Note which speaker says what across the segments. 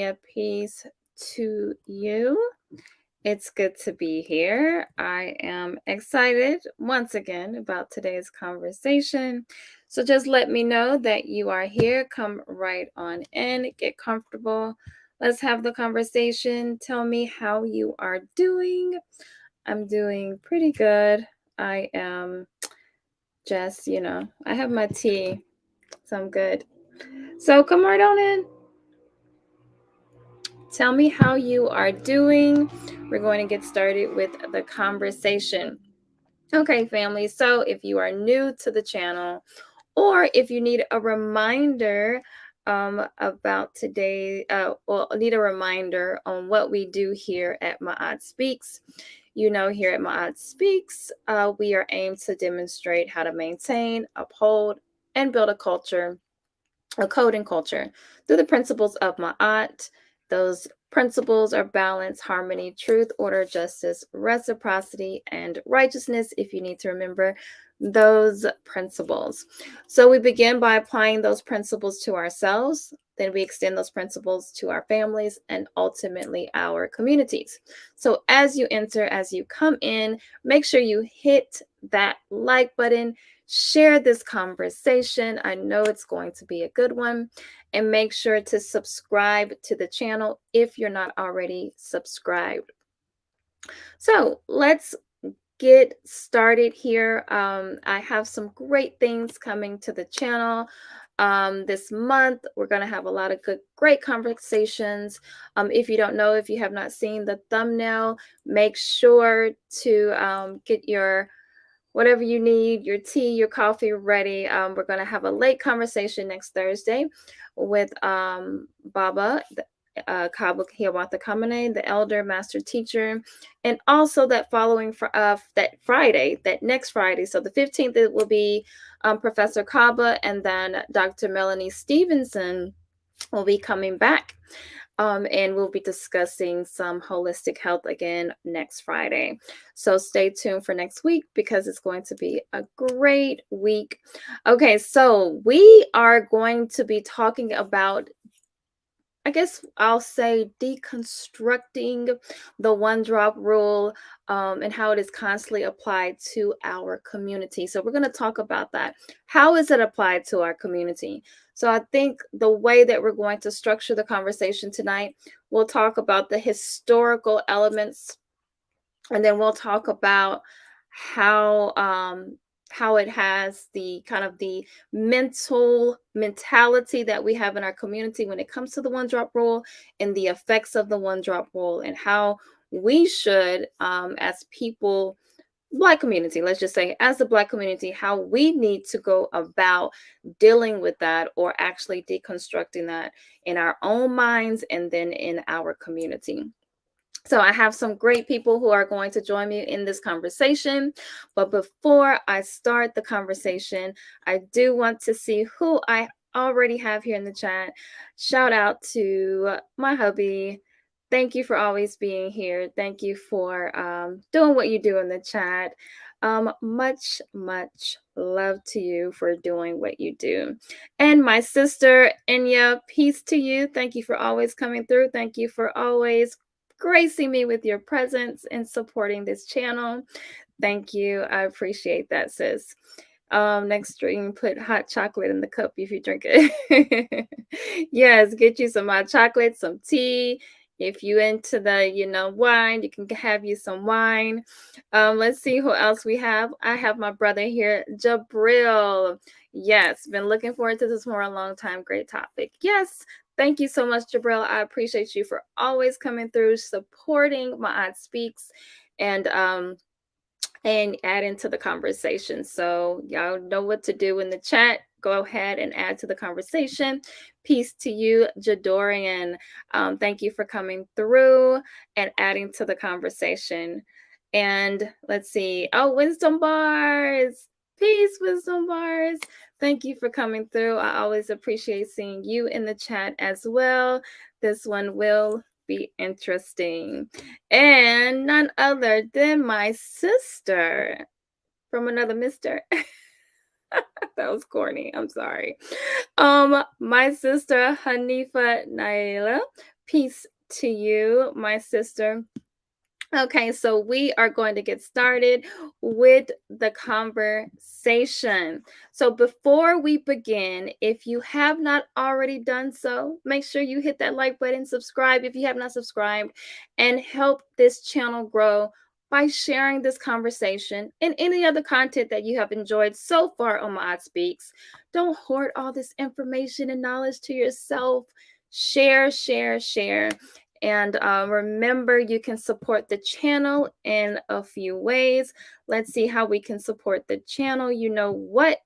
Speaker 1: at peace to you. It's good to be here. I am excited once again about today's conversation. So just let me know that you are here. Come right on in, get comfortable. Let's have the conversation. Tell me how you are doing. I'm doing pretty good. I am just, I have my tea, so I'm good. So come right on in. Tell me how you are doing. We're going to get started with the conversation. Okay, family. So if you are new to the channel, or if you need a reminder about today, need a reminder on what we do here at MaatSpeaks. Here at MaatSpeaks, we are aimed to demonstrate how to maintain, uphold, and build a code and culture through the principles of Ma'at. Those principles are balance, harmony, truth, order, justice, reciprocity, and righteousness, if you need to remember those principles. So we begin by applying those principles to ourselves. Then we extend those principles to our families and ultimately our communities. So as you enter, as you come in, make sure you hit that like button. Share this conversation. I know it's going to be a good one. And make sure to subscribe to the channel if you're not already subscribed. So let's get started here. I have some great things coming to the channel. This month, we're going to have a lot of great conversations. If you don't know, if you have not seen the thumbnail, make sure to get your whatever you need, your tea, your coffee ready. We're going to have a late conversation next Thursday with Baba, Kaba Hiawatha Kamene, the elder master teacher, and also that following that Friday, that next Friday. So the 15th, it will be Professor Kaba, and then Dr. Melanie Stevenson will be coming back. And we'll be discussing some holistic health again next Friday. So stay tuned for next week because it's going to be a great week. Okay, so we are going to be talking about, I guess I'll say, deconstructing the one drop rule and how it is constantly applied to our community. So we're going to talk about that. How is it applied to our community? So I think the way that we're going to structure the conversation tonight, we'll talk about the historical elements, and then we'll talk about how it has the kind of the mentality that we have in our community when it comes to the one drop rule and the effects of the one drop rule, and how we should, as people, Black community, let's just say, as the Black community, how we need to go about dealing with that, or actually deconstructing that in our own minds and then in our community. So I have some great people who are going to join me in this conversation. But before I start the conversation, I do want to see who I already have here in the chat. Shout out to my hubby. Thank you for always being here. Thank you for doing what you do in the chat. Much, much love to you for doing what you do. And my sister, Enya, peace to you. Thank you for always coming through. Thank you for always gracing me with your presence and supporting this channel. Thank you. I appreciate that, sis. Next stream, put hot chocolate in the cup if you drink it. Yes, get you some hot chocolate, some tea. If you into the, wine, you can have you some wine. Let's see who else we have. I have my brother here, Jabril. Yes, been looking forward to this for a long time. Great topic. Yes, thank you so much, Jabril. I appreciate you for always coming through, supporting MaatSpeaks, and adding to the conversation. So y'all know what to do in the chat. Go ahead and add to the conversation. Peace to you, Jadorian. Thank you for coming through and adding to the conversation. And let's see. Oh, Wisdom Bars. Peace, Wisdom Bars. Thank you for coming through. I always appreciate seeing you in the chat as well. This one will be interesting. And none other than my sister from another mister. That was corny. I'm sorry. My sister Hanifa Naila. Peace to you, my sister. Okay, so we are going to get started with the conversation. So, before we begin, if you have not already done so, make sure you hit that like button, subscribe if you have not subscribed, and help this channel grow by sharing this conversation and any other content that you have enjoyed so far on MaatSpeaks. Don't hoard all this information and knowledge to yourself. Share, share, share. And remember, you can support the channel in a few ways. Let's see how we can support the channel. You know what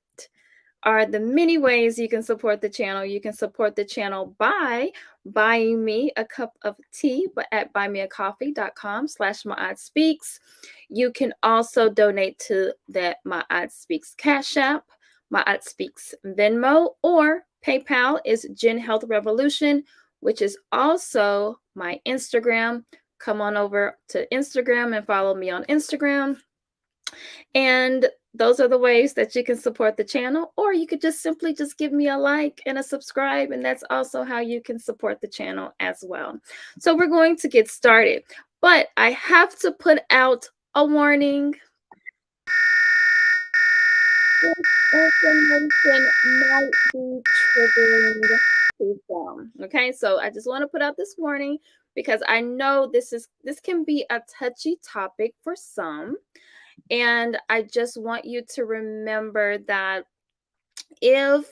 Speaker 1: are the many ways you can support the channel. You can support the channel by buying me a cup of tea but at buymeacoffee.com/MaatSpeaks. You can also donate to that MaatSpeaks Cash App, MaatSpeaks Venmo, or PayPal is Gen Health Revolution, which is also my Instagram. Come on over to Instagram and follow me on Instagram. And those are the ways that you can support the channel, or you could just simply just give me a like and a subscribe, and that's also how you can support the channel as well. So we're going to get started, but I have to put out a warning. This information might be triggering to some. Okay, so I just want to put out this warning because I know this can be a touchy topic for some. And I just want you to remember that if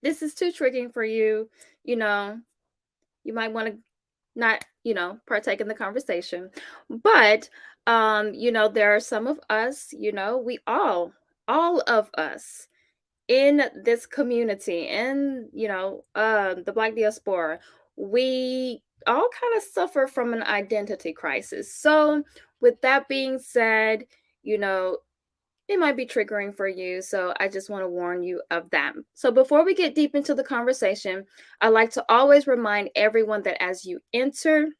Speaker 1: this is too triggering for you, you might want to not, partake in the conversation. But, there are some of us, we all of us in this community, in, the Black diaspora, we all kind of suffer from an identity crisis. So, with that being said, you know, it might be triggering for you. So I just want to warn you of that. So before we get deep into the conversation, I like to always remind everyone that as you enter,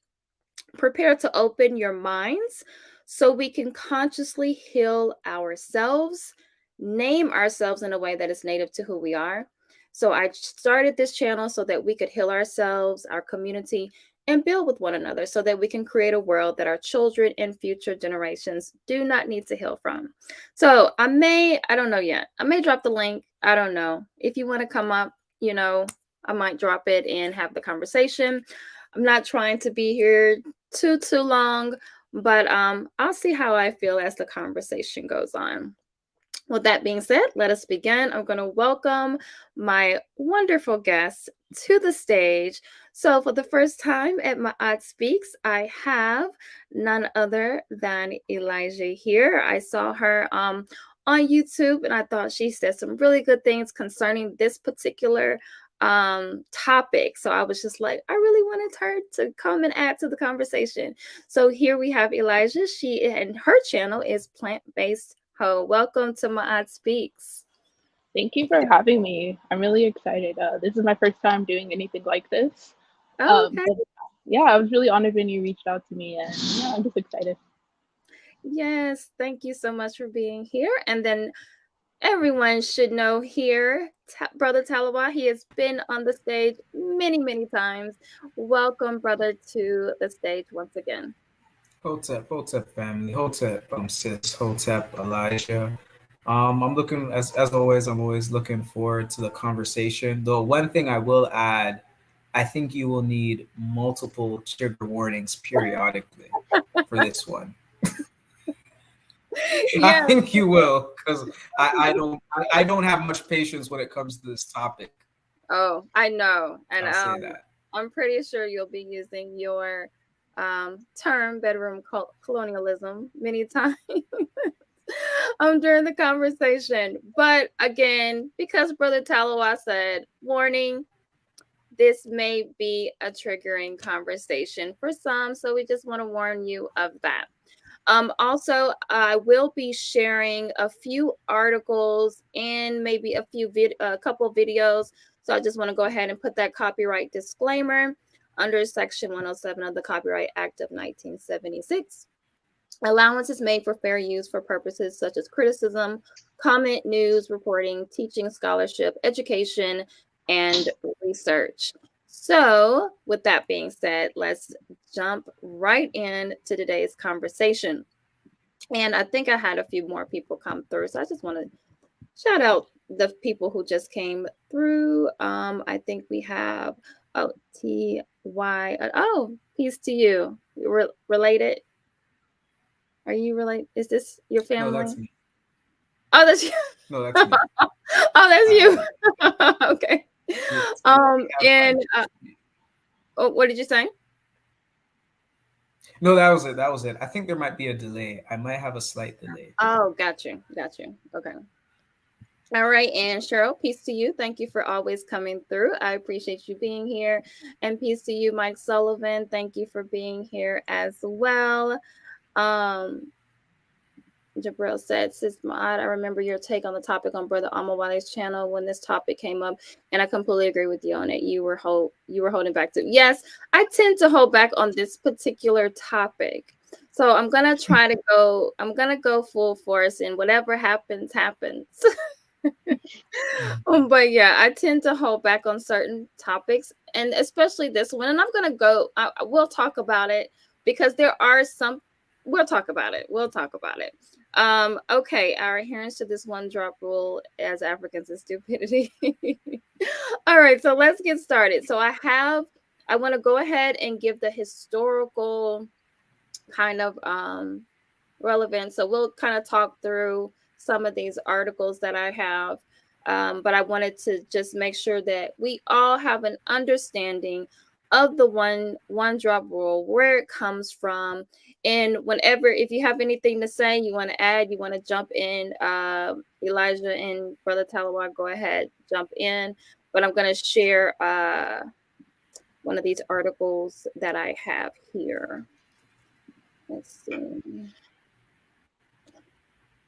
Speaker 1: prepare to open your minds so we can consciously heal ourselves, name ourselves in a way that is native to who we are. So I started this channel so that we could heal ourselves, our community, and build with one another so that we can create a world that our children and future generations do not need to heal from. So I don't know yet. I may drop the link. I don't know. If you want to come up, I might drop it and have the conversation. I'm not trying to be here too long, but I'll see how I feel as the conversation goes on. With that being said, let us begin. I'm going to welcome my wonderful guests to the stage. So, for the first time at MaatSpeaks, I have none other than Elijah here. I saw her on YouTube, and I thought she said some really good things concerning this particular topic. So I was just like, I really wanted her to come and add to the conversation. So here we have Elijah. She and her channel is Plant-Based Ho. Welcome to MaatSpeaks.
Speaker 2: Thank you for having me. I'm really excited. This is my first time doing anything like this.
Speaker 1: Oh, okay.
Speaker 2: But yeah, I was really honored when you reached out to me, and yeah, I'm just excited.
Speaker 1: Yes, thank you so much for being here. And then everyone should know here, Brother Talawa, he has been on the stage many, many times. Welcome, brother, to the stage once again.
Speaker 3: Hotep family, Hotep, sis, Hotep, Elijah. I'm looking as always. I'm always looking forward to the conversation. Though one thing I will add, I think you will need multiple trigger warnings periodically for this one. I
Speaker 1: Yeah.
Speaker 3: think you will, because I don't have much patience when it comes to this topic.
Speaker 1: Oh, I know. And
Speaker 3: I'll say that.
Speaker 1: I'm pretty sure you'll be using your term bedroom colonialism many times during the conversation. But again, because Brother Talawa said, warning, this may be a triggering conversation for some. So we just want to warn you of that. Also, I will be sharing a few articles and maybe a couple of videos. So I just want to go ahead and put that copyright disclaimer under Section 107 of the Copyright Act of 1976. Allowance is made for fair use for purposes such as criticism, comment, news, reporting, teaching, scholarship, education, and research. So, with that being said, let's jump right into today's conversation. And I think I had a few more people come through. So I just want to shout out the people who just came through. I think we have oh, peace to you. Related? Are you related? Is this your
Speaker 3: No,
Speaker 1: family?
Speaker 3: that's me.
Speaker 1: Oh, that's you.
Speaker 3: No, that's me.
Speaker 1: Oh, that's
Speaker 3: Uh,
Speaker 1: you. Okay.
Speaker 3: yes, we have
Speaker 1: And
Speaker 3: friends.
Speaker 1: oh, what did you say?
Speaker 3: No, that was it. That was it. I think there might be a delay. I might have a slight delay.
Speaker 1: Oh, got you. Got you. Okay. All right, and Cheryl, peace to you. Thank you for always coming through. I appreciate you being here. And peace to you, Mike Sullivan. Thank you for being here as well. Um, Jabril said, Sis Maad, I remember your take on the topic on Brother Amawale's channel when this topic came up, and I completely agree with you on it. You were holding back to. Yes, I tend to hold back on this particular topic. So I'm gonna try to go. I'm gonna go full force, and whatever happens, happens. But yeah, I tend to hold back on certain topics, and especially this one. And I'm gonna go. We'll talk about it because there are some. We'll talk about it. We'll talk about it. Okay, our adherence to this one drop rule as Africans is stupidity. All right, so let's get started. So I want to go ahead and give the historical kind of relevant. So we'll kind of talk through some of these articles that I have. But I wanted to just make sure that we all have an understanding of the one drop rule, where it comes from, and whenever if you have anything to say, you want to add, you want to jump in, Elijah and Brother Talawar, go ahead, jump in. But I'm going to share one of these articles that I have here. Let's see.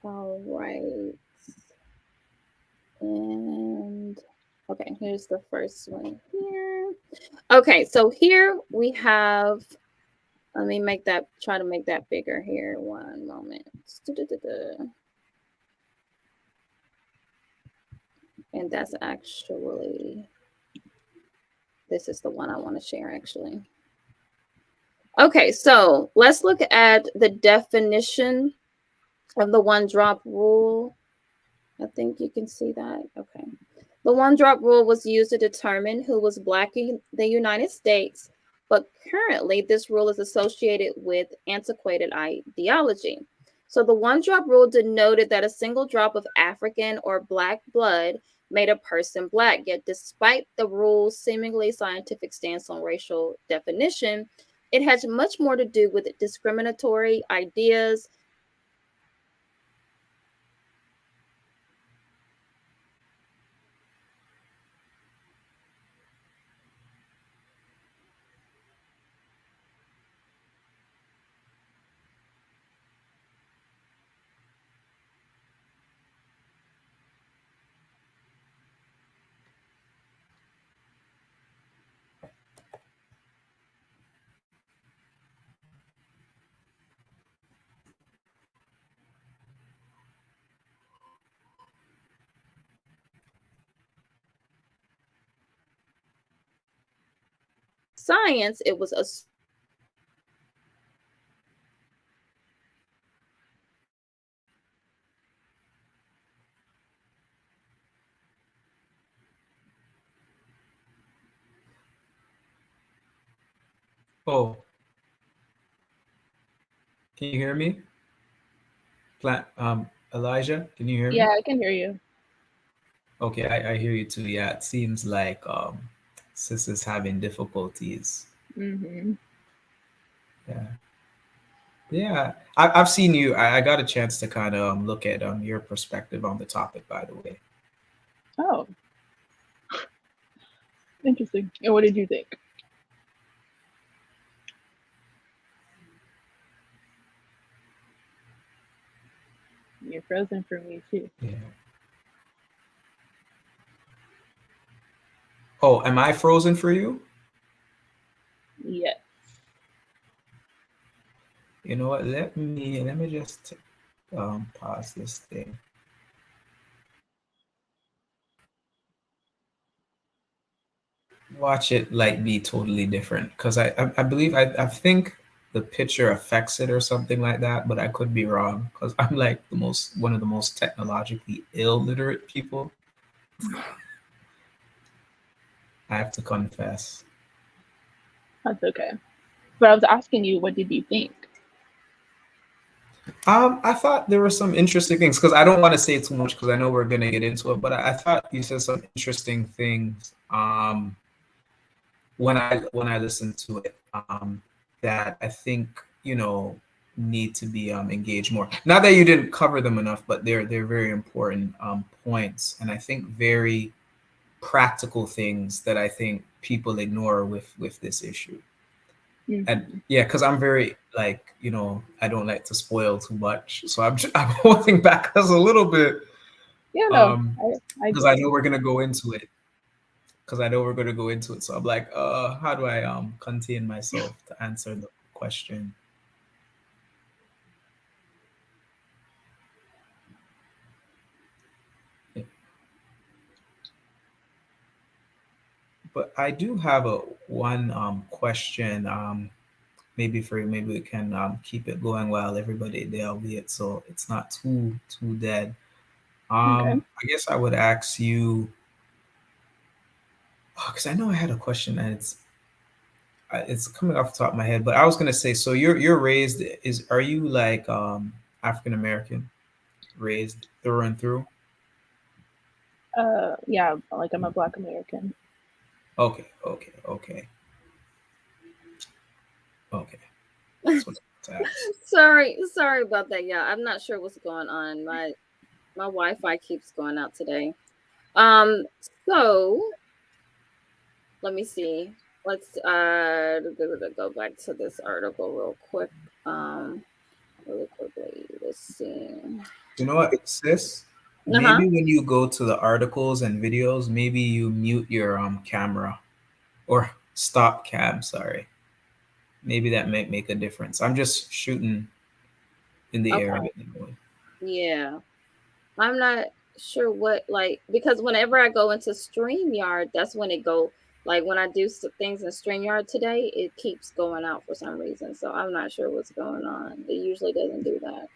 Speaker 1: All right. And okay, here's the first one here. Okay, so here we have, let me try to make that bigger here. One moment. And that's actually, this is the one I want to share actually. Okay, so let's look at the definition of the one drop rule. I think you can see that. Okay. The one drop rule was used to determine who was Black in the United States, but currently this rule is associated with antiquated ideology. So the one drop rule denoted that a single drop of African or Black blood made a person Black. Yet, despite the rule's seemingly scientific stance on racial definition, it has much more to do with discriminatory ideas. Science, it was a
Speaker 3: Oh, can you hear me? Elijah, can you hear me?
Speaker 2: Yeah, I can hear you.
Speaker 3: Okay, I hear you too. Yeah, it seems like sis is having difficulties.
Speaker 2: Mm-hmm.
Speaker 3: Yeah. Yeah, I've seen you. I got a chance to kind of look at your perspective on the topic, by the way.
Speaker 2: Oh, interesting. And what did you think? You're frozen for me too.
Speaker 3: Yeah. Oh, am I frozen for you?
Speaker 2: Yes.
Speaker 3: You know what? Let me just pause this thing. watch it like be totally different because I believe I think the picture affects it or something like that, but I could be wrong because I'm like one of the most technologically illiterate people. I have to confess.
Speaker 2: That's okay. But I was asking you, what did you think?
Speaker 3: I thought there were some interesting things because I don't want to say too much because I know we're gonna get into it, but I thought you said some interesting things when I listened to it that I think you know need to be engaged more. Not that you didn't cover them enough, but they're very important points, and I think very practical things that I think people ignore with this issue. And
Speaker 2: Mm-hmm.
Speaker 3: yeah, because I'm very like I don't like to spoil too much, so I'm holding back us a little bit
Speaker 2: Yeah, no,
Speaker 3: um
Speaker 2: I
Speaker 3: because
Speaker 2: get
Speaker 3: I
Speaker 2: it.
Speaker 3: know we're gonna go into it. Because I know we're gonna go into it, so I'm like, how do I contain myself to answer the question? But I do have a one question. Maybe for you, maybe we can keep it going while everybody there, albeit so it's not too dead.
Speaker 2: Okay.
Speaker 3: I guess I would ask you because I know I had a question and it's coming off the top of my head, but I was gonna say, so you're raised is are you like African American, raised through and through?
Speaker 2: Yeah, like I'm a Black American.
Speaker 3: Okay, okay, okay, okay. That's what I want to ask.
Speaker 1: Sorry about that, y'all. I'm not sure what's going on. My Wi-Fi keeps going out today. Um, so let me see. Let's go back to this article real quick. Um, really quickly. Let's see.
Speaker 3: You know what, sis?
Speaker 1: Uh-huh.
Speaker 3: Maybe when you go to the articles and videos, maybe you mute your camera or stop cam. Sorry, maybe that might make a difference. I'm just shooting in the air.
Speaker 1: Okay. Yeah. I'm not sure what because whenever I go into StreamYard, that's when it go like when I do things in StreamYard today, it keeps going out for some reason. So I'm not sure what's going on. It usually doesn't do that.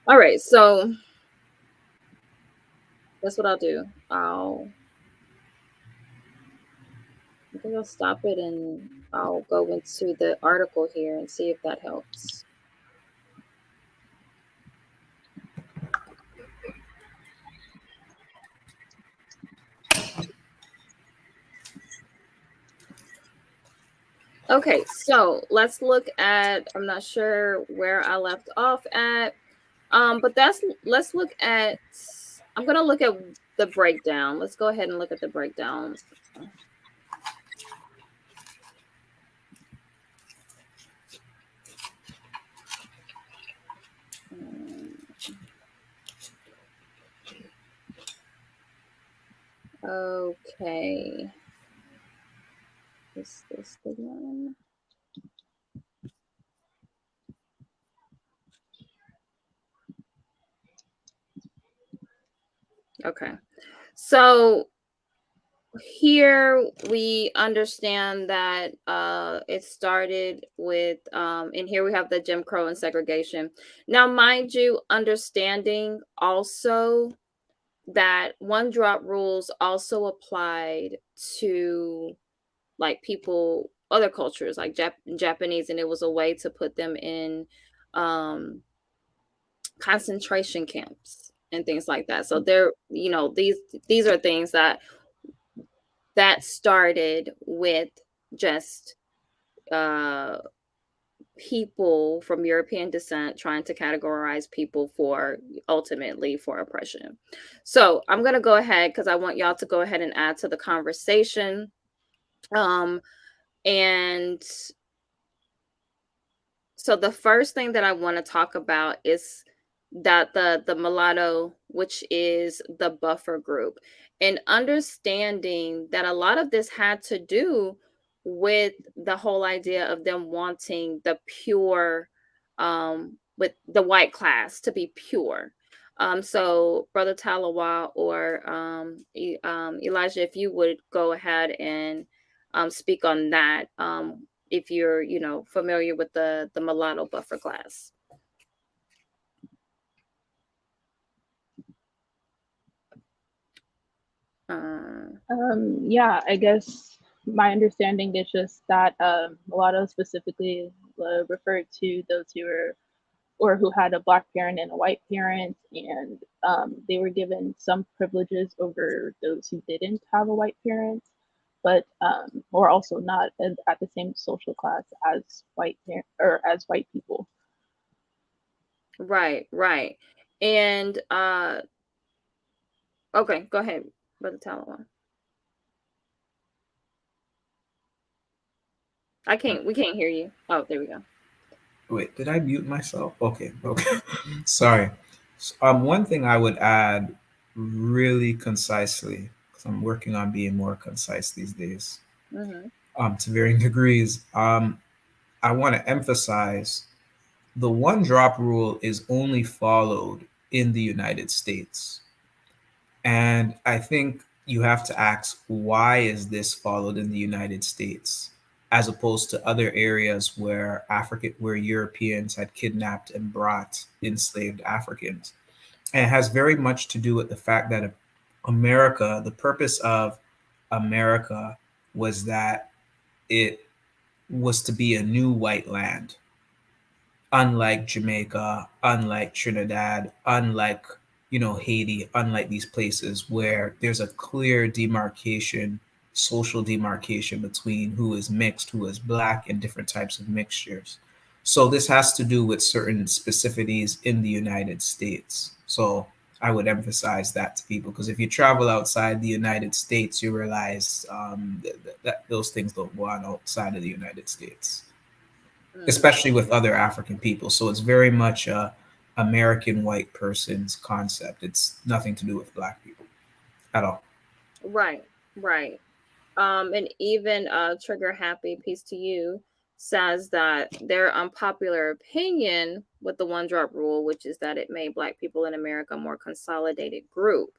Speaker 1: All right, so that's what I'll do. I think I'll stop it and I'll go into the article here and see if that helps. Okay, so let's look at, I'm not sure where I left off at. But let's look at, I'm gonna look at the breakdown. Let's go ahead and look at the breakdown. Okay. Is this the one? Okay. So here we understand that it started with and here we have the Jim Crow and segregation. Now, mind you, understanding also that one drop rules also applied to like people, other cultures like Japanese, and it was a way to put them in um concentration camps and things like that. So there, these are things that started with just uh people from European descent trying to categorize people for ultimately for oppression. So I'm going to go ahead because I want y'all to go ahead and add to the conversation. And so the first thing that I want to talk about is that the mulatto, which is the buffer group, and understanding that a lot of this had to do with the whole idea of them wanting the pure with the white class to be pure. So Brother Talawa or Elijah, if you would go ahead and speak on that, if you're, familiar with the mulatto buffer class.
Speaker 2: Yeah, I guess my understanding is just that mulatto specifically referred to those who were or who had a black parent and a white parent, and they were given some privileges over those who didn't have a white parent, but or also not at the same social class as or as white people.
Speaker 1: Right, right. And okay, go ahead, Brother Talawa. We can't hear you. Oh, there we go.
Speaker 3: Wait, did I mute myself? Okay, okay. Sorry. One thing I would add really concisely, because I'm working on being more concise these days,
Speaker 1: Mm-hmm.
Speaker 3: to varying degrees. I want to emphasize the one drop rule is only followed in the United States. And I think you have to ask, why is this followed in the United States as opposed to other areas where Europeans had kidnapped and brought enslaved Africans? And it has very much to do with the fact that America, the purpose of America was that it was to be a new white land, unlike Jamaica, unlike Trinidad, unlike Haiti, unlike these places where there's a clear demarcation, social demarcation between who is mixed, who is black, and different types of mixtures. So this has to do with certain specificities in the United States. So I would emphasize that to people because if you travel outside the United States, you realize that those things don't go on outside of the United States, especially with other African people. So it's very much a American white person's concept. It's nothing to do with black people at all.
Speaker 1: Right, right. And even Trigger Happy, peace to you, says that their unpopular opinion with the one drop rule, which is that it made black people in America a more consolidated group.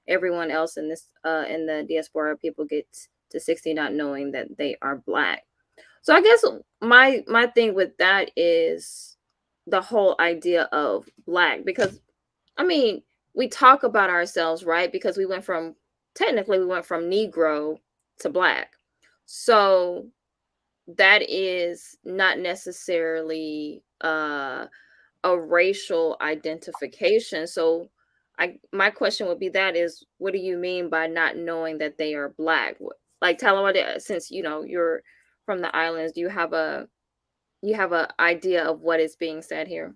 Speaker 1: Everyone else in the diaspora, people get to 60 not knowing that they are black. So I guess my thing with that is the whole idea of black, because I mean, we talk about ourselves, right? Because technically we went from Negro to black. So that is not necessarily a racial identification. So my question would be, that is, what do you mean by not knowing that they are black? Like Talawade, since you're from the islands, do you have a idea of what is being said here?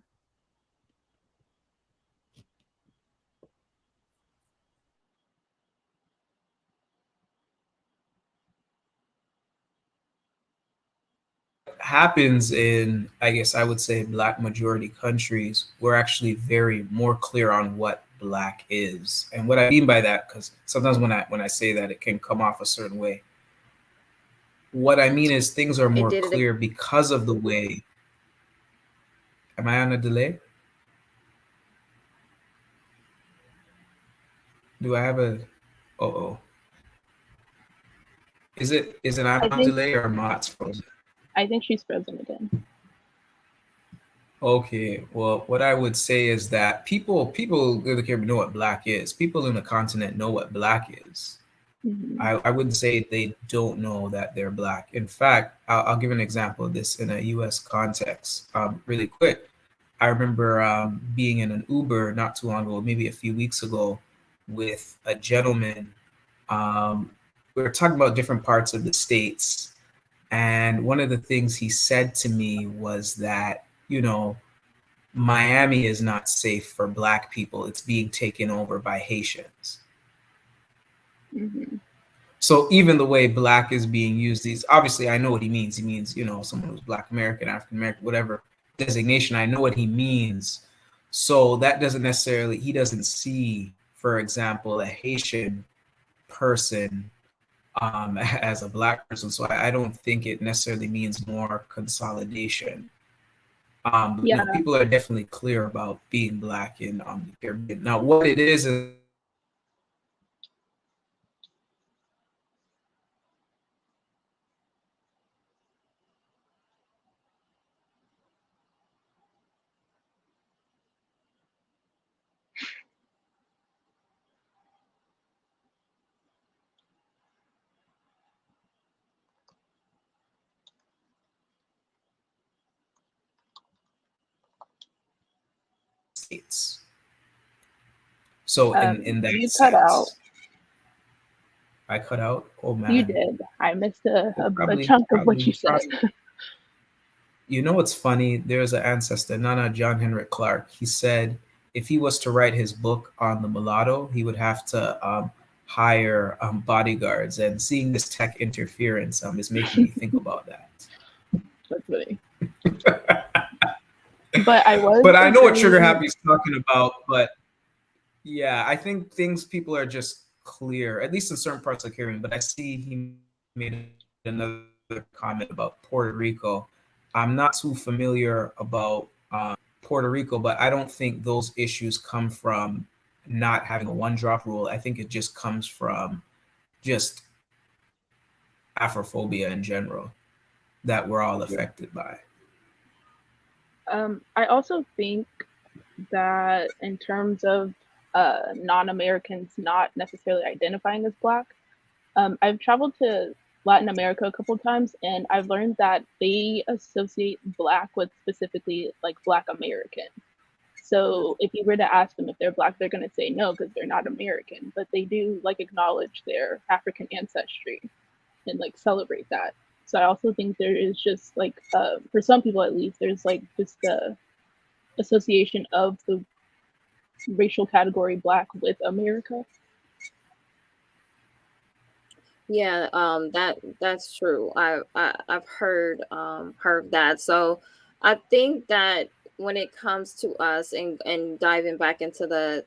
Speaker 3: Happens in, I guess I would say, black majority countries, we're actually very more clear on what black is. And what I mean by that, because sometimes when I say that, it can come off a certain way. What I mean is things are
Speaker 1: It
Speaker 3: more
Speaker 1: did it.
Speaker 3: clear because of the way. Am I on a delay? Do I have a? Oh. Is it I'm
Speaker 2: I
Speaker 3: on
Speaker 2: think
Speaker 3: delay or Mott's frozen?
Speaker 2: I think she's frozen again.
Speaker 3: Okay, well, what I would say is that people really care know what black is. People in the continent know what black is.
Speaker 2: Mm-hmm.
Speaker 3: I wouldn't say they don't know that they're black. In fact, I'll give an example of this in a U.S. context, really quick. I remember being in an Uber not too long ago, maybe a few weeks ago, with a gentleman. We were talking about different parts of the states, and one of the things he said to me was that, Miami is not safe for black people. It's being taken over by Haitians.
Speaker 2: Mm-hmm.
Speaker 3: So even the way black is being used, these obviously I know what he means. He means, someone who's black American, African American, whatever designation. I know what he means. So that doesn't necessarily, he doesn't see, for example, a Haitian person as a black person. So I don't think it necessarily means more consolidation.
Speaker 2: Yeah.
Speaker 3: People are definitely clear about being black in the Caribbean. Now, what it is a lot of times states. So in that
Speaker 2: You cut out.
Speaker 3: sense, I cut out. Oh
Speaker 2: You
Speaker 3: man,
Speaker 2: did. I missed
Speaker 3: well,
Speaker 2: a
Speaker 3: probably
Speaker 2: chunk of what you
Speaker 3: probably
Speaker 2: said.
Speaker 3: probably. You know what's funny? There's an ancestor, Nana John Henrik Clark. He said if he was to write his book on the mulatto, he would have to hire bodyguards. And seeing this tech interference is making me think about that.
Speaker 2: That's funny. But I was
Speaker 3: But I know what Trigger
Speaker 2: agreeing.
Speaker 3: Happy is talking about. But yeah, I think things people are just clear, at least in certain parts of the Caribbean. But I see he made another comment about Puerto Rico. I'm not too familiar about Puerto Rico, but I don't think those issues come from not having a one drop rule. I think it just comes from just Afrophobia in general that we're all
Speaker 2: Yeah.
Speaker 3: affected by.
Speaker 2: I also think that in terms of non-Americans not necessarily identifying as Black, I've traveled to Latin America a couple of times, and I've learned that they associate Black with specifically like Black American. So if you were to ask them if they're Black, they're going to say no because they're not American, but they do like acknowledge their African ancestry and like celebrate that. So I also think there is just like for some people at least, there's like just the association of the racial category Black with America.
Speaker 1: Yeah, that's true. I've heard that. So I think that when it comes to us and diving back into the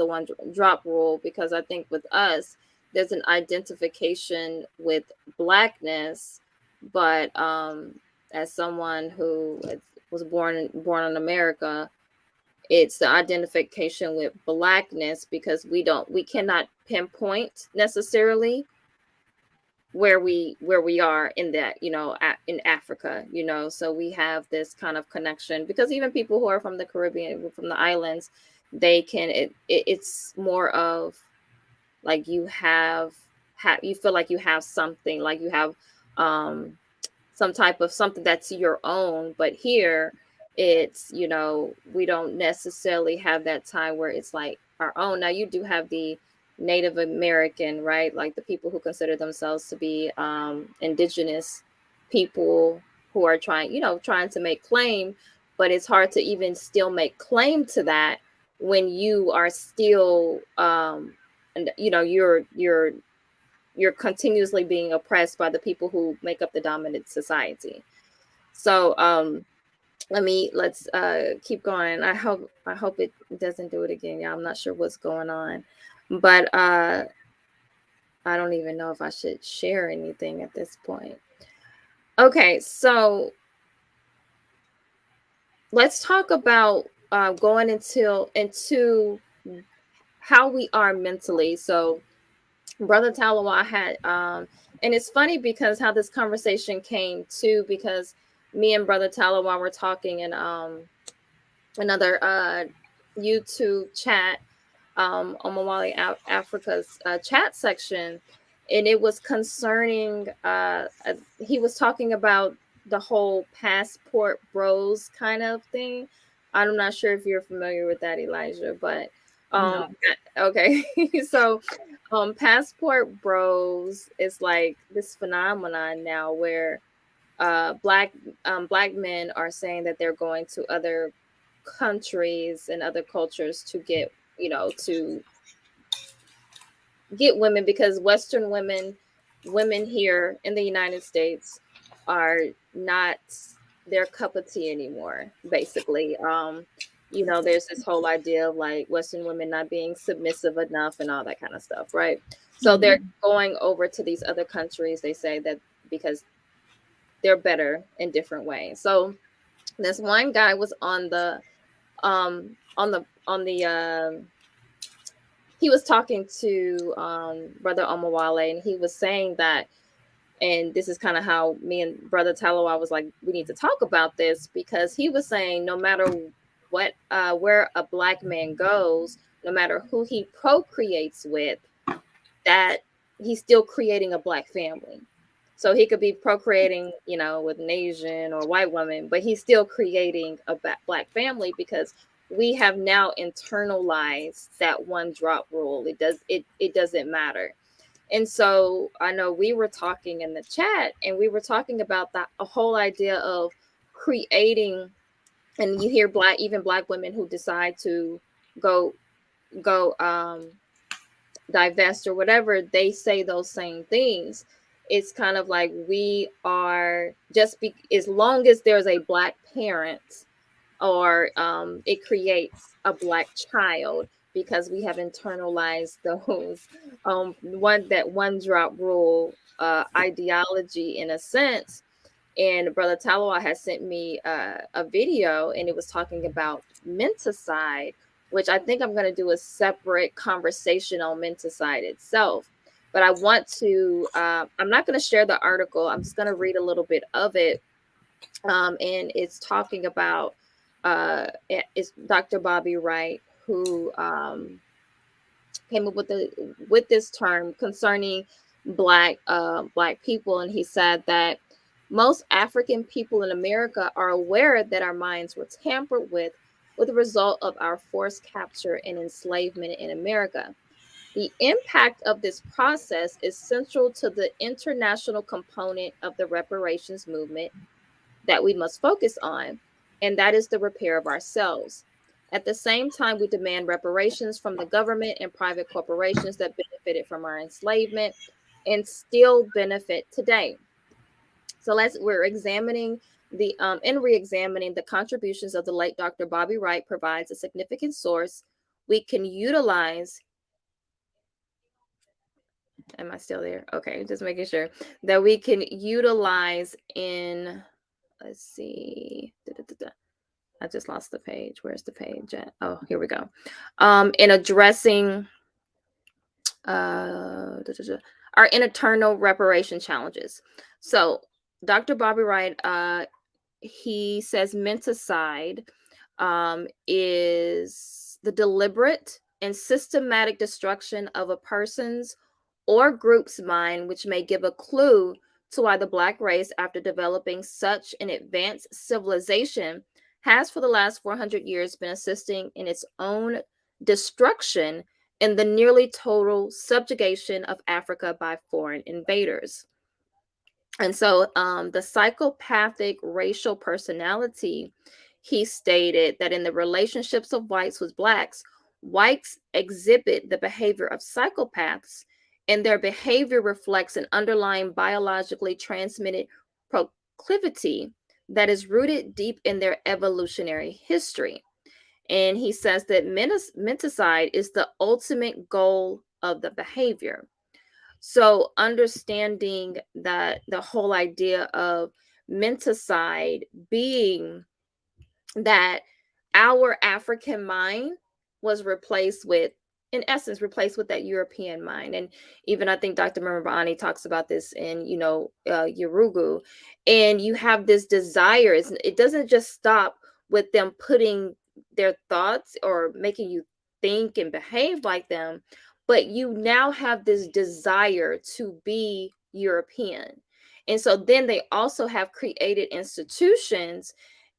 Speaker 1: one drop rule, because I think with us there's an identification with blackness, but as someone who was born in America, it's the identification with blackness because we cannot pinpoint necessarily where we are in that, in Africa, so we have this kind of connection because even people who are from the Caribbean, from the islands, they can it's more of like you feel like you have something, like you have some type of something that's your own. But here it's, we don't necessarily have that time where it's like our own. Now you do have the Native American, right? Like the people who consider themselves to be indigenous people who are trying to make claim, but it's hard to even still make claim to that when you are still and you're continuously being oppressed by the people who make up the dominant society. So let's keep going. I hope it doesn't do it again. Yeah, I'm not sure what's going on, but I don't even know if I should share anything at this point. Okay, so let's talk about going into how we are mentally. So Brother Talawa had and it's funny because how this conversation came to, because me and Brother Talawa were talking in another YouTube chat on Mawali Africa's chat section, and it was concerning. He was talking about the whole passport bros kind of thing. I'm not sure if you're familiar with that, Elijah, but um,
Speaker 2: No.
Speaker 1: okay. So, passport bros is like this phenomenon now where black men are saying that they're going to other countries and other cultures to to get women, because Western women here in the United States are not their cup of tea anymore, basically. There's this whole idea of like Western women not being submissive enough and all that kind of stuff, right? So they're
Speaker 2: Mm-hmm.
Speaker 1: going over to these other countries, they say, that because they're better in different ways. So This one guy was on the he was talking to Brother Omawale, and he was saying that, and this is kind of how me and Brother Talawa was like, we need to talk about this, because he was saying no matter what where a black man goes, no matter who he procreates with, that he's still creating a black family. So he could be procreating, with an Asian or white woman, but he's still creating a black family, because we have now internalized that one drop rule. It doesn't matter. And so I know we were talking in the chat, and we were talking about that a whole idea of creating, and you hear even black women who decide to go go divest or whatever, they say those same things. It's kind of like we are as long as there's a black parent, or it creates a black child, because we have internalized those one drop rule ideology, in a sense. And Brother Talawa has sent me a video, and it was talking about menticide, which I think I'm going to do a separate conversation on menticide itself. But I want to, I'm not going to share the article. I'm just going to read a little bit of it. And it's talking about, it's Dr. Bobby Wright, who came up with this term concerning black people, and he said that most African people in America are aware that our minds were tampered with the result of our forced capture and enslavement in America. The impact of this process is central to the international component of the reparations movement that we must focus on, and that is the repair of ourselves. At the same time, we demand reparations from the government and private corporations that benefited from our enslavement and still benefit today. So we're examining and re-examining the contributions of the late Dr. Bobby Wright provides a significant source we can utilize. Am I still there? Okay, just making sure that we can utilize in. Let's see. I just lost the page. Where's the page at? Oh, here we go. In addressing our internal reparation challenges. So, Dr. Bobby Wright, he says menticide is the deliberate and systematic destruction of a person's or group's mind, which may give a clue to why the Black race, after developing such an advanced civilization, has for the last 400 years been assisting in its own destruction and the nearly total subjugation of Africa by foreign invaders. And so the psychopathic racial personality, he stated that in the relationships of whites with blacks, whites exhibit the behavior of psychopaths, and their behavior reflects an underlying biologically transmitted proclivity that is rooted deep in their evolutionary history. And he says that menticide is the ultimate goal of the behavior. So understanding that the whole idea of menticide being that our African mind was replaced with, in essence, replaced with that European mind. And even I think Dr. Murabani talks about this in, Yurugu. And you have this desire. It doesn't just stop with them putting their thoughts or making you think and behave like them, but you now have this desire to be European. And so then they also have created institutions,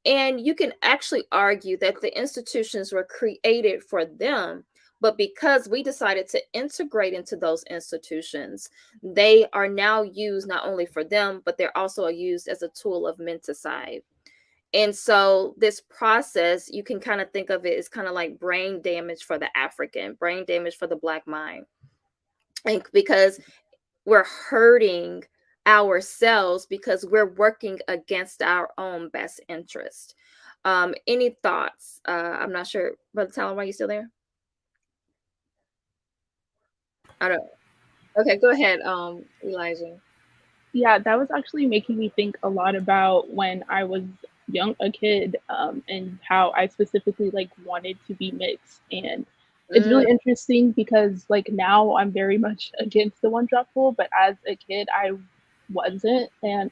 Speaker 1: and you can actually argue that the institutions were created for them, but because we decided to integrate into those institutions, they are now used not only for them, but they're also used as a tool of menticide. And so this process, you can kind of think of it as kind of like brain damage for the African, brain damage for the Black mind. And because we're hurting ourselves because we're working against our own best interest. Any thoughts? I'm not sure. Brother Talon, are you still there? I don't. Okay, go ahead, Elijah.
Speaker 2: Yeah, that was actually making me think a lot about when I was a kid, and how I specifically like wanted to be mixed. And it's
Speaker 1: Mm,
Speaker 2: really interesting because like now I'm very much against the one drop rule, but as a kid I wasn't. And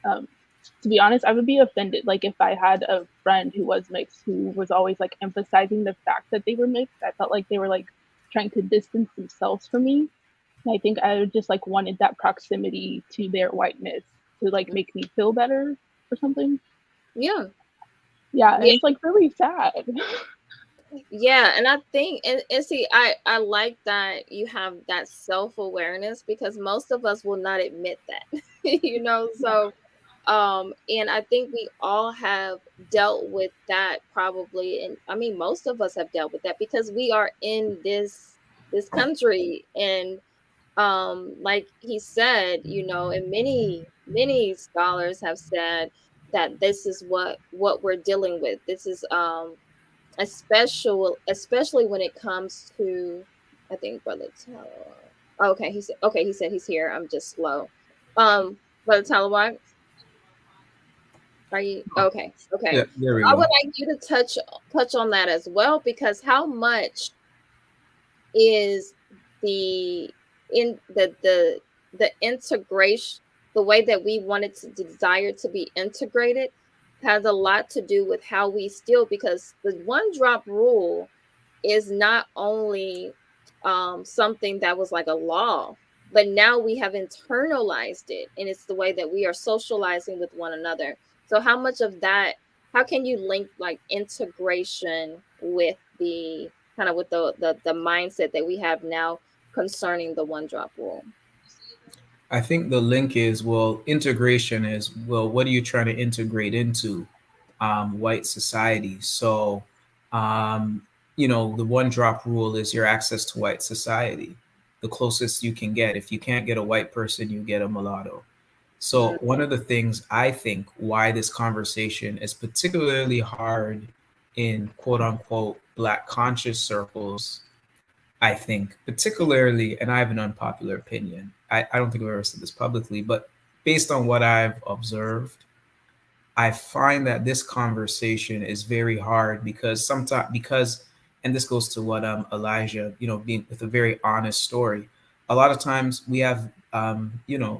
Speaker 2: to be honest, I would be offended like if I had a friend who was mixed who was always like emphasizing the fact that they were mixed. I felt like they were like trying to distance themselves from me. And I think I just like wanted that proximity to their whiteness to like make me feel better or something.
Speaker 1: yeah.
Speaker 2: Yeah, and
Speaker 1: Yeah.
Speaker 2: it's like really sad.
Speaker 1: Yeah, and I think and see I like that you have that self-awareness because most of us will not admit that. So and I think we all have dealt with that probably, and I mean most of us have dealt with that because we are in this country. And like he said, and many scholars have said that this is what we're dealing with. This is especially when it comes to, I think Brother Talawag. Okay, he said he's here. I'm just slow. Brother Talawag, are you okay?
Speaker 3: Yeah,
Speaker 1: Okay.
Speaker 3: there we
Speaker 1: I would
Speaker 3: go.
Speaker 1: like you to touch on that as well, because how much is the in the integration, the way that we wanted to desire to be integrated, has a lot to do with how we still, because the one drop rule is not only something that was like a law, but now we have internalized it, and it's the way that we are socializing with one another. So how much of that, how can you link like integration with the kind of with the mindset that we have now concerning the one drop rule?
Speaker 3: I think the link is, well, integration is, well, what are you trying to integrate into white society? So, um, the one drop rule is your access to white society, the closest you can get. If you can't get a white person, you get a mulatto. So, one of the things I think why this conversation is particularly hard in quote unquote Black conscious circles, I think, particularly, and I have an unpopular opinion. I don't think I've ever said this publicly, but based on what I've observed, I find that this conversation is very hard because sometimes, and this goes to what Elijah, being with a very honest story. A lot of times we have,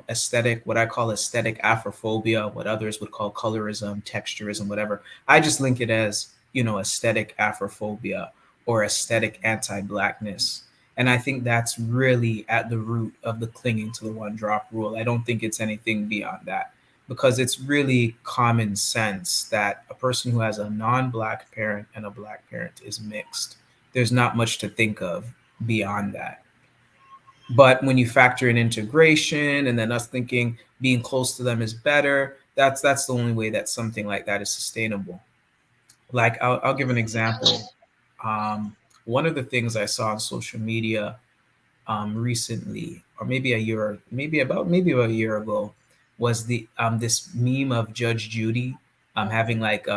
Speaker 3: aesthetic, what I call aesthetic Afrophobia, what others would call colorism, texturism, whatever. I just link it as, aesthetic Afrophobia or aesthetic anti-blackness. And I think that's really at the root of the clinging to the one drop rule. I don't think it's anything beyond that, because it's really common sense that a person who has a non-black parent and a black parent is mixed. There's not much to think of beyond that. But when you factor in integration and then us thinking being close to them is better, that's the only way that something like that is sustainable. Like I'll give an example. Um, One of the things I saw on social media recently, or maybe about a year ago, was the this meme of Judge Judy having like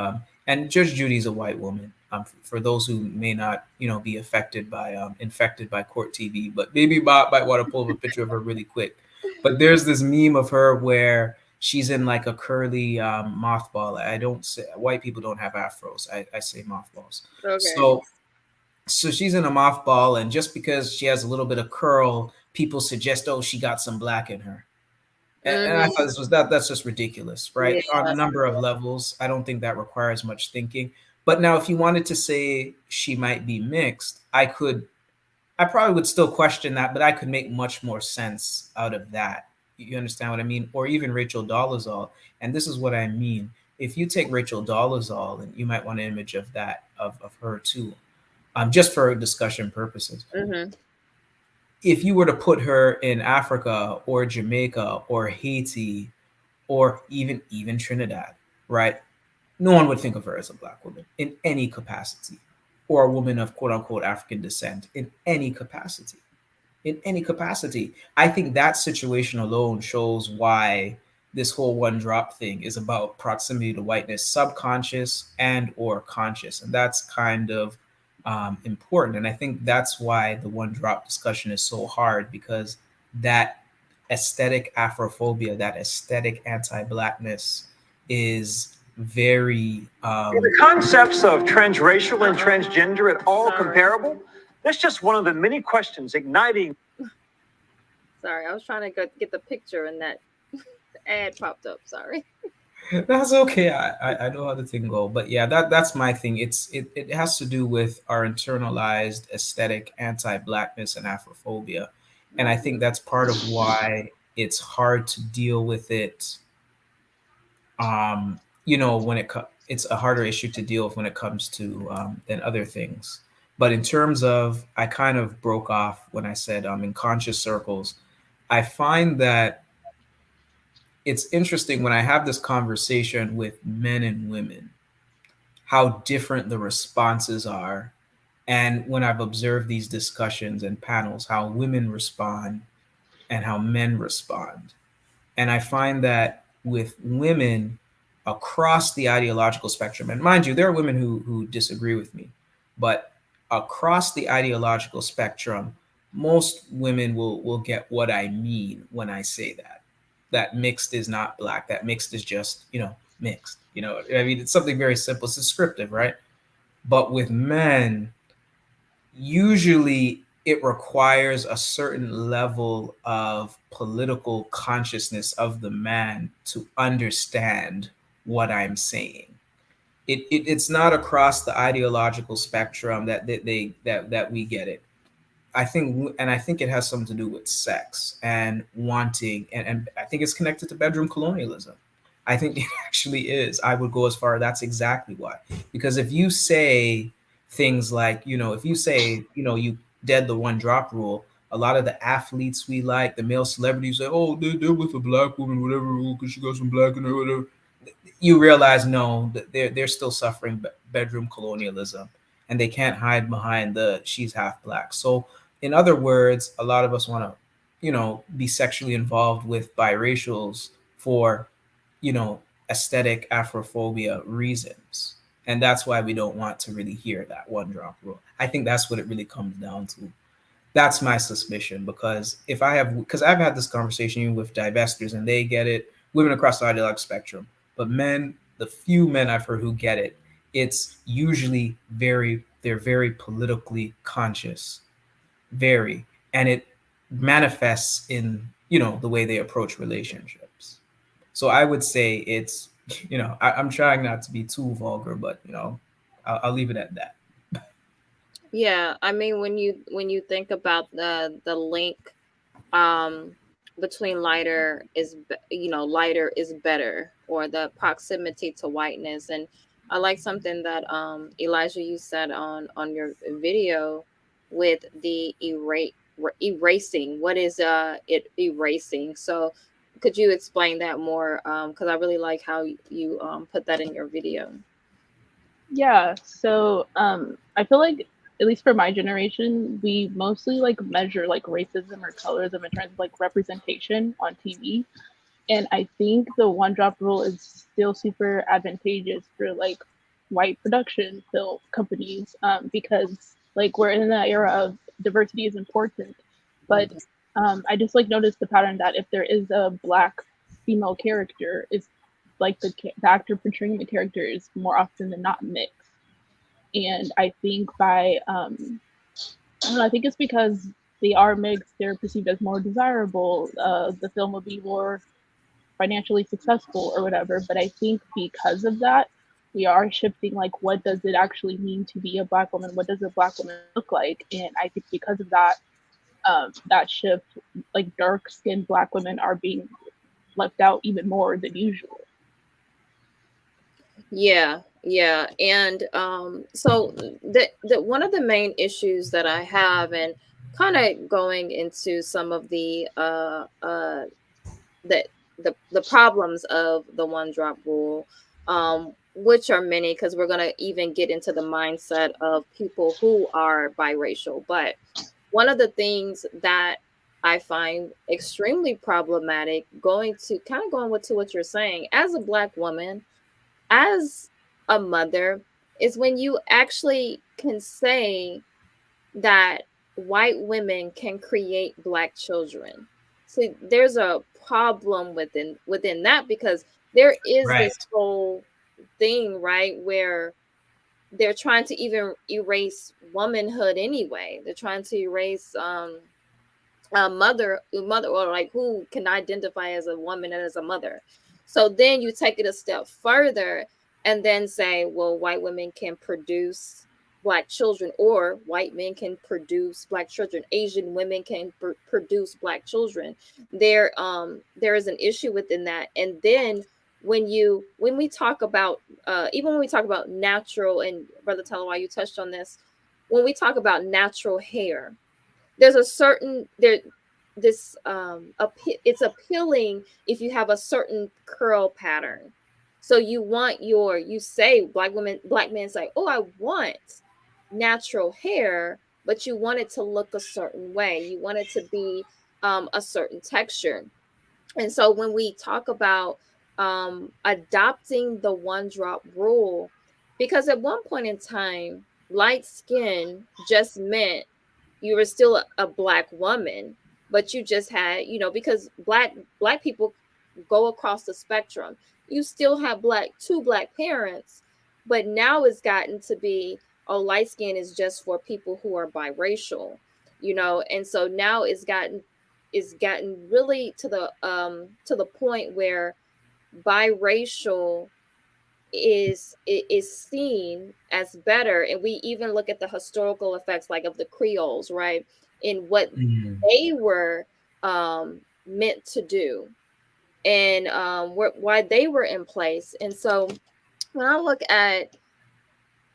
Speaker 3: and Judge Judy's a white woman. For those who may not be affected by infected by court TV, but maybe Bob might want to pull up a picture of her really quick. But there's this meme of her where she's in like a curly mothball. I don't say white people don't have afros. I say mothballs.
Speaker 1: Okay.
Speaker 3: So she's in a mothball, and just because she has a little bit of curl, people suggest, oh, she got some black in her. And I
Speaker 1: Hmm.
Speaker 3: thought that's just ridiculous, right?
Speaker 1: Yeah.
Speaker 3: On a number of levels, I don't think that requires much thinking. But now, if you wanted to say she might be mixed, I probably would still question that, but I could make much more sense out of that. You understand what I mean? Or even Rachel Dolezal. And this is what I mean. If you take Rachel Dolezal, and you might want an image of that, of her too, just for discussion purposes.
Speaker 1: Hmm.
Speaker 3: If you were to put her in Africa or Jamaica or Haiti or even Trinidad, right? No one would think of her as a black woman in any capacity, or a woman of quote unquote African descent in any capacity. In any capacity. I think that situation alone shows why this whole one drop thing is about proximity to whiteness, subconscious and or conscious, and that's kind of important. And I think that's why the one drop discussion is so hard, because that aesthetic Afrophobia, that aesthetic anti-blackness, is very
Speaker 4: The concepts of transracial and transgender at all comparable? That's just one of the many questions igniting.
Speaker 1: Sorry, I was trying to get the picture and that ad popped up. Sorry.
Speaker 3: That's okay. I know how the thing go, but yeah, that's my thing. It has to do with our internalized aesthetic anti-blackness and Afrophobia, and I think that's part of why it's hard to deal with it. When it's a harder issue to deal with when it comes to than other things. But in terms of, I kind of broke off when I said in conscious circles, I find that it's interesting when I have this conversation with men and women, how different the responses are. And when I've observed these discussions and panels, how women respond and how men respond. And I find that with women across the ideological spectrum, and mind you, there are women who disagree with me, but across the ideological spectrum, most women will get what I mean when I say that. That mixed is not black. That mixed is just, mixed. I mean, it's something very simple. It's descriptive, right? But with men, usually it requires a certain level of political consciousness of the man to understand what I'm saying. It's not across the ideological spectrum that we get it. I think it has something to do with sex and wanting, and I think it's connected to bedroom colonialism. I think it actually is. I would go as far, that's exactly why. Because if you say things like, if you say, you dead the one drop rule, a lot of the athletes we like, the male celebrities say, oh, they're with a black woman, whatever, because she got some black in her, whatever. You realize, no, that they're still suffering bedroom colonialism, and they can't hide behind the she's half black. So in other words, a lot of us want to, be sexually involved with biracials for, aesthetic Afrophobia reasons. And that's why we don't want to really hear that one drop rule. I think that's what it really comes down to. That's my suspicion, because I've had this conversation even with divestors and they get it, women across the ideological spectrum. But men, the few men I've heard who get it, it's usually they're very politically conscious, very, and it manifests in, the way they approach relationships. So I would say it's, I'm trying not to be too vulgar, but I'll leave it at that.
Speaker 1: Yeah, I mean when you think about the link um between lighter is better, or the proximity to whiteness. And I like something that Elijah, you said on your video with the erasing. What is it erasing? So could you explain that more, because I really like how you put that in your video.
Speaker 2: Yeah, so I feel like at least for my generation, we mostly like measure like racism or colorism in terms of like representation on TV. And I think the one drop rule is still super advantageous for like white production film companies, because like we're in an era of diversity is important. But I just like noticed the pattern that if there is a black female character, it's like the actor portraying the character is more often than not mixed. And I think by I don't know, I think it's because they are mixed, they're perceived as more desirable. The film will be more financially successful or whatever. But I think because of that, we are shifting like what does it actually mean to be a black woman? What does a black woman look like? And I think because of that, that shift, like dark skinned black women are being left out even more than usual.
Speaker 1: Yeah, yeah. And so the one of the main issues that I have, and kind of going into some of the the problems of the one drop rule, which are many, because we're going to even get into the mindset of people who are biracial. But one of the things that I find extremely problematic, going to kind of going with to what you're saying, as a black woman, as a mother, is when you actually can say that white women can create black children. See, there's a problem within that, because there is
Speaker 3: Right.
Speaker 1: this whole thing, right, where they're trying to even erase womanhood anyway. They're trying to erase mother, or like who can identify as a woman and as a mother. So then you take it a step further and then say, well, white women can produce black children, or white men can produce black children, Asian women can produce black children. There is an issue within that. And then when we talk about even when we talk about natural, and Brother Talawai, you touched on this, when we talk about natural hair, there's a certain there this it's appealing if you have a certain curl pattern. So you say, black men say, oh, I want natural hair, but you want it to look a certain way, you want it to be a certain texture. And so when we talk about adopting the one drop rule, because at one point in time, light skin just meant you were still a black woman, but you just had, because black people go across the spectrum. You still have two black parents, but now it's gotten to be, oh, light skin is just for people who are biracial, and so now it's gotten really to the point where biracial is seen as better. And we even look at the historical effects, like of the Creoles, right, in what they were meant to do, and why they were in place. And so when I look at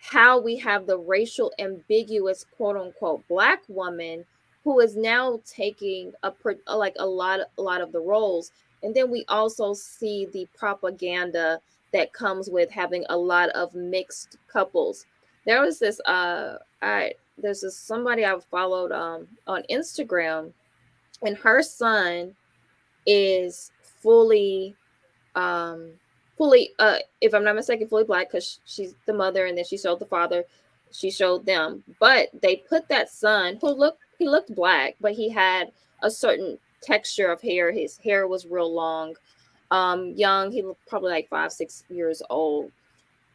Speaker 1: how we have the racial ambiguous quote unquote black woman who is now taking like a lot of the roles, and then we also see the propaganda that comes with having a lot of mixed couples. There was this there's this somebody I've followed on Instagram, and her son is um fully, if I'm not mistaken, fully black, because she's the mother, and then she showed the father, she showed them. But they put that son he looked black, but he had a certain texture of hair. His hair was real long. Young, he looked probably like 5-6 years old.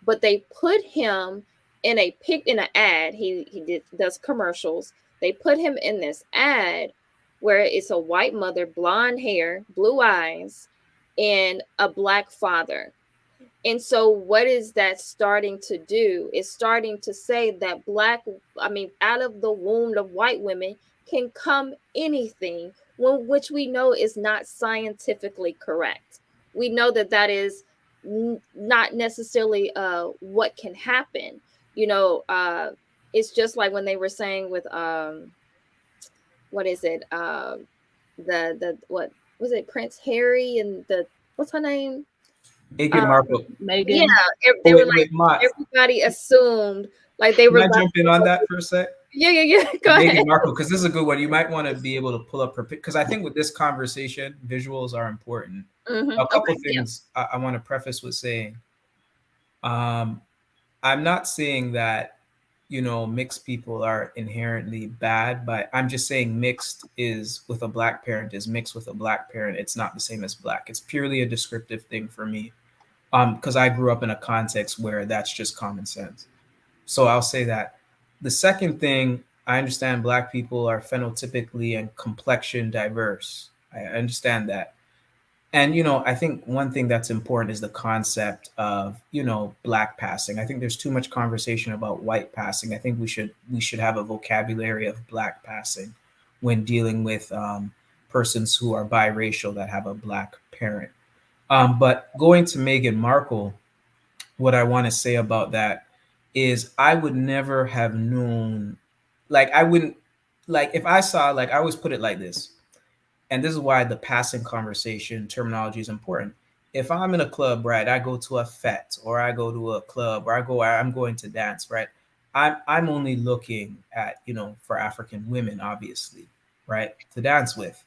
Speaker 1: But they put him in an ad. He does commercials. They put him in this ad where it's a white mother, blonde hair, blue eyes, and a black father. And so what is that starting to do? It's starting to say that out of the womb of white women can come anything, which we know is not scientifically correct. We know that is not necessarily what can happen. It's just like when they were saying with what is it? The what was it? Prince Harry and what's her name?
Speaker 3: Meghan Markle.
Speaker 2: Megan.
Speaker 1: Yeah,
Speaker 3: Oh,
Speaker 1: they were
Speaker 3: wait,
Speaker 1: like,
Speaker 3: Matt,
Speaker 1: everybody assumed like they
Speaker 3: can
Speaker 1: were
Speaker 3: I
Speaker 1: about
Speaker 3: jump in on that for a sec?
Speaker 1: Yeah. Go
Speaker 3: Meghan
Speaker 1: ahead.
Speaker 3: Markle, because this is a good one. You might want to be able to pull up her, because I think with this conversation, visuals are important. A couple
Speaker 1: Okay, yeah.
Speaker 3: things I want to preface with saying. I'm not saying that mixed people are inherently bad, but I'm just saying mixed is with a black parent is mixed with a black parent. It's not the same as black. It's purely a descriptive thing for me, because I grew up in a context where that's just common sense. So I'll say that. The second thing, I understand black people are phenotypically and complexion diverse. I understand that. And I think one thing that's important is the concept of black passing. I think there's too much conversation about white passing. I think we should have a vocabulary of black passing when dealing with persons who are biracial that have a black parent. But going to Meghan Markle, what I want to say about that is I would never have known, like I wouldn't, like if I saw, like I always put it like this, and this is why the passing conversation terminology is important. If I'm in a club, right, I go to a fete, or I go to a club, or I'm going to dance, right? I'm only looking at, for African women, obviously, right, to dance with.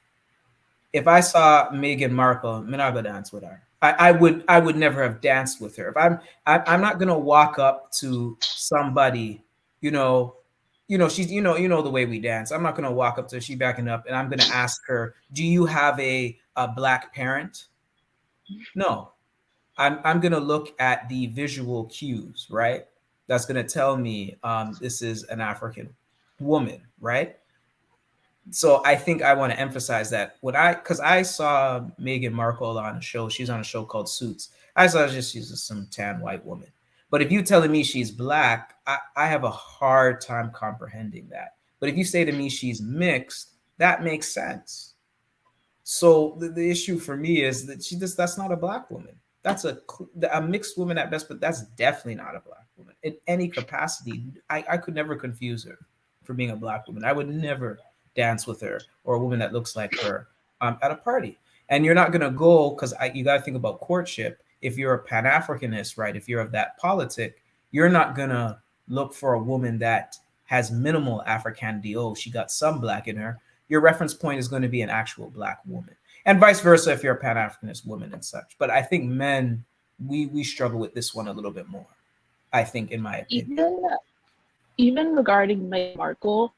Speaker 3: If I saw Meghan Markle, I'm not gonna dance with her. I would never have danced with her. If I'm not gonna walk up to somebody, you know, she's the way we dance. I'm not gonna walk up to her, she backing up, and I'm gonna ask her, "Do you have a black parent?" No, I'm gonna look at the visual cues, right? That's gonna tell me this is an African woman, right? So I think I want to emphasize that because I saw Meghan Markle on a show. She's on a show called Suits. I saw she's some tan white woman. But if you telling me she's black, I have a hard time comprehending that. But if you say to me she's mixed, that makes sense. So the issue for me is that that's not a black woman. That's a mixed woman at best, but that's definitely not a black woman in any capacity. I could never confuse her for being a black woman. I would never dance with her or a woman that looks like her at a party. And you're not gonna go because you got to think about courtship. If you're a Pan Africanist, right? If you're of that politic, you're not gonna look for a woman that has minimal Africanity. Oh, she got some black in her. Your reference point is going to be an actual black woman, and vice versa if you're a Pan Africanist woman and such. But I think men, we struggle with this one a little bit more. I think, in my opinion.
Speaker 2: Even regarding Meghan Markle,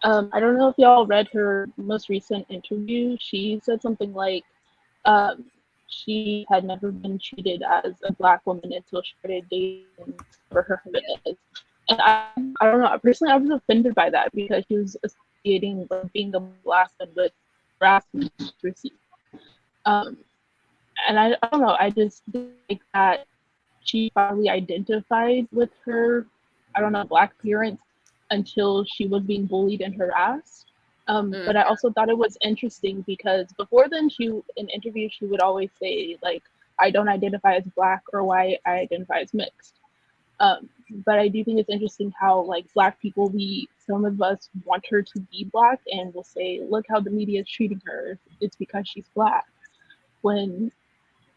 Speaker 2: I don't know if y'all read her most recent interview. She said something like she had never been treated as a black woman until she started dating for her fitness. And I don't know. Personally, I was offended by that because she was associating like, being a black woman with harassment received. And I don't know. I just think that she probably identified with her, I don't know, black parents until she was being bullied and harassed. But I also thought it was interesting because before then, in interviews she would always say like, "I don't identify as black or white. I identify as mixed." But I do think it's interesting how like black people, some of us want her to be black and will say, "Look how the media is treating her. It's because she's black." When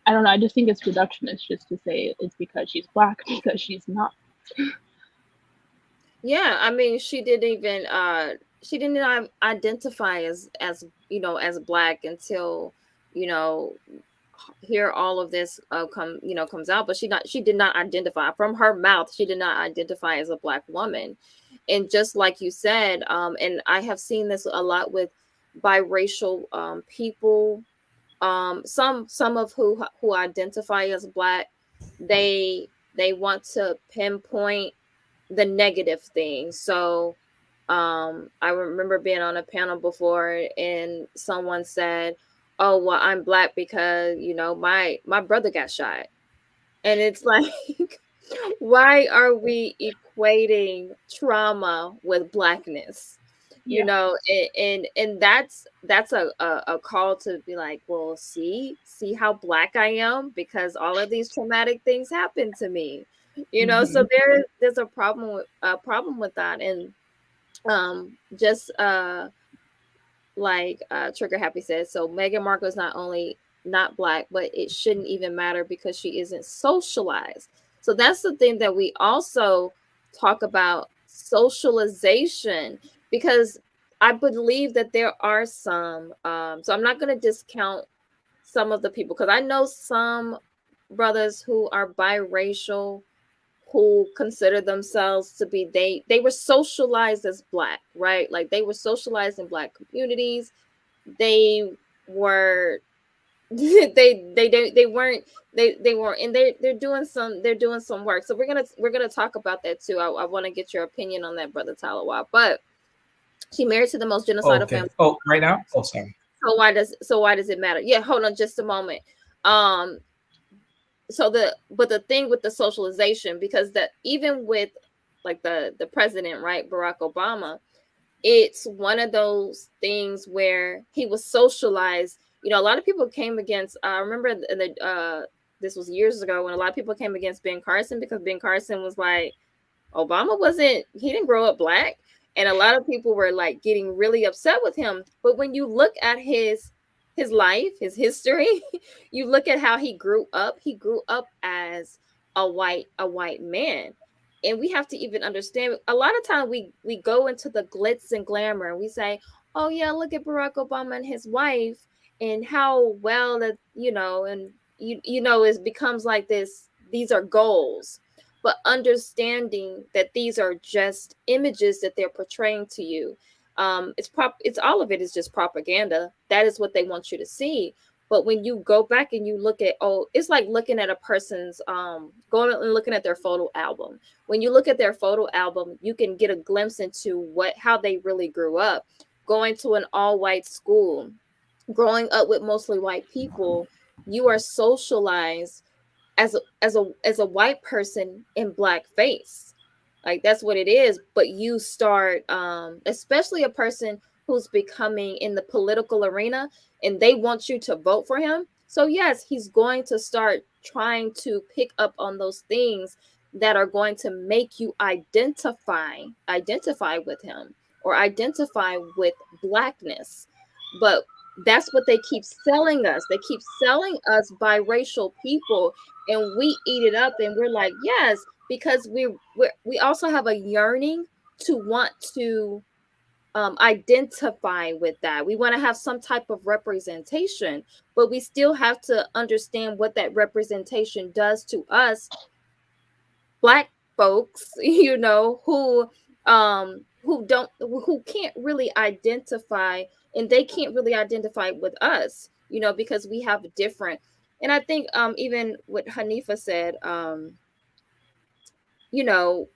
Speaker 2: I don't know, I just think it's reductionist just to say it's because she's black because she's not.
Speaker 1: Yeah, I mean, she didn't identify as as black until hear all of this comes out, but she did not identify from her mouth. She did not identify as a black woman, and just like you said, and I have seen this a lot with biracial people. Some of who identify as black, they want to pinpoint the negative things. So I remember being on a panel before and someone said, "Oh, well, I'm black because my brother got shot." And it's like, why are we equating trauma with blackness?
Speaker 2: Yeah.
Speaker 1: And that's a call to be like, well, see how black I am because all of these traumatic things happened to me. So there's a problem with that. And just like Trigger Happy says, so Meghan Markle is not only not black, but it shouldn't even matter because she isn't socialized. So that's the thing that we also talk about, socialization, because I believe that there are some so I'm not going to discount some of the people, because I know some brothers who are biracial who consider themselves to be, they were socialized as black, right? Like they were socialized in black communities. They were they weren't they weren't, and they're doing some work. So we're gonna talk about that too. I want to get your opinion on that, Brother Talawa. But she married to the most genocidal
Speaker 3: Okay.
Speaker 1: family.
Speaker 3: Oh, right now? Oh, sorry.
Speaker 1: So why does it matter? Yeah, hold on just a moment. But the thing with the socialization, because that even with like the president, right, Barack Obama, it's one of those things where he was socialized. A lot of people came against, I remember this was years ago when a lot of people came against Ben Carson because Ben Carson was like, he didn't grow up black. And a lot of people were like getting really upset with him. But when you look at his life, his history, you look at how he grew up as a white man. And we have to even understand, a lot of time we go into the glitz and glamour and we say, "Oh yeah, look at Barack Obama and his wife and how well that and it becomes like this, these are goals." But understanding that these are just images that they're portraying to you, it's all of it is just propaganda. That is what they want you to see. But when you go back and you look at, oh, it's like looking at a person's going and looking at their photo album. When you look at their photo album, you can get a glimpse into how they really grew up, going to an all white school, growing up with mostly white people. You are socialized as a white person in blackface. Like, that's what it is. But you start, especially a person who's becoming in the political arena, and they want you to vote for him. So yes, he's going to start trying to pick up on those things that are going to make you identify with him, or identify with blackness. But that's what they keep selling us. They keep selling us biracial people, and we eat it up, and we're like, yes, because we also have a yearning to want to identify with that. We want to have some type of representation, but we still have to understand what that representation does to us black folks, who can't really identify, and they can't really identify with us, because we have different. And I think even what Hanifa said, no,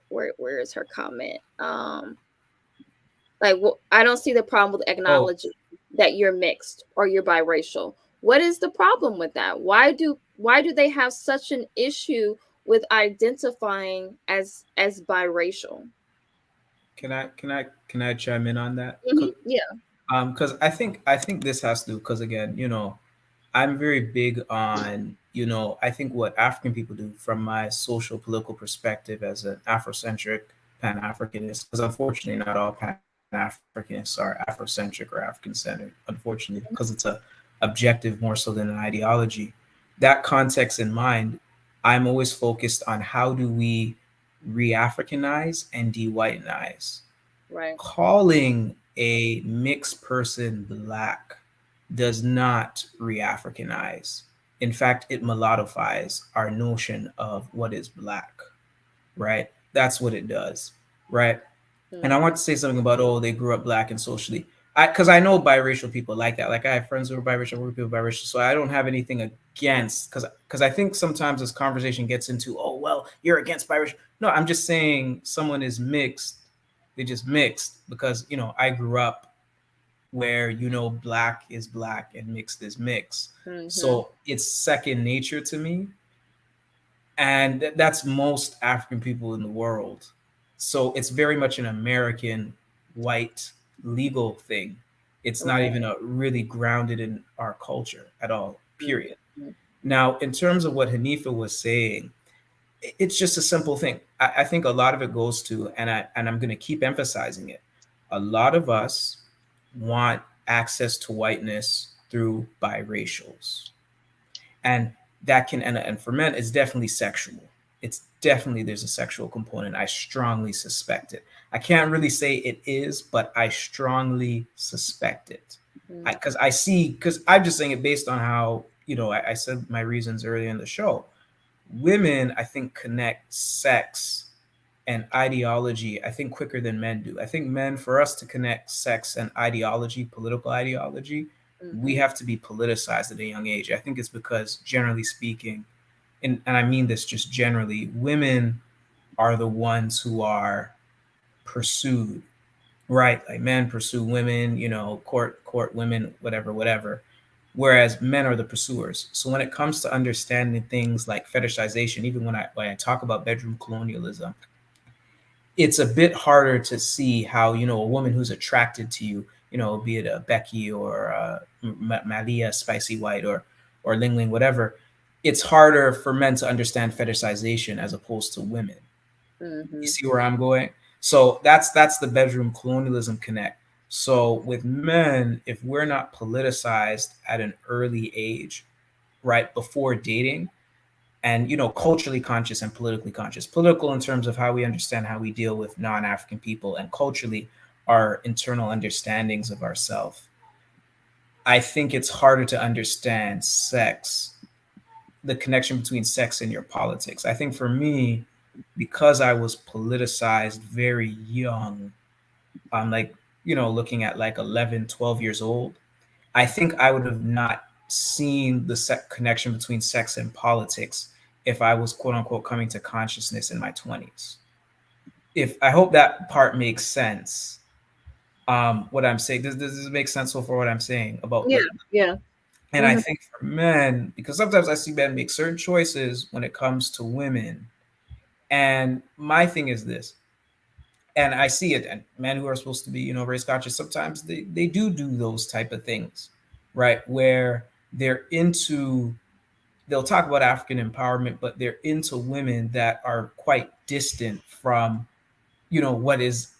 Speaker 1: where is her comment? Like, well, I don't see the problem with
Speaker 3: Oh,
Speaker 1: acknowledging that you're mixed or you're biracial. What is the problem with that? Why do they have such an issue with identifying as biracial?
Speaker 3: can I chime in on that?
Speaker 1: Yeah.
Speaker 3: Because I think this has to, because again, I'm very big on, I think what African people do from my social political perspective as an Afrocentric Pan-Africanist, because unfortunately not all Pan-Africanists are Afrocentric or African-centered, unfortunately, because it's a objective more so than an ideology. That context in mind, I'm always focused on how do we re-Africanize and de-whitenize.
Speaker 1: Right.
Speaker 3: Calling a mixed person black does not re-Africanize. In fact, it mulattofies our notion of what is black, right? That's what it does, right? And I want to say something about, oh, they grew up black and socially. Because I know biracial people like that. Like, I have friends who are biracial, work with people biracial, so I don't have anything against. Because I think sometimes this conversation gets into, oh, well, you're against biracial. No, I'm just saying someone is mixed. They just mixed because I grew up where black is black and mixed is mixed. So it's second nature to me, and that's most African people in the world. So it's very much an American white legal thing. It's not
Speaker 1: Right.
Speaker 3: even a really grounded in our culture at all, period.
Speaker 1: Mhm.
Speaker 3: Now, in terms of what Hanifa was saying, it's just a simple thing. I think a lot of it goes to, and I'm going to keep emphasizing it. A lot of us want access to whiteness through biracials, and that can, and for men, it's definitely sexual. It's definitely, there's a sexual component. I strongly suspect it. I can't really say it is, but I strongly suspect it. Because I see, because I'm just saying it based on how I said my reasons earlier in the show. Women, I think, connect sex and ideology, I think, quicker than men do. I think men, for us to connect sex and ideology, political ideology, we have to be politicized at a young age. I think it's because, generally speaking, and I mean this just generally, women are the ones who are pursued, right? Like, men pursue women, court women, whatever. Whereas men are the pursuers. So when it comes to understanding things like fetishization, even when I talk about bedroom colonialism, it's a bit harder to see how a woman who's attracted to you, be it a Becky or Malia Spicy White or Ling Ling, whatever. It's harder for men to understand fetishization as opposed to women. You see where I'm going? So that's the bedroom colonialism connect. So with men, if we're not politicized at an early age, right before dating, and culturally conscious and politically conscious, political in terms of how we understand how we deal with non-African people, and culturally our internal understandings of ourselves, I think it's harder to understand sex, the connection between sex and your politics. I think for me, because I was politicized very young, I'm like looking at like 11, 12 years old, I think I would have not seen the connection between sex and politics if I was quote unquote coming to consciousness in my 20s. If I hope that part makes sense. What I'm saying, does this make sense so far what I'm saying about
Speaker 1: Yeah,
Speaker 3: like,
Speaker 1: yeah.
Speaker 3: and I
Speaker 1: Mhm.
Speaker 3: think for men, because sometimes I see men make certain choices when it comes to women. And my thing is this, and I see it, and men who are supposed to be, race conscious, sometimes they do those type of things, right? Where they're into, they'll talk about African empowerment, but they're into women that are quite distant from, what is,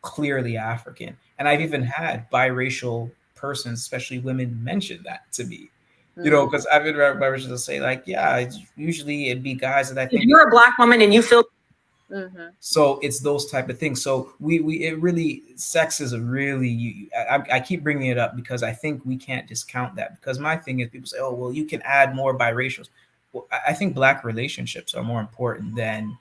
Speaker 3: clearly African. And I've even had biracial persons, especially women, mention that to me.
Speaker 1: Mhm.
Speaker 3: Because I've been around biracial to say like, yeah, usually it'd be guys that I
Speaker 4: If
Speaker 3: think
Speaker 4: you're a black woman and you feel
Speaker 1: Mhm.
Speaker 3: so it's those type of things. So we it really, sex is a really, I keep bringing it up because I think we can't discount that, because my thing is people say, oh well, you can add more biracials. Well, I think black relationships are more important than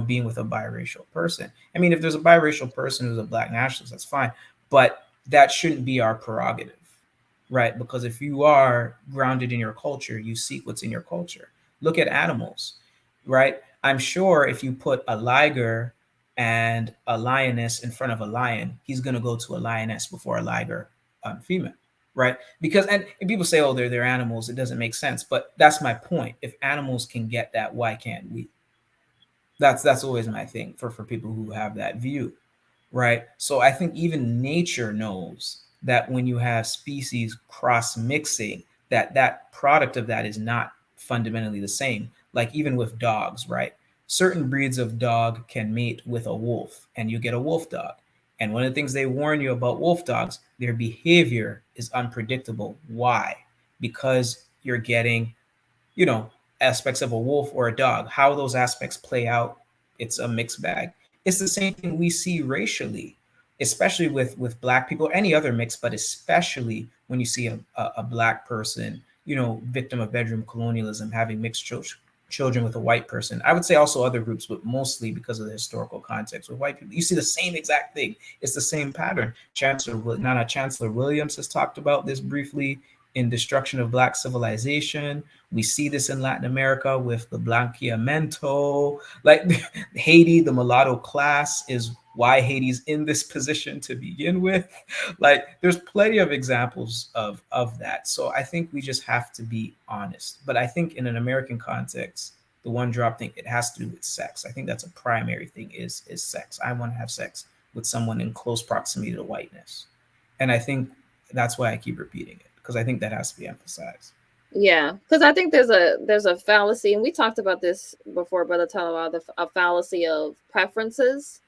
Speaker 3: being with a biracial person. I mean, if there's a biracial person who's a black nationalist, that's fine, but that shouldn't be our prerogative, right? Because if you are grounded in your culture, you seek what's in your culture. Look at animals, right? I'm sure if you put a liger and a lioness in front of a lion, he's going to go to a lioness before a liger female, right? Because and people say, oh, they're animals. It doesn't make sense, but that's my point. If animals can get that, why can't we? That's always my thing for people who have that view, right? So I think even nature knows that when you have species cross mixing, that product of that is not fundamentally the same. Like even with dogs, right? Certain breeds of dog can mate with a wolf and you get a wolf dog. And one of the things they warn you about wolf dogs, their behavior is unpredictable. Why? Because you're getting, you know, aspects of a wolf or a dog. How those aspects play out, it's a mixed bag. It's the same thing we see racially, especially with black people or any other mix, but especially when you see a black person, victim of bedroom colonialism, having mixed children with a white person. I would say also other groups, but mostly because of the historical context with white people. You see the same exact thing. It's the same pattern. Chancellor Williams has talked about this briefly in Destruction of Black Civilization. We see this in Latin America with the Blanqueamiento. Like Haiti, the mulatto class is why Haiti's in this position to begin with. Like there's plenty of examples of that. So I think we just have to be honest. But I think in an American context, the one drop thing, it has to do with sex. I think that's a primary thing is sex. I want to have sex with someone in close proximity to whiteness. And I think that's why I keep repeating it, because I think that has to be emphasized.
Speaker 1: Yeah, because I think there's a fallacy, and we talked about this before, Brother Talawal, a fallacy of preferences,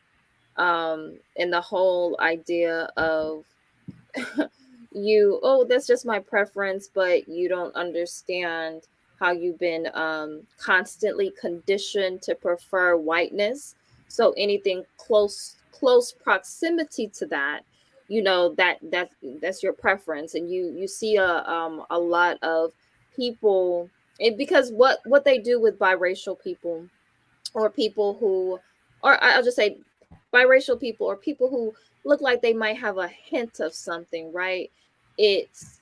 Speaker 1: and the whole idea of oh, that's just my preference, but you don't understand how you've been constantly conditioned to prefer whiteness. So anything close proximity to that, that's your preference, and you see a lot of people, because what they do with biracial people, or people who, or I'll just say biracial people, or people who look like they might have a hint of something, right? It's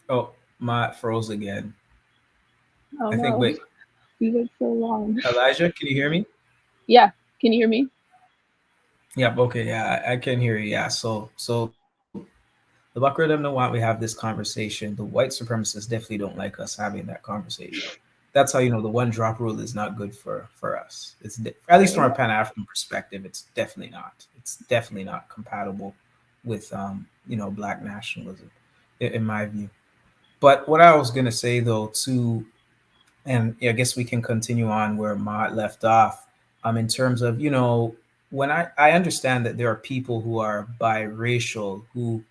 Speaker 3: Oh, my froze again.
Speaker 2: Oh
Speaker 3: I think,
Speaker 2: no,
Speaker 3: wait,
Speaker 2: you went so long.
Speaker 3: Elijah, can you hear me?
Speaker 2: Yeah, can you hear me?
Speaker 3: Yep. Okay. Yeah, I can hear you. Yeah. So the Buckra them don't want we have this conversation. The white supremacists definitely don't like us having that conversation. That's how you know the one drop rule is not good for us. At least from a
Speaker 2: Right.
Speaker 3: Pan African perspective, it's definitely not. It's definitely not compatible with black nationalism, in my view. But what I was gonna say though, too, and I guess we can continue on where Matt left off. In terms of when I understand that there are people who are biracial who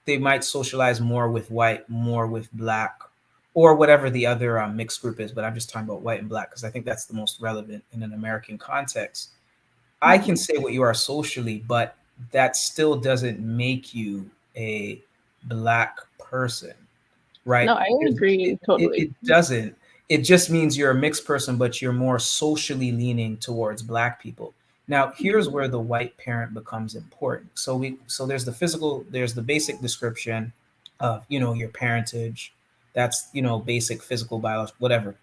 Speaker 3: they might socialize more with white, more with black, or whatever the other mixed group is. But I'm just talking about white and black because I think that's the most relevant in an American context. I can
Speaker 2: Mhm.
Speaker 3: say what you are socially, but that still doesn't make you a black person, right?
Speaker 2: No, I agree
Speaker 3: It
Speaker 2: totally.
Speaker 3: doesn't. It just means you're a mixed person, but you're more socially leaning towards Black people. Now, here's where the white parent becomes important. So there's the physical, there's the basic description of, your parentage. That's, basic physical, biology, whatever.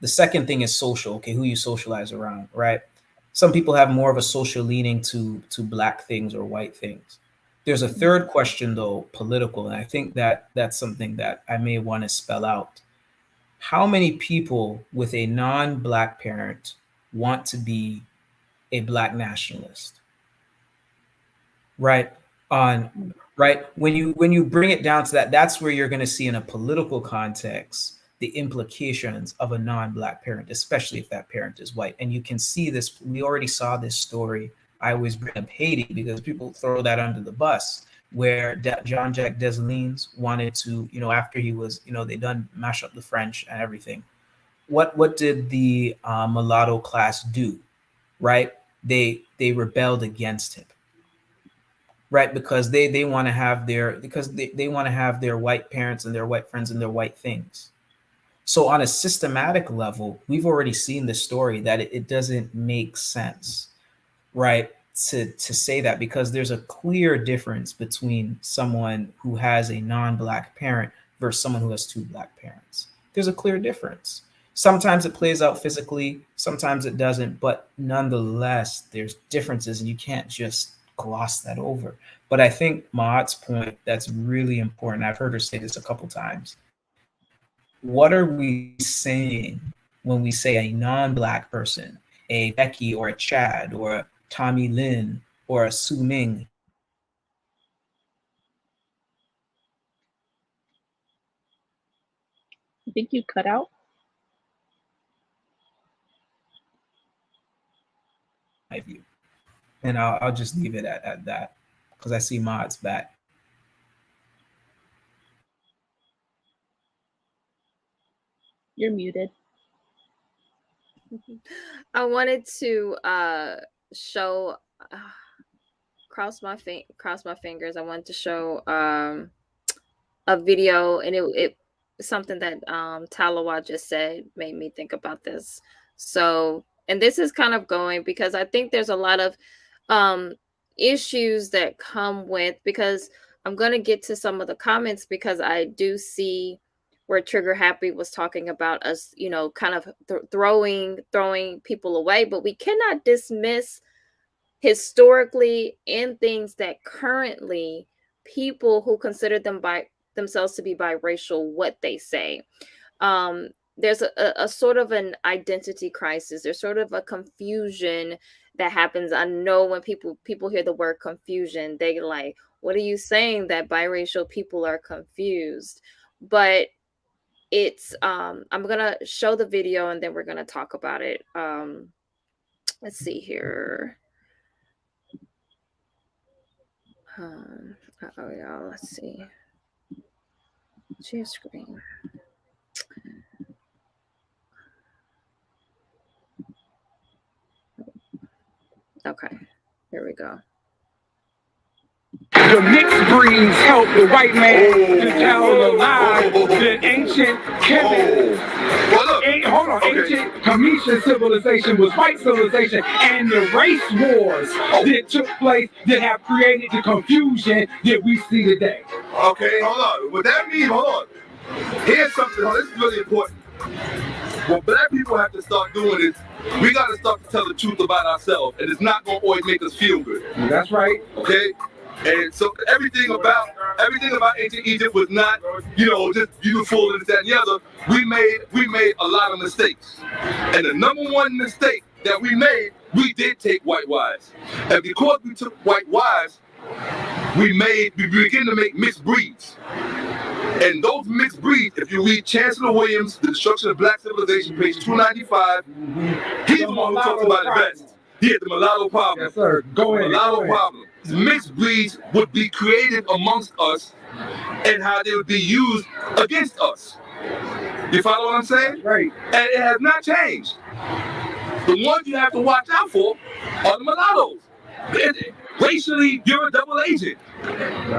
Speaker 3: The second thing is social. Okay, who you socialize around, right? Some people have more of a social leaning to Black things or white things. There's a third question though, political, and I think that that's something that I may want to spell out. How many people with a non-Black parent want to be a Black nationalist? Right? On right, when you bring it down to that, that's where you're going to see in a political context the implications of a non-Black parent, especially if that parent is white. And you can see this. We already saw this story. I always bring up Haiti because people throw that under the bus, where John Jack Dessalines wanted to, after he was, they done mash up the French and everything. What did the mulatto class do? Right? They rebelled against him. Right? Because they want to have they want to have their white parents and their white friends and their white things. So on a systematic level, we've already seen the story that it doesn't make sense, right? To say that, because there's a clear difference between someone who has a non-Black parent versus someone who has two Black parents. There's a clear difference. Sometimes it plays out physically, sometimes it doesn't, but nonetheless, there's differences and you can't just gloss that over. But I think Maat's point, that's really important. I've heard her say this a couple times. What are we saying when we say a non-Black person, a Becky or a Chad or a Tommy Lin or a Su Ming?
Speaker 2: I think you cut out.
Speaker 3: My view. And I'll just leave it at that because I see Maat's back.
Speaker 2: You're muted.
Speaker 1: I wanted to show cross my fingers. I wanted to show a video, and it something that Talawa just said made me think about this. So, and this is kind of going because I think there's a lot of issues that come with, because I'm going to get to some of the comments, because I do see where Trigger Happy was talking about us, kind of throwing people away, but we cannot dismiss historically and things that currently people who consider themselves to be biracial, what they say. There's a sort of an identity crisis. There's sort of a confusion that happens. I know when people hear the word confusion, they like, what are you saying that biracial people are confused? But it's I'm gonna show the video and then we're gonna talk about it. Let's see here. Y'all, let's see. Share screen. Okay, here we go.
Speaker 5: The mixed breeds help the white man to tell alive the ancient Kemet. Ancient Cometian civilization was white civilization, and the race wars that took place that have created the confusion that we see today.
Speaker 6: Okay, hold on. What that means, hold on. Here's something, this is really important. What Black people have to start doing is, we got to start to tell the truth about ourselves, and it's not going to always make us feel good.
Speaker 5: That's right.
Speaker 6: Okay? And so everything about ancient Egypt was not, just beautiful and that and the other. We made a lot of mistakes. And the number one mistake that we made, we did take white wives. And because we took white wives, we began to make mixed breeds. And those mixed breeds, if you read Chancellor Williams, The Destruction of Black Civilization, page 295, he's the one who talks about it best. He had the mulatto problem.
Speaker 5: Yes, sir. Go ahead.
Speaker 6: Mulatto problem. Mixed breeds would be created amongst us and how they would be used against us. You follow what I'm saying?
Speaker 5: Right.
Speaker 6: And it has not changed. The ones you have to watch out for are the mulattoes. Racially, you're a double agent.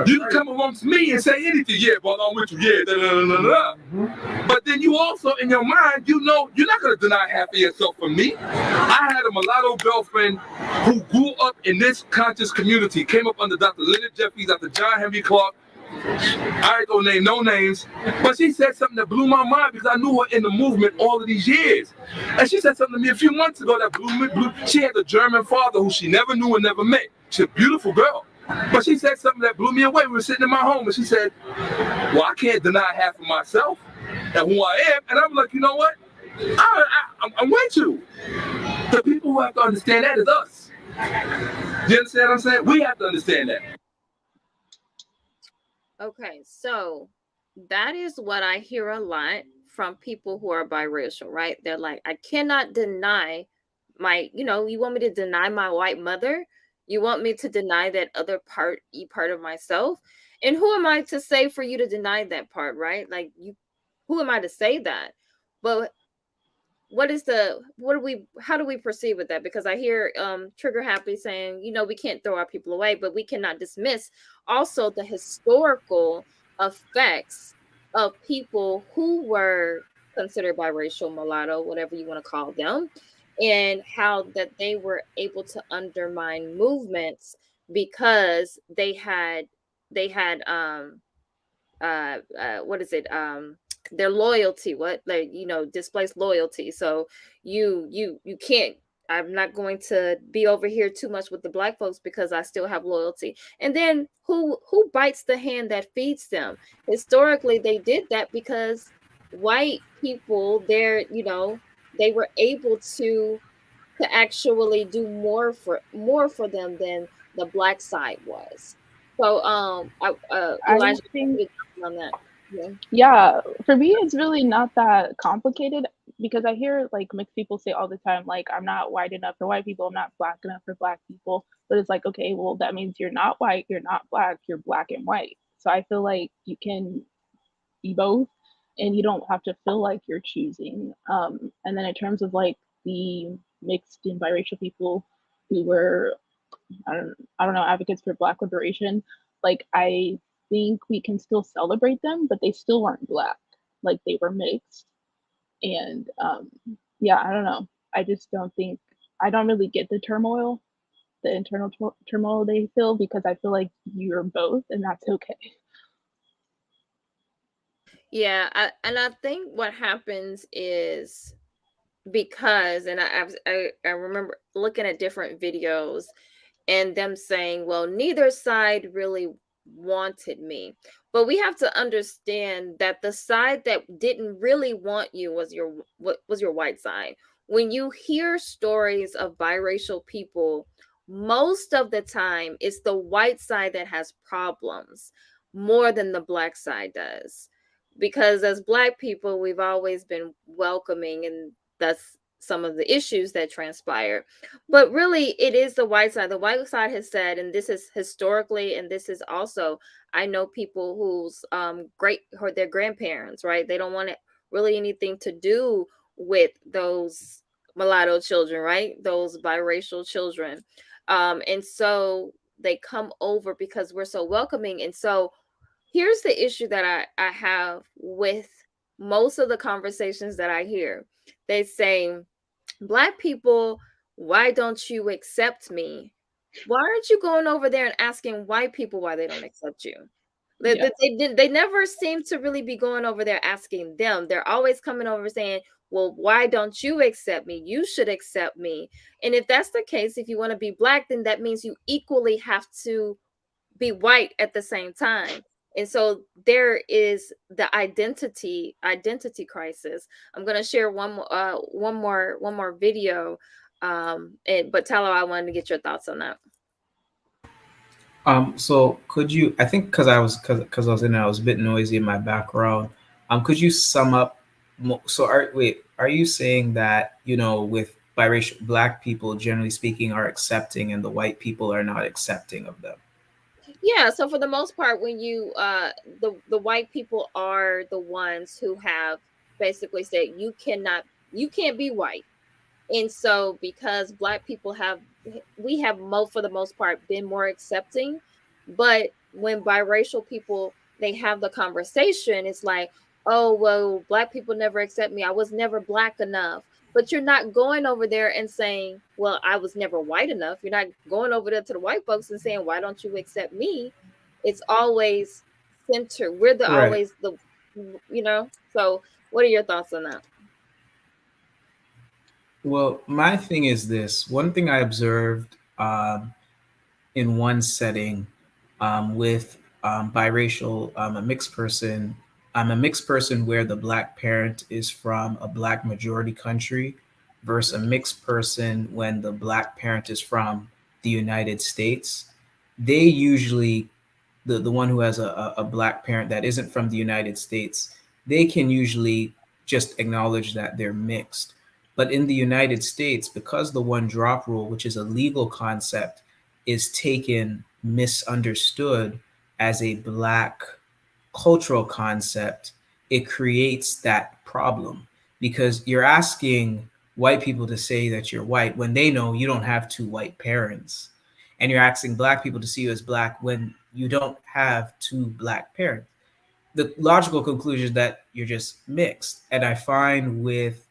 Speaker 6: You can come amongst me and say anything. Yeah, but I'm with you. Yeah, da, da, da, da, da. But then then you also, in your mind, you know, you're not going to deny half of yourself from me. I had a mulatto girlfriend who grew up in this conscious community, came up under Dr. Leonard Jeffries, Dr. John Henry Clark. I ain't gonna name no names, but she said something that blew my mind because I knew her in the movement all of these years. And she said something to me a few months ago that blew me. She had a German father who she never knew and never met. She's a beautiful girl. But she said something that blew me away. We were sitting in my home and she said, well, I can't deny half of myself and who I am. And I'm like, you know what? I'm with you. The people who have to understand that is us. You understand what I'm saying? We have to understand that.
Speaker 1: Okay, so that is what I hear a lot from people who are biracial, right? They're like, I cannot deny my, you want me to deny my white mother? You want me to deny that other part of myself? And who am I to say for you to deny that part, right? Like, who am I to say that? But how do we proceed with that? Because I hear Trigger Happy saying, we can't throw our people away, but we cannot dismiss also the historical effects of people who were considered biracial, mulatto, whatever you want to call them, and how that they were able to undermine movements because they had what is it, their loyalty, displaced loyalty. So you can't, I'm not going to be over here too much with the black folks because I still have loyalty. And then who bites the hand that feeds them? Historically, they did that because white people, they were able to actually do more for them than the black side was. So
Speaker 2: I
Speaker 1: Elijah,
Speaker 2: think,
Speaker 1: on that.
Speaker 2: yeah, for me, it's really not that complicated because I hear like mixed people say all the time, like, I'm not white enough for white people, I'm not black enough for black people. But it's like, okay, well, that means you're not white, you're not black, you're black and white. So I feel like you can be both and you don't have to feel like you're choosing. And then in terms of like the mixed and biracial people who were, I don't know, advocates for Black liberation, like, I think we can still celebrate them, but they still weren't Black. Like, they were mixed. And yeah, I don't know. I just don't think, I don't really get the turmoil, the internal turmoil they feel, because I feel like you're both, and that's okay.
Speaker 1: Yeah, I think what happens is because, and I remember looking at different videos and them saying, well, neither side really wanted me. But we have to understand that the side that didn't really want you was your white side. When you hear stories of biracial people, most of the time it's the white side that has problems more than the black side does. Because as black people, we've always been welcoming, and that's some of the issues that transpire. But really, it is the white side. The white side has said, and this is historically, and this is also, I know people whose great or their grandparents, right? They don't want really anything to do with those mulatto children, right? Those biracial children. And so they come over because we're so welcoming. And so here's the issue that I have with most of the conversations that I hear. They say, Black people, why don't you accept me? Why aren't you going over there and asking white people why they don't accept you?
Speaker 2: Yeah.
Speaker 1: They never seem to really be going over there asking them. They're always coming over saying, well, why don't you accept me? You should accept me. And if that's the case, if you want to be Black, then that means you equally have to be white at the same time. And so there is the identity crisis. I'm going to share one more video, but Talo, I wanted to get your thoughts on that.
Speaker 3: So could you? I think because I was in there, I was a bit noisy in my background. Could you sum up? So are you saying that with biracial Black people, generally speaking, are accepting, and the white people are not accepting of them?
Speaker 1: Yeah, so for the most part, when you the white people are the ones who have basically said you can't be white. And so because Black people we have for the most part been more accepting, but when biracial people, they have the conversation, it's like, oh, well, Black people never accept me. I was never Black enough. But you're not going over there and saying, well, I was never white enough. You're not going over there to the white folks and saying, why don't you accept me? It's always center. We're the
Speaker 3: Right.
Speaker 1: always the, you know. So, what are your thoughts on that?
Speaker 3: Well, my thing is this. One thing I observed in one setting with biracial, a mixed person. I'm a mixed person where the Black parent is from a Black majority country versus a mixed person when the Black parent is from the United States. They usually, the one who has a Black parent that isn't from the United States, they can usually just acknowledge that they're mixed. But in the United States, because the one drop rule, which is a legal concept, is taken misunderstood as a Black cultural concept, it creates that problem because you're asking white people to say that you're white when they know you don't have two white parents. And you're asking Black people to see you as Black when you don't have two Black parents. The logical conclusion is that you're just mixed. And I find with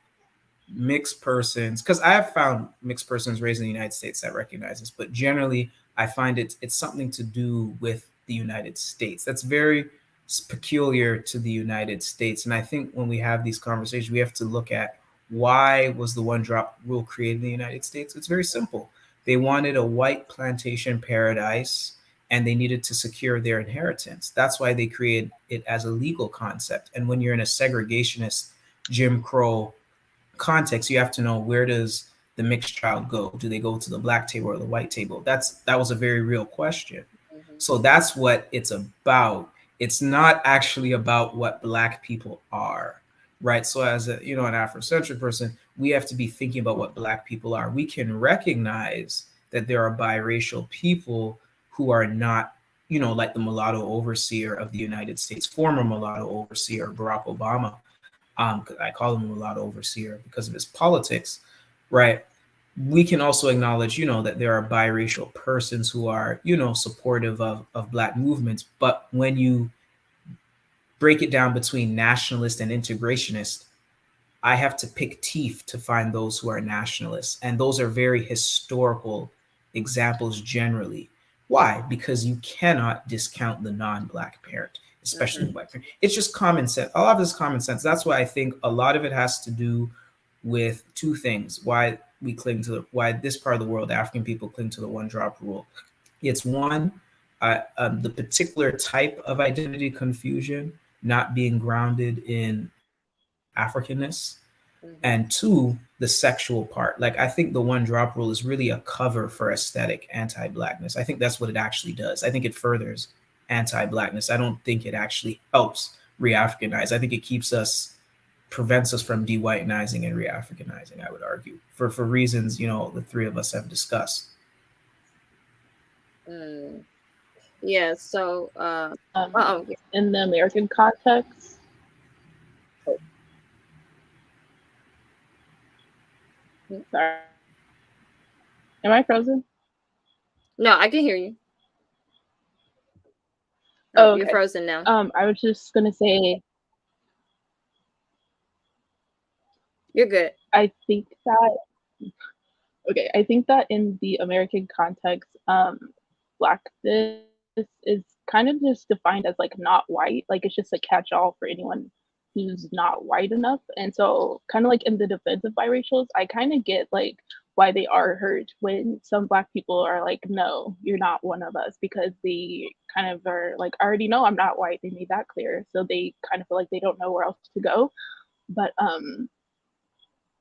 Speaker 3: mixed persons, because I have found mixed persons raised in the United States that recognize this, but generally I find it's something to do with the United States. That's very peculiar to the United States. And I think when we have these conversations, we have to look at why was the one drop rule created in the United States? It's very simple. They wanted a white plantation paradise and they needed to secure their inheritance. That's why they created it as a legal concept. And when you're in a segregationist Jim Crow context, you have to know, where does the mixed child go? Do they go to the Black table or the white table? That was a very real question. So that's what it's about. It's not actually about what Black people are, right? So as a, an Afrocentric person, we have to be thinking about what Black people are. We can recognize that there are biracial people who are not, like the mulatto overseer of the United States, former mulatto overseer Barack Obama. I call him a mulatto overseer because of his politics, right? We can also acknowledge, that there are biracial persons who are, supportive of Black movements. But when you break it down between nationalist and integrationist, I have to pick teeth to find those who are nationalists. And those are very historical examples generally. Why? Because you cannot discount the non-Black parent, especially the Black parent. It's just common sense. A lot of this common sense. That's why I think a lot of it has to do with two things. Why this part of the world, African people, cling to the one drop rule. It's one, the particular type of identity confusion not being grounded in Africanness, and two, the sexual part. Like, I think the one drop rule is really a cover for aesthetic anti-Blackness. I think that's what it actually does. I think it furthers anti-Blackness. I don't think it actually helps re-Africanize. I think it prevents us from de-whitenizing and re-Africanizing, I would argue, for reasons, the three of us have discussed.
Speaker 1: Yeah, so
Speaker 2: in the American context, sorry, am I frozen?
Speaker 1: No, I can hear you.
Speaker 2: Oh, okay.
Speaker 1: You're frozen now.
Speaker 2: I was just gonna say,
Speaker 1: you're good.
Speaker 2: I think that in the American context, Blackness is kind of just defined as like not white. Like, it's just a catch-all for anyone who's not white enough. And so kind of like in the defense of biracials, I kind of get like why they are hurt when some Black people are like, no, you're not one of us, because they kind of are like, I already know I'm not white. They made that clear. So they kind of feel like they don't know where else to go. But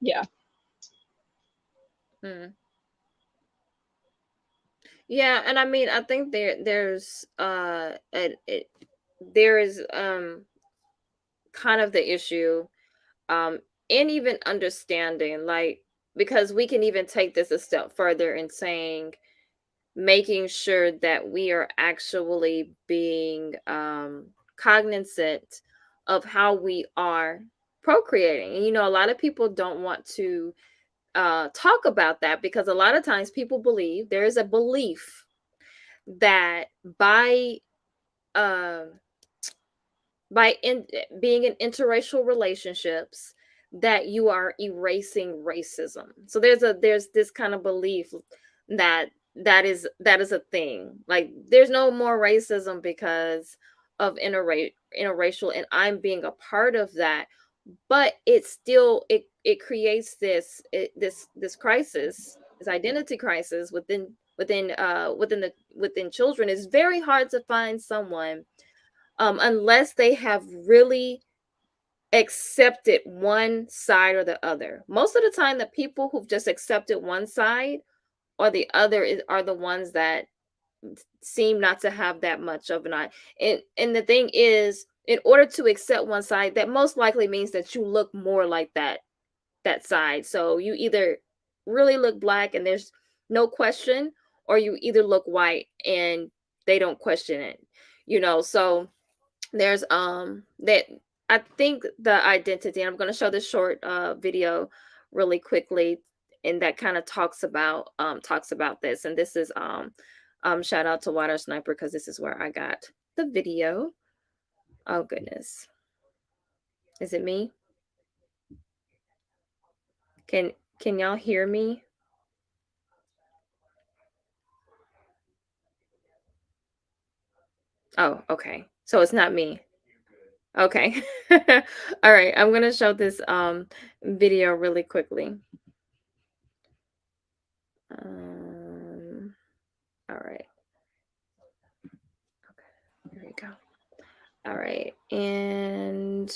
Speaker 2: yeah.
Speaker 1: Yeah, and I mean, I think there is kind of the issue, and even understanding, like, because we can even take this a step further in saying, making sure that we are actually being cognizant of how we are procreating. And, a lot of people don't want to talk about that, because a lot of times people believe, there is a belief that by by being in interracial relationships that you are erasing racism. So there's this kind of belief that that is a thing. Like there's no more racism because of interracial, and I'm being a part of that. But it still it creates this crisis, this identity crisis within children. It's very hard to find someone unless they have really accepted one side or the other. Most of the time, the people who've just accepted one side or the other are the ones that seem not to have that much of an eye. And the thing is, in order to accept one side, that most likely means that you look more like that side. So you either really look black and there's no question, or you either look white and they don't question it. So there's that I think the identity, and I'm going to show this short video really quickly, and that kind of talks about this. And this is shout out to Water Sniper, because this is where I got the video. Oh goodness, is it me? Can y'all hear me? Oh, okay, so it's not me. Okay. All right, I'm gonna show this video really quickly. All right. Okay, here we go. All right, and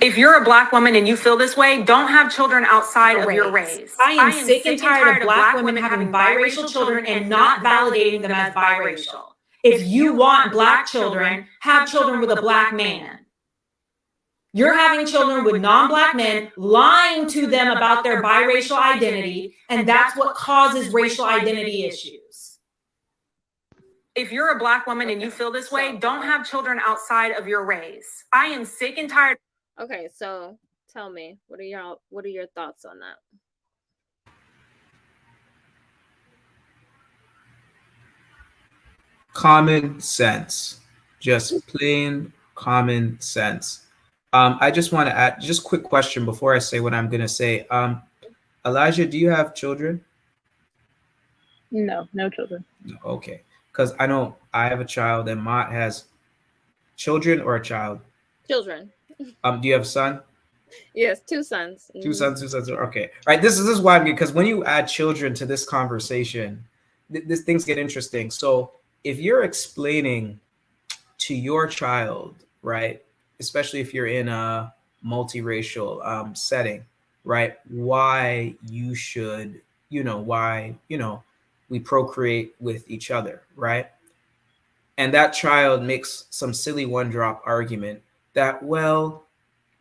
Speaker 7: if you're a Black woman and you feel this way, don't have children outside of your race. I am sick and tired of Black women having biracial children and not validating them as biracial. If you want Black children, have children with a Black man. You're having children with non-Black men, lying to them about their biracial identity, and that's what causes racial identity issues. If you're a Black woman and you feel this way, don't have children outside of your race. I am sick and tired.
Speaker 1: Okay, so tell me, what are your thoughts on that?
Speaker 3: Common sense, just plain common sense. I just want to add just a quick question before I say what I'm going to say. Elijah, do you have children?
Speaker 2: No children.
Speaker 3: Okay, because I know I have a child and Maat has children or a child.
Speaker 1: Children.
Speaker 3: Do you have a son?
Speaker 1: Yes, two sons.
Speaker 3: Two sons. Okay, right. This is why, because when you add children to this conversation, these things get interesting. So if you're explaining to your child, right, especially if you're in a multiracial setting, right, why you should, why, we procreate with each other, right? And that child makes some silly one-drop argument that, well,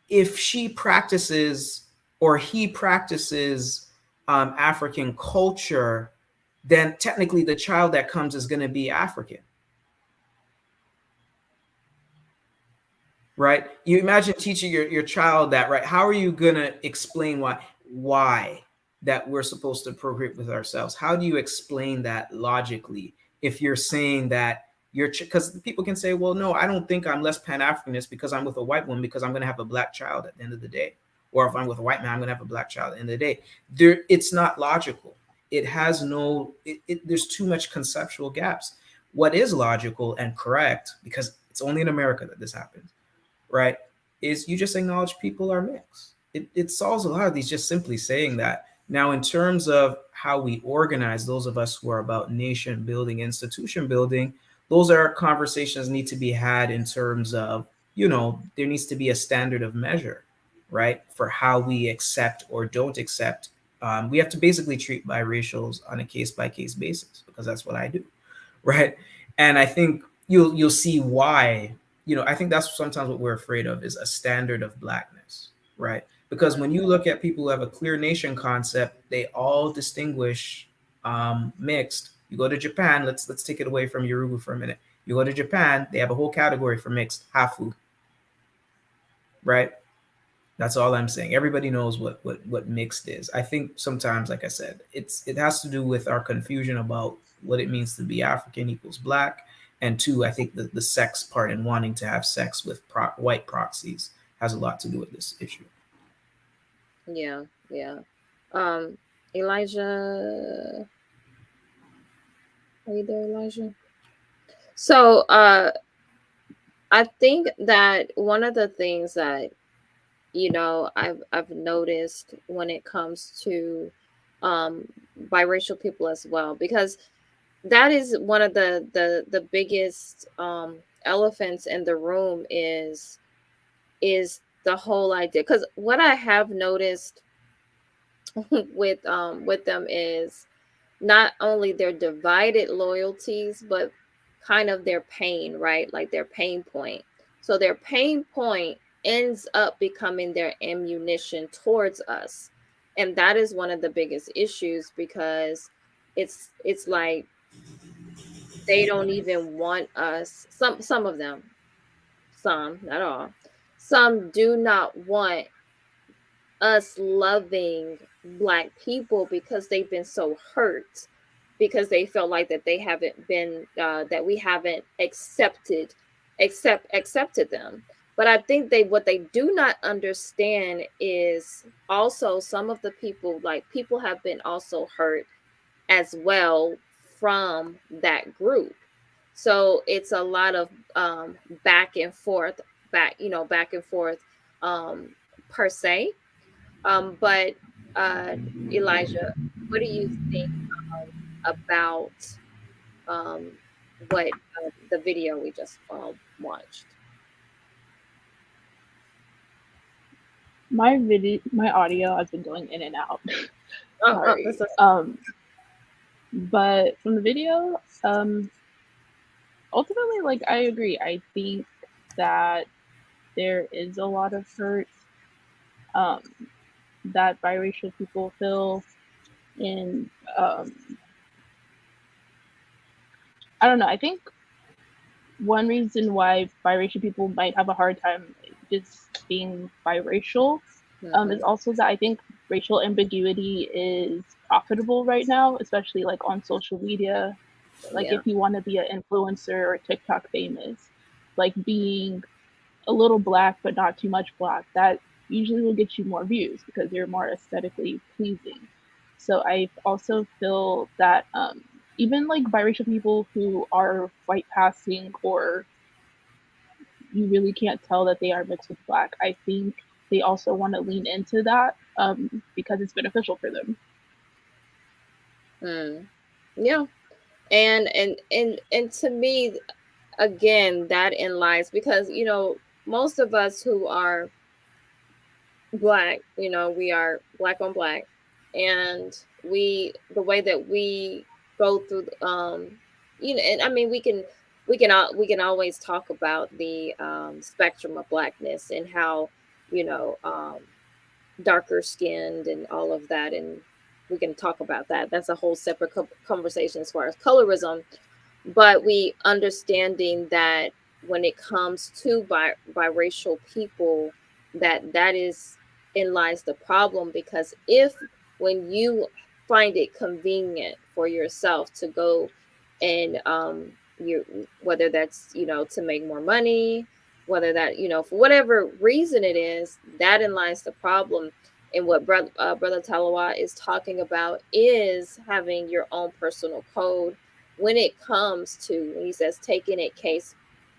Speaker 3: if she practices or he practices African culture, then technically the child that comes is going to be African. Right? You imagine teaching your child that, right? How are you going to explain why that we're supposed to procreate with ourselves? How do you explain that logically if you're saying that because people can say, well, no, I don't think I'm less Pan-Africanist because I'm with a white woman, because I'm going to have a Black child at the end of the day. Or if I'm with a white man, I'm going to have a Black child at the end of the day. It's not logical. It has there's too much conceptual gaps. What is logical and correct, because it's only in America that this happens, right, is you just acknowledge people are mixed. It solves a lot of these just simply saying that. Now, in terms of how we organize, those of us who are about nation building, institution building, those are conversations need to be had in terms of, there needs to be a standard of measure, right, for how we accept or don't accept. We have to basically treat biracials on a case-by-case basis, because that's what I do, right? And I think you'll see why, I think that's sometimes what we're afraid of, is a standard of Blackness, right? Because when you look at people who have a clear nation concept, they all distinguish mixed. You go to Japan, let's take it away from Yoruba for a minute. You go to Japan, they have a whole category for mixed, hafu, right? That's all I'm saying. Everybody knows what mixed is. I think sometimes, like I said, it has to do with our confusion about what it means to be African equals black, and two, I think the sex part and wanting to have sex with white proxies has a lot to do with this issue.
Speaker 1: Yeah, yeah. Elijah, are you there, Elijah? So, I think that one of the things that I've noticed when it comes to biracial people as well, because that is one of the biggest elephants in the room is the whole idea. Because what I have noticed with them is not only their divided loyalties, but kind of their pain, right? Like their pain point. So their pain point ends up becoming their ammunition towards us. And that is one of the biggest issues, because it's like they don't even want us. Some of them, some, not all. Some do not want us loving Black people because they've been so hurt, because they felt like that they haven't been that we haven't accepted them. But I think what they do not understand is also some of the people, like people have been also hurt as well from that group. So it's a lot of back and forth, back and forth, per se. But Elijah, what do you think about what the video we just watched?
Speaker 2: My audio has been going in and out. Sorry.
Speaker 1: That's
Speaker 2: But from the video, ultimately, like, I agree. I think that there is a lot of hurt that biracial people feel, and I don't know. I think one reason why biracial people might have a hard time just being biracial is also that I think racial ambiguity is profitable right now, especially like on social media. Like if you want to be an influencer or TikTok famous, like being a little Black but not too much Black, that usually will get you more views because you're more aesthetically pleasing. So I also feel that even like biracial people who are white passing, or you really can't tell that they are mixed with Black, I think they also want to lean into that because it's beneficial for them.
Speaker 1: Yeah. And to me, again, that in lies, because most of us who are Black, we are Black on Black, and the way that we go through, and I mean, we can always talk about the spectrum of Blackness, and how darker skinned and all of that, and we can talk about that. That's a whole separate conversation as far as colorism. But we understanding that when it comes to biracial people, that is in lies the problem, because if when you find it convenient for yourself to go and you, whether that's to make more money, whether that for whatever reason it is, that in lies the problem. And what brother Talawa is talking about is having your own personal code when it comes to, when he says taking it case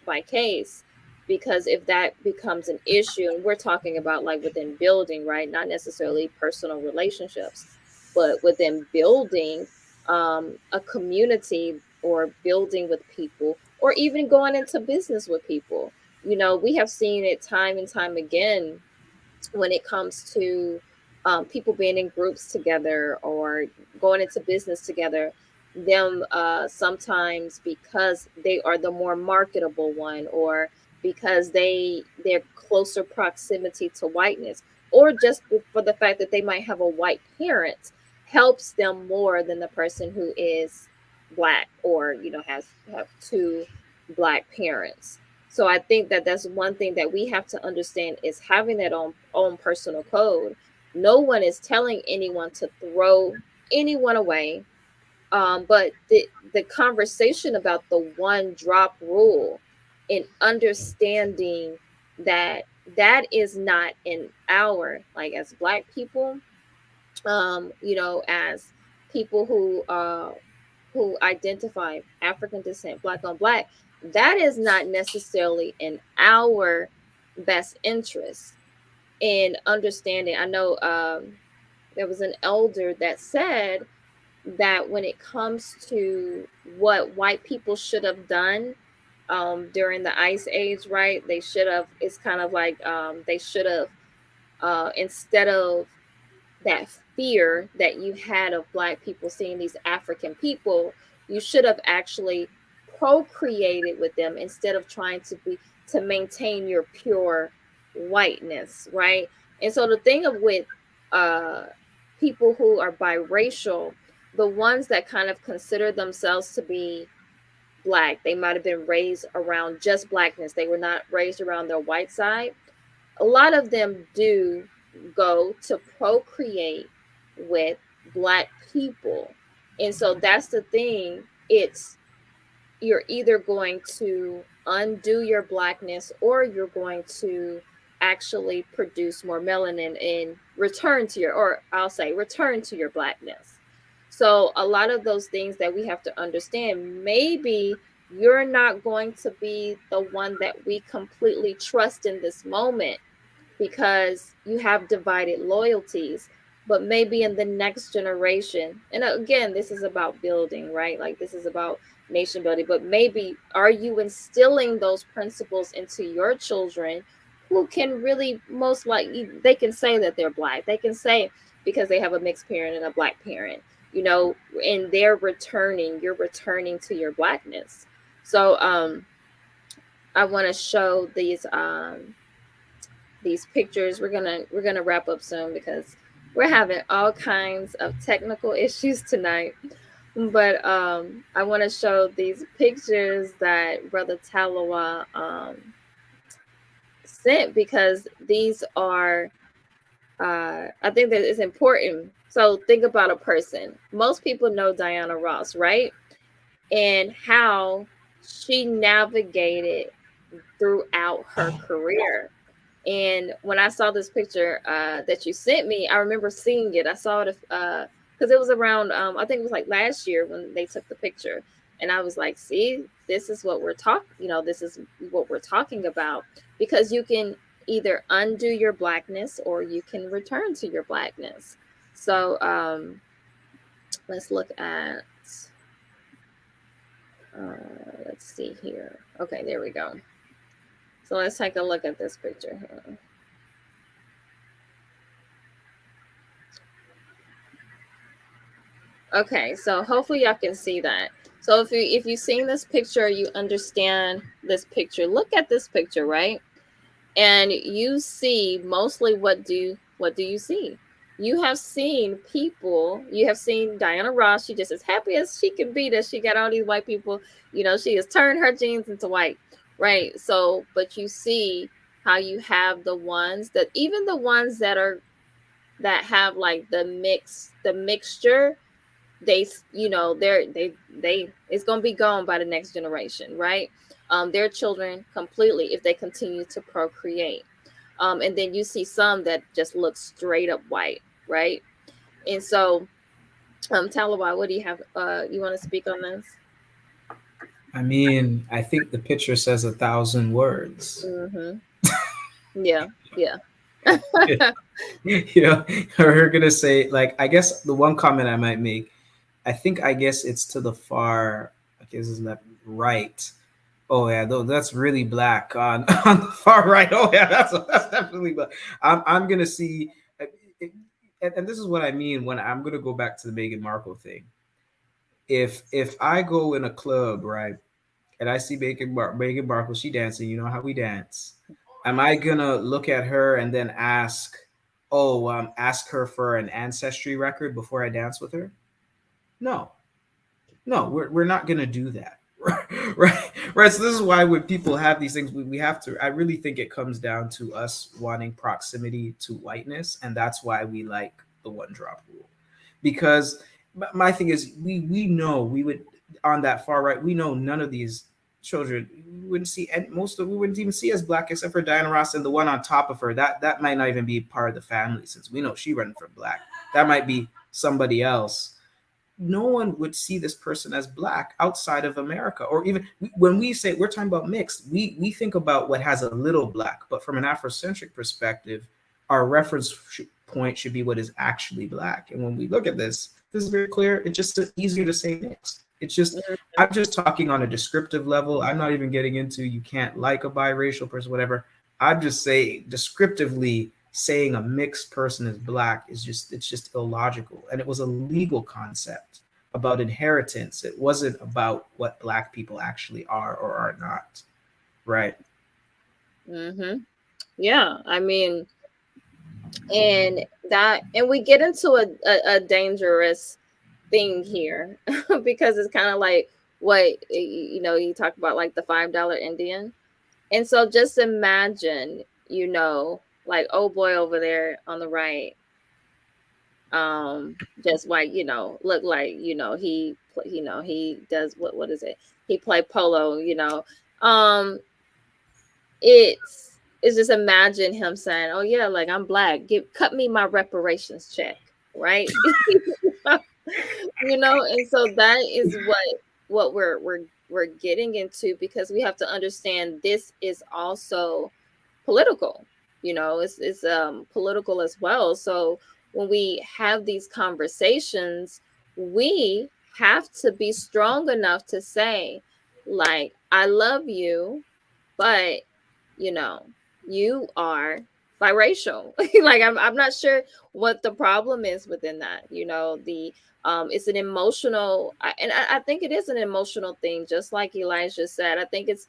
Speaker 1: by case. Because if that becomes an issue, and we're talking about like within building, right, not necessarily personal relationships, but within building a community, or building with people, or even going into business with people, we have seen it time and time again when it comes to people being in groups together or going into business together, them sometimes, because they are the more marketable one, or because their closer proximity to whiteness, or just for the fact that they might have a white parent, helps them more than the person who is Black, or have two Black parents. So I think that that's one thing that we have to understand is having that own personal code. No one is telling anyone to throw anyone away. But the conversation about the one drop rule and understanding that that is not in our, like, as Black people, as people who identify African descent, Black on Black, that is not necessarily in our best interest in understanding. I know there was an elder that said that when it comes to what white people should have done during the Ice Age, right? They should have. It's kind of like they should have instead of that fear that you had of Black people seeing these African people, you should have actually procreated with them instead of trying to maintain your pure whiteness, right? And so the thing of with uh people who are biracial, the ones that kind of consider themselves to be Black, they might have been raised around just Blackness, they were not raised around their white side. A lot of them do go to procreate with Black people. And so that's the thing. It's you're either going to undo your Blackness or you're going to actually produce more melanin and return to your, or I'll say return to your Blackness. So a lot of those things that we have to understand, maybe you're not going to be the one that we completely trust in this moment because you have divided loyalties. But maybe in the next generation, and again, this is about building, right? Like this is about nation building, but maybe are you instilling those principles into your children who can really most likely, they can say that they're Black. They can say because they have a mixed parent and a Black parent, and you're returning to your Blackness. So I want to show these pictures. We're gonna wrap up soon because we're having all kinds of technical issues tonight. But I want to show these pictures that Brother Talawa sent because these are I think that it's important. So think about a person. Most people know Diana Ross, right? And how she navigated throughout her career. And when I saw this picture that you sent me, I remember seeing it. I saw it because it was around, I think it was like last year when they took the picture. And I was like, see, this is what we're this is what we're talking about. Because you can either undo your Blackness or you can return to your Blackness. So let's look at, let's see here. Okay, there we go. So let's take a look at this picture here. Okay, so hopefully y'all can see that. So if you've seen this picture, you understand this picture. Look at this picture, right? And you see mostly what do you see? You have seen people, you have seen Diana Ross, she just as happy as she can be that she got all these white people, she has turned her jeans into white, right? So, but you see how you have the ones that, even the ones that have like the mixture, they it's going to be gone by the next generation, right? Their children completely, if they continue to procreate. And then you see some that just look straight up white, right? And so Talawai, what do you have, you want to speak on this?
Speaker 3: I mean, I think the picture says 1,000 words.
Speaker 1: Yeah.
Speaker 3: We're gonna say, like, I guess the one comment I might make, I guess it's to the far, I guess it's left, right. Oh yeah, that's really Black on on the far right. Oh yeah, that's definitely Black. I'm gonna see, and this is what I mean when I'm gonna go back to the Meghan Markle thing. If I go in a club, right, and I see Meghan Markle, she dancing, you know how we dance. Am I gonna look at her and then ask her for an ancestry record before I dance with her? No, we're not gonna do that, Right. So this is why when people have these things, we have to. I really think it comes down to us wanting proximity to whiteness, and that's why we like the one drop rule. Because my thing is, we know we would on that far right. We know none of these children we wouldn't see, and most of we wouldn't even see as black, except for Diana Ross and the one on top of her. That might not even be part of the family, since we know she running for black. That might be somebody else. No one would see this person as black outside of America. Or even when we say we're talking about mixed, we think about what has a little black, but from an Afrocentric perspective, our reference point should be what is actually black. And when we look at this is very clear. It's just easier to say mixed. It's just, I'm just talking on a descriptive level. I'm not even getting into you can't like a biracial person, whatever. I'm just saying descriptively, saying a mixed person is black is just, it's just illogical. And it was a legal concept about inheritance. It wasn't about what black people actually are or are not. Right.
Speaker 1: Mm-hmm. Yeah. I mean, and we get into a dangerous thing here because it's kind of like what, you talk about, like the $5 Indian. And so just imagine, like, oh boy, over there on the right, just like, look like, he does what is it? He play polo, um, it's just imagine him saying, oh yeah, like I'm black, cut me my reparations check, right? And so that is what we're getting into, because we have to understand this is also political. It's political as well. So when we have these conversations, we have to be strong enough to say, like, I love you, but you are biracial. Like, I'm not sure what the problem is within that. It's an emotional, and I think it is an emotional thing, just like Elijah said. I think it's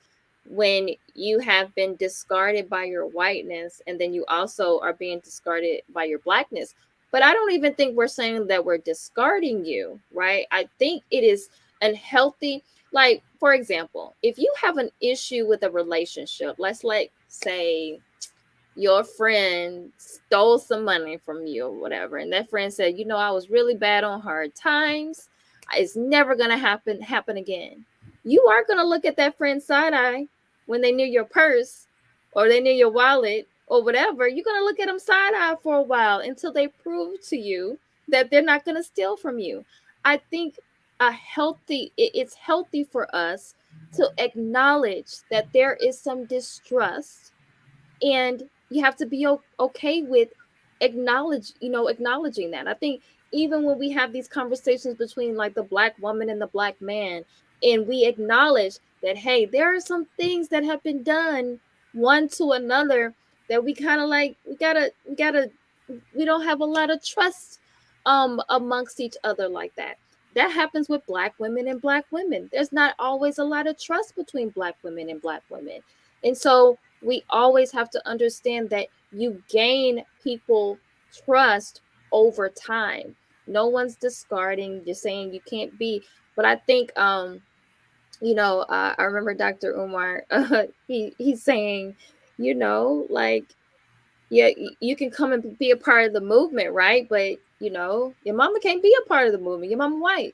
Speaker 1: when you have been discarded by your whiteness, and then you also are being discarded by your blackness. But I don't even think we're saying that we're discarding you, right? I think it is unhealthy. Like, for example, if you have an issue with a relationship, let's like say your friend stole some money from you or whatever, and that friend said, I was really bad on hard times. It's never gonna happen again. You are gonna look at that friend side eye when they near your purse or they near your wallet or whatever. You're gonna look at them side eye for a while until they prove to you that they're not gonna steal from you. I think it's healthy for us to acknowledge that there is some distrust, and you have to be okay with acknowledging that. I think even when we have these conversations between like the black woman and the black man, and we acknowledge that, hey, there are some things that have been done one to another that we kind of like, we don't have a lot of trust amongst each other like that. That happens with black women and black women. There's not always a lot of trust between black women and black women. And so we always have to understand that you gain people trust over time. No one's discarding, just saying you can't be. But I think, I remember Dr. Umar, he's saying, like, yeah, you can come and be a part of the movement, right? But, your mama can't be a part of the movement. Your mama white.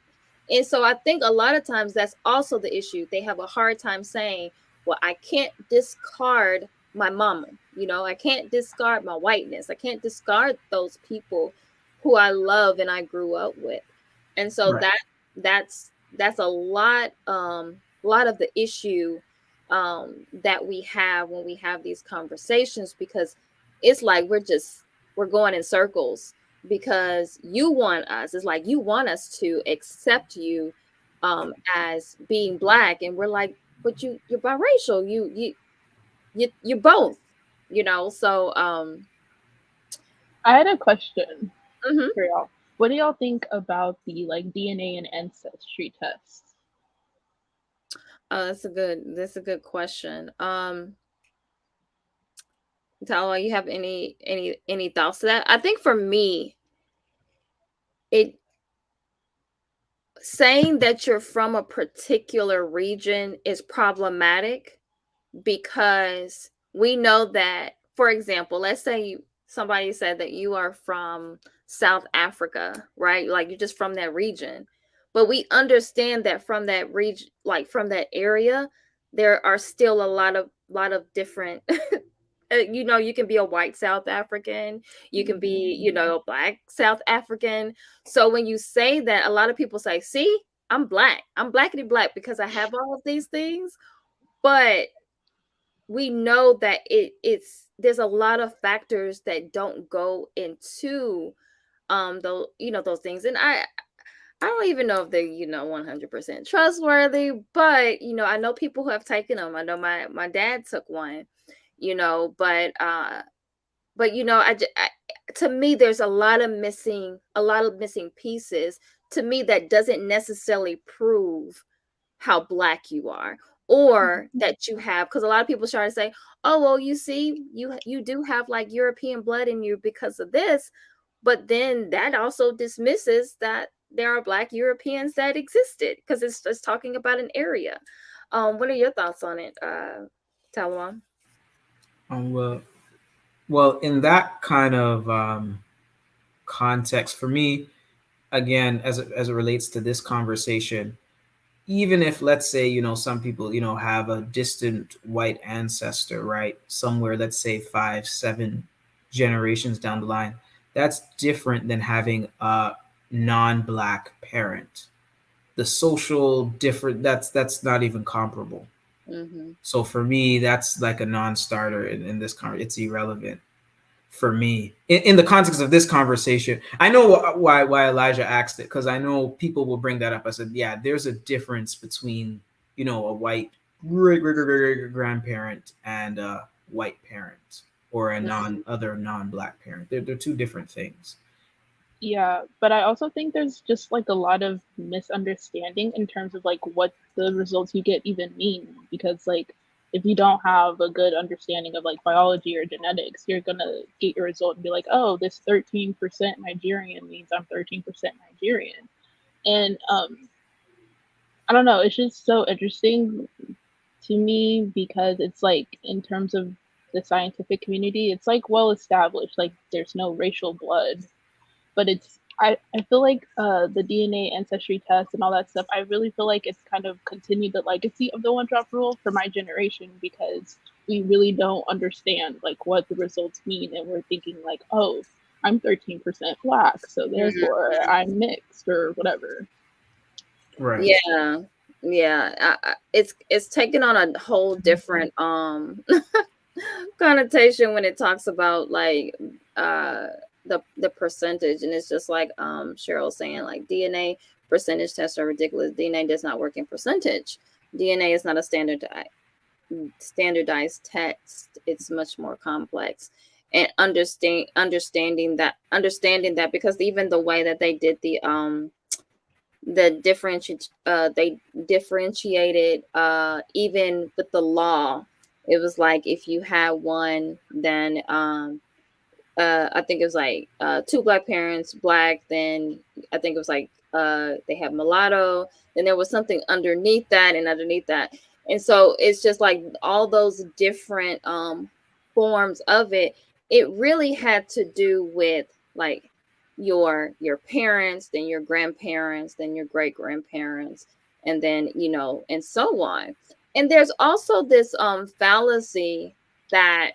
Speaker 1: And so I think a lot of times that's also the issue. They have a hard time saying, well, I can't discard my mama. I can't discard my whiteness. I can't discard those people who I love and I grew up with. And so
Speaker 3: Right.
Speaker 1: that's a lot of the issue that we have when we have these conversations, because it's like we're going in circles, because you want us, it's like you want us to accept you as being black, and we're like, but you're biracial, you're both, so
Speaker 2: I had a question
Speaker 1: mhm.
Speaker 2: for y'all. What do y'all think about the like DNA and ancestry tests?
Speaker 1: That's a good question. Tala, you have any thoughts to that? I think for me, it saying that you're from a particular region is problematic because we know that, for example, let's say somebody said that you are from South Africa, right? Like you're just from that region. But we understand that from that region, like from that area, there are still a lot of different you can be a white South African, you can be, a black South African. So when you say that, a lot of people say, see, I'm black. I'm blackity black because I have all of these things. But we know that it's there's a lot of factors that don't go into those things. And I don't even know if they're 100% trustworthy, but I know people who have taken them. I know my dad took one, but to me there's a lot of missing pieces to me that doesn't necessarily prove how black you are, or that you have, because a lot of people try to say, oh well, you see, you do have like European blood in you because of this, but then that also dismisses that there are black Europeans that existed, because it's talking about an area. What are your thoughts on it, Talawan?
Speaker 3: Well, in that kind of context, for me, again, as it relates to this conversation, even if, let's say, some people, have a distant white ancestor, right, somewhere, let's say 5, 7 generations down the line, that's different than having a non-black parent. The social different, that's not even comparable.
Speaker 1: Mm-hmm.
Speaker 3: So for me, that's like a non-starter in this conversation. It's irrelevant for me in the context of this conversation. I know why Elijah asked it, because I know people will bring that up. I said, yeah, there's a difference between a white great grandparent and a white parent, or a non-black parent. They're two different things.
Speaker 2: Yeah, but I also think there's just like a lot of misunderstanding in terms of like what the results you get even mean. Because like if you don't have a good understanding of like biology or genetics, you're gonna get your result and be like, oh, this 13% Nigerian means I'm 13% Nigerian. And I don't know, it's just so interesting to me because it's like in terms of the scientific community, it's like well established, like there's no racial blood, but I feel like the DNA ancestry test and all that stuff, I really feel like it's kind of continued the legacy of the one drop rule for my generation, because we really don't understand like what the results mean, and we're thinking like, oh, I'm 13% black, so therefore I'm mixed or whatever.
Speaker 3: Right.
Speaker 1: Yeah. It's taken on a whole different connotation when it talks about like the percentage, and it's just like Cheryl saying, like, DNA percentage tests are ridiculous. DNA does not work in percentage. DNA is not a standardized test. It's much more complex. And understanding that, because even the way that they did they differentiated even with the law. It was like if you had one, then I think it was like 2 black parents, black, then I think it was like they have mulatto, then there was something underneath that and underneath that. And so it's just like all those different forms of it. It really had to do with like your parents, then your grandparents, then your great grandparents, and then and so on. And there's also this fallacy that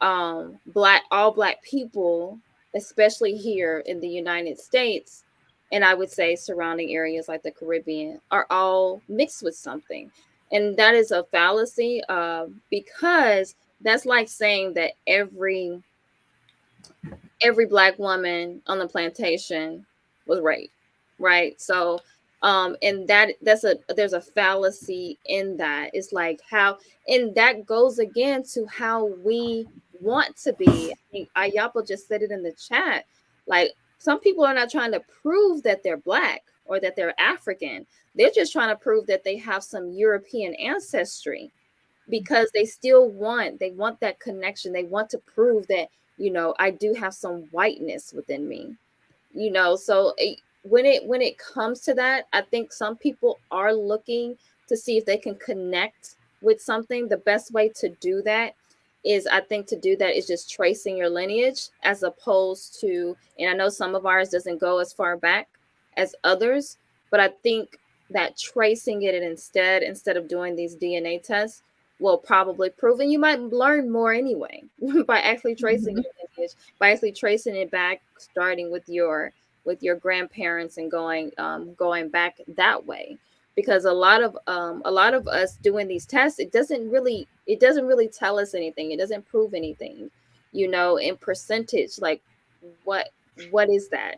Speaker 1: all black people, especially here in the United States, and I would say surrounding areas like the Caribbean, are all mixed with something. And that is a fallacy, because that's like saying that every black woman on the plantation was raped, right? So and there's a fallacy in that. It's like how, and that goes again to how we want to be. I think Ayapa just said it in the chat. Like, some people are not trying to prove that they're black or that they're African. They're just trying to prove that they have some European ancestry, because they want that connection. They want to prove that, I do have some whiteness within me. So when it comes to that, I think some people are looking to see if they can connect with something. The best way to do that is, I think, to do that is just tracing your lineage, as opposed to, and I know some of ours doesn't go as far back as others, but I think that tracing it instead of doing these DNA tests will probably prove, and you might learn more anyway by actually tracing
Speaker 2: Mhm.
Speaker 1: your lineage, by actually tracing it back, starting with your grandparents and going back that way. Because a lot of us doing these tests, it doesn't really tell us anything. It doesn't prove anything, in percentage, like what what is that?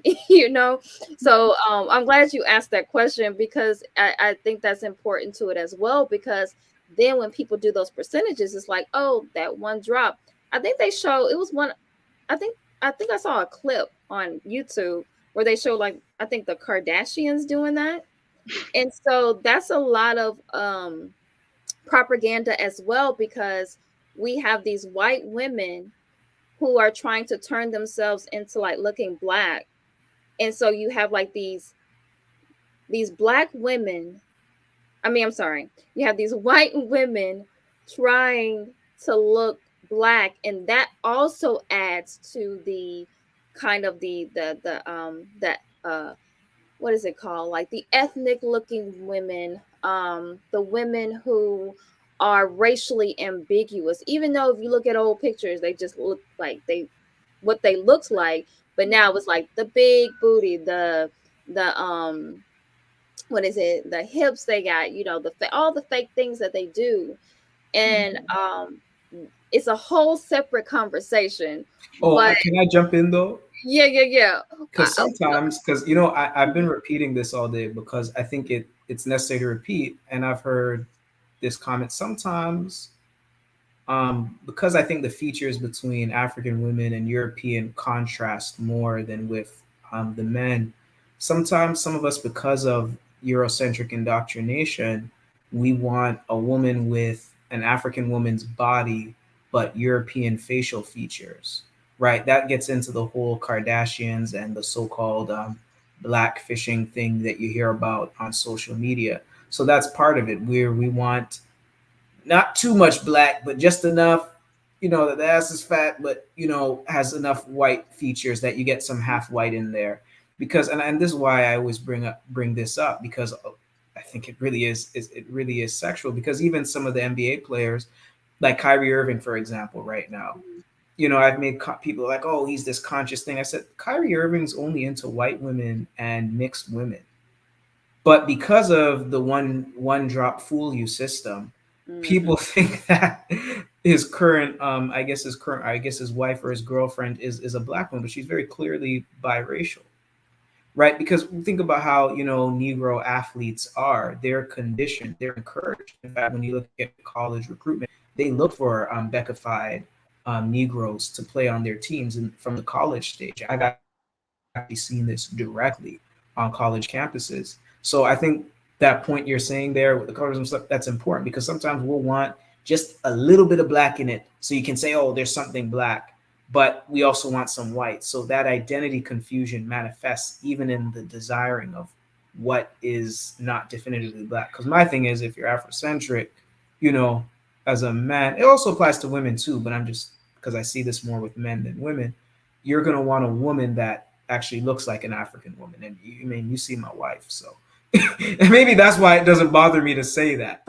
Speaker 1: So I'm glad you asked that question, because I think that's important to it as well, because then when people do those percentages, it's like, oh, that one drop. I think they show it was one. I think I saw a clip on YouTube where they show, like, I think the Kardashians doing that. And so that's a lot of propaganda as well, because we have these white women who are trying to turn themselves into, like, looking black. And so you have, like, these black women, I'm sorry, you have these white women trying to look black, and that also adds to the kind of that what is it called, like the ethnic looking women, the women who are racially ambiguous, even though if you look at old pictures, they just look like what they looked like. But now it's like the big booty, the what is it, the hips they got, all the fake things that they do. And it's a whole separate conversation.
Speaker 3: Oh,
Speaker 1: But
Speaker 3: can I jump in though?
Speaker 1: yeah.
Speaker 3: Because sometimes, because I've been repeating this all day because I think it's necessary to repeat, and I've heard this comment sometimes. Because I think the features between African women and European contrast more than with the men. Sometimes some of us, because of Eurocentric indoctrination, we want a woman with an African woman's body but European facial features, right? That gets into the whole Kardashians and the so-called blackfishing thing that you hear about on social media. So that's part of it, where we want not too much black, but just enough, that the ass is fat, but has enough white features that you get some half white in there. Because and this is why I always bring this up, because I think it really is sexual. Because even some of the NBA players, like Kyrie Irving, for example, right now, I've made people like, oh, he's this conscious thing. I said Kyrie Irving's only into white women and mixed women. But because of the one drop fool you system, people think that his current I guess his wife or his girlfriend is a black woman, but she's very clearly biracial. Right? Because think about how, Negro athletes are. They're conditioned, they're encouraged. In fact, when you look at college recruitment, they look for Beckified Negroes to play on their teams and from the college stage. I've actually seen this directly on college campuses. So I think that point you're saying there with the colorism stuff, that's important, because sometimes we'll want just a little bit of black in it so you can say, oh, there's something black, but we also want some white. So that identity confusion manifests even in the desiring of what is not definitively black. Because my thing is, if you're Afrocentric, as a man, it also applies to women too, but I'm just, because I see this more with men than women, you're going to want a woman that actually looks like an African woman. And you see my wife, so and maybe that's why it doesn't bother me to say that.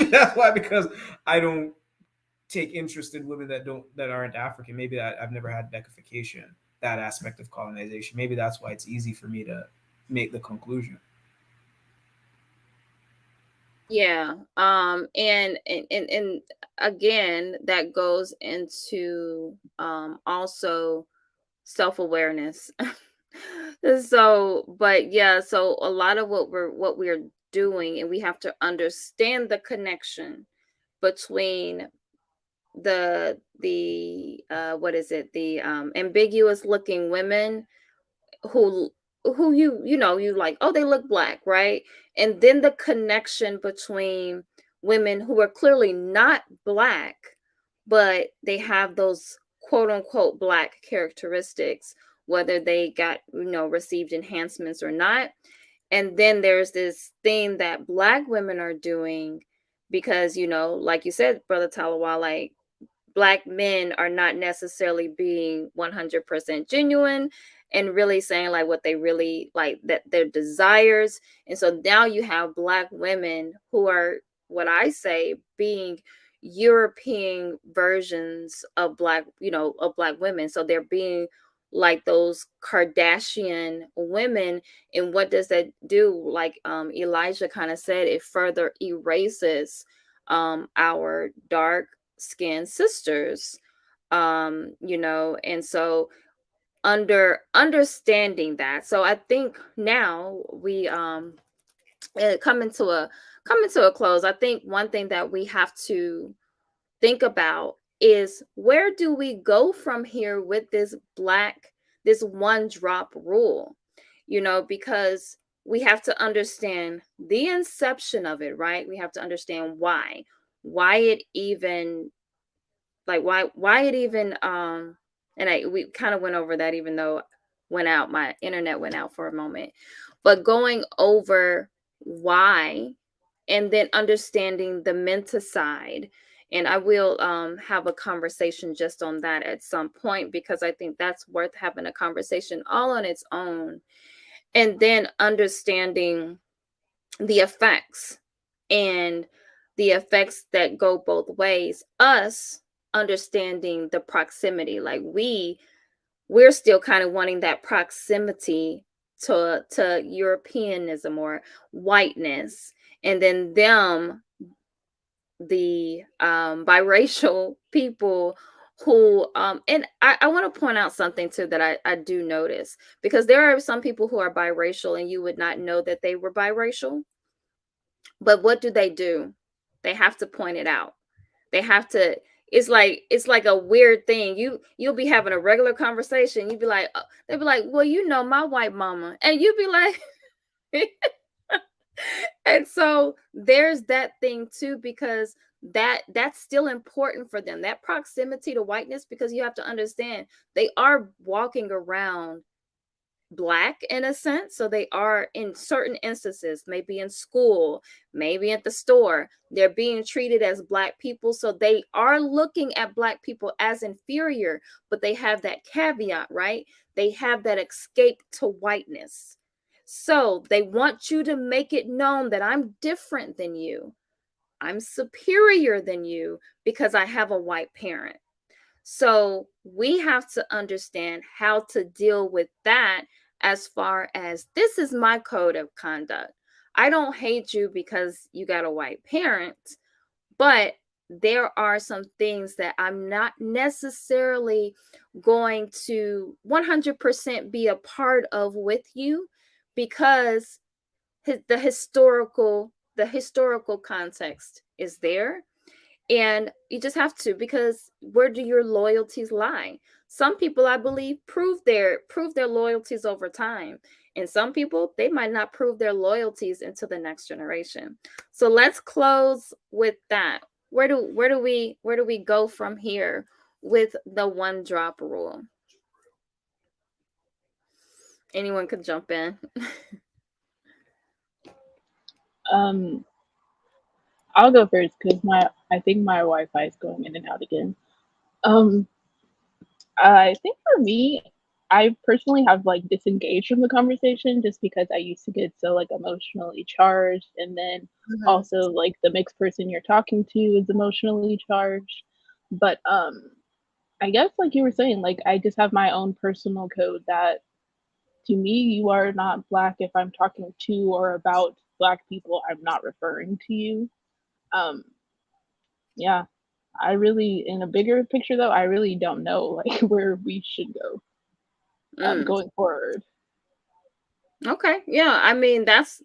Speaker 3: That's why, because I don't take interest in women that aren't African. Maybe I've never had beckification, that aspect of colonization. Maybe that's why it's easy for me to make the conclusion.
Speaker 1: Yeah. And again, that goes into also self-awareness. But yeah, so a lot of what we're doing, and we have to understand the connection between the what is it, the ambiguous looking women who you like, oh, they look black, right? And then the connection between women who are clearly not black, but they have those quote unquote black characteristics, whether they got, received enhancements or not. And then there's this thing that Black women are doing because, like you said, Brother Talawal, like Black men are not necessarily being 100% genuine and really saying like what they really like, that their desires. And so now you have Black women who are, what I say, being European versions of Black women. So they're being like those Kardashian women. And what does that do? Like Elijah kind of said, it further erases our dark skinned sisters. And so understanding that, so I think now we coming to a close, I think one thing that we have to think about is, where do we go from here with this one drop rule? Because we have to understand the inception of it, right? We have to understand why it even, like why it even and we kind of went over that, even though my internet went out for a moment. But going over why, and then understanding the menticide, and I will have a conversation just on that at some point, because I think that's worth having a conversation all on its own. And then understanding the effects, and the effects that go both ways. Us understanding the proximity, like we're still kind of wanting that proximity to Europeanism or whiteness, and then them, the biracial people who and I want to point out something too that I do notice, because there are some people who are biracial and you would not know that they were biracial. But what do? They have to point it out. They have to. It's like a weird thing. You'll be having a regular conversation. You'd be like, they'll be like, well, my white mama, and you'd be like, and so there's that thing too, because that's still important for them, that proximity to whiteness, because you have to understand they are walking around Black in a sense. So they are, in certain instances, maybe in school, maybe at the store, they're being treated as Black people. So they are looking at Black people as inferior, but they have that caveat, right? They have that escape to whiteness. So they want you to make it known that I'm different than you. I'm superior than you because I have a white parent. So we have to understand how to deal with that, as far as, this is my code of conduct. I don't hate you because you got a white parent, but there are some things that I'm not necessarily going to 100% be a part of with you, because the historical context is there. And you just have to, because where do your loyalties lie? Some people, I believe, prove their loyalties over time, and some people, they might not prove their loyalties into the next generation. So let's close with that. Where do we go from here with the one drop rule? Anyone could jump in.
Speaker 2: I'll go first because I think my Wi-Fi is going in and out again. I think for me, I personally have like disengaged from the conversation just because I used to get so like emotionally charged, and then also like the mixed person you're talking to is emotionally charged. But I guess like you were saying, like I just have my own personal code that, to me, you are not Black if I'm talking to or about Black people. I'm not referring to you. Yeah, I really, in a bigger picture though, I really don't know like where we should go going forward.
Speaker 1: Okay, yeah, I mean that's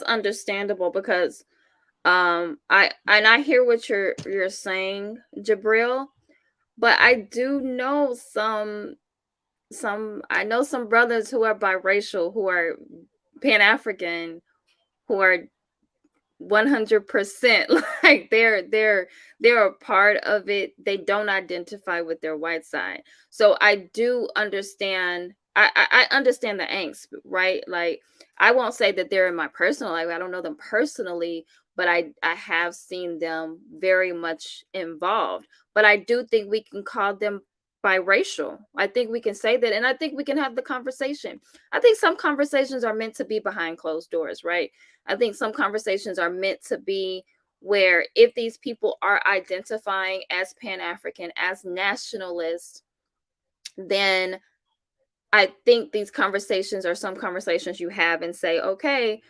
Speaker 1: understandable, because I hear what you're saying, Jabril, but I do know some brothers who are biracial, who are Pan-African, who are 100%. Like they're a part of it. They don't identify with their white side. So I do understand. I understand the angst, right? Like I won't say that they're in my personal life. I don't know them personally, but I have seen them very much involved. But I do think we can call them biracial. I think we can say that, and I think we can have the conversation. I think some conversations are meant to be behind closed doors, right? I think some conversations are meant to be where if these people are identifying as Pan-African, as nationalists, then I think these conversations are some conversations you have and say, okay,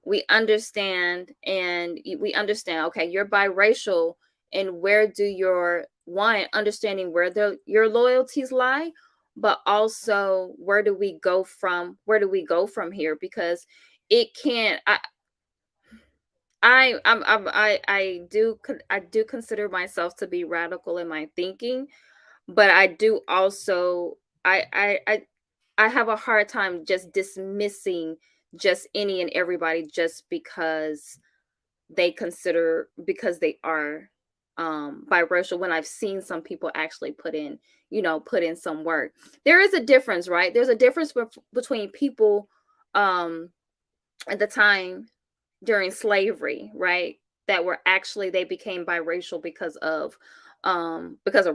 Speaker 1: we understand, okay, you're biracial, and where do your understanding where your loyalties lie, but also where do we go from here? Because it can't I do consider myself to be radical in my thinking, but I do also I have a hard time just dismissing just any and everybody just because they are biracial, when I've seen some people actually put in some work. There is a difference, right? There's a difference between people at the time during slavery, right? That were actually, they became biracial because of